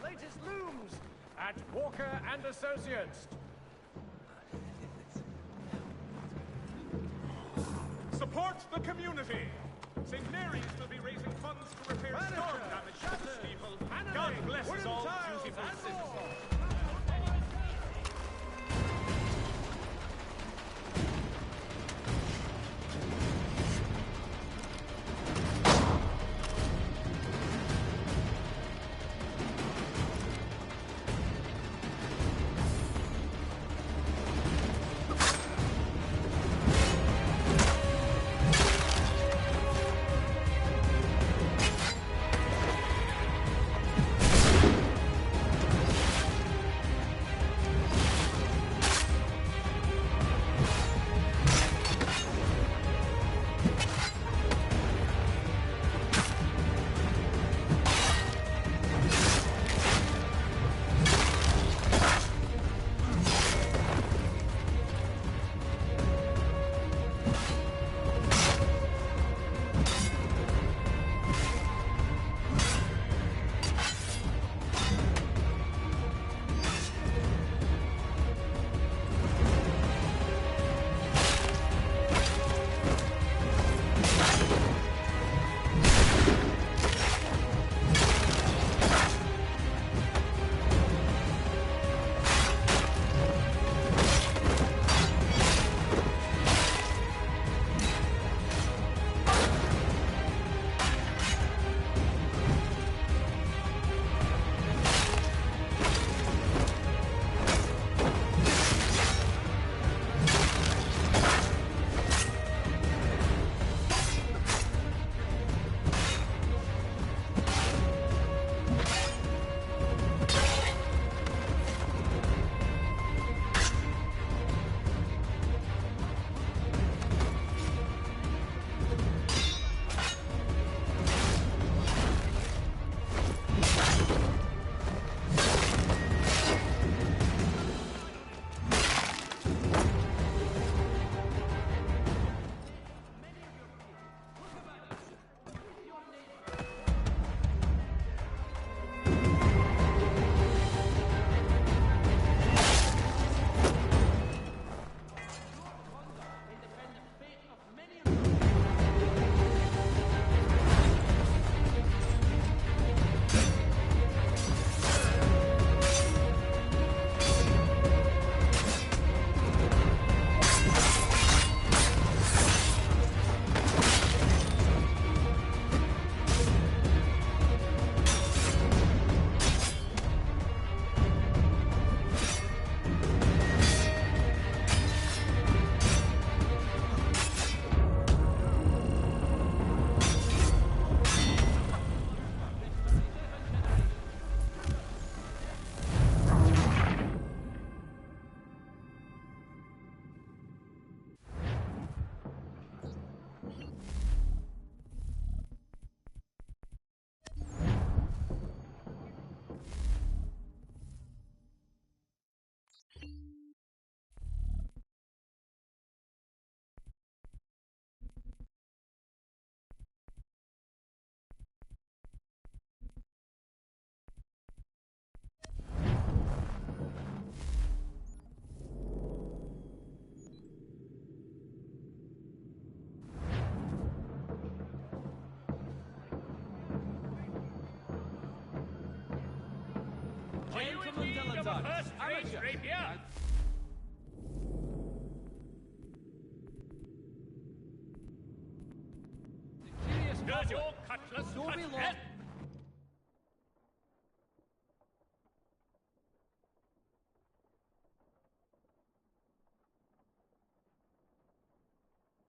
Latest looms at Walker and Associates. Support the community! St. Mary's will be raising funds to repair storm damage to the steeple. God bless us all, dutiful citizens. Are you in need of a first-rate rapier? Does your cutlass cut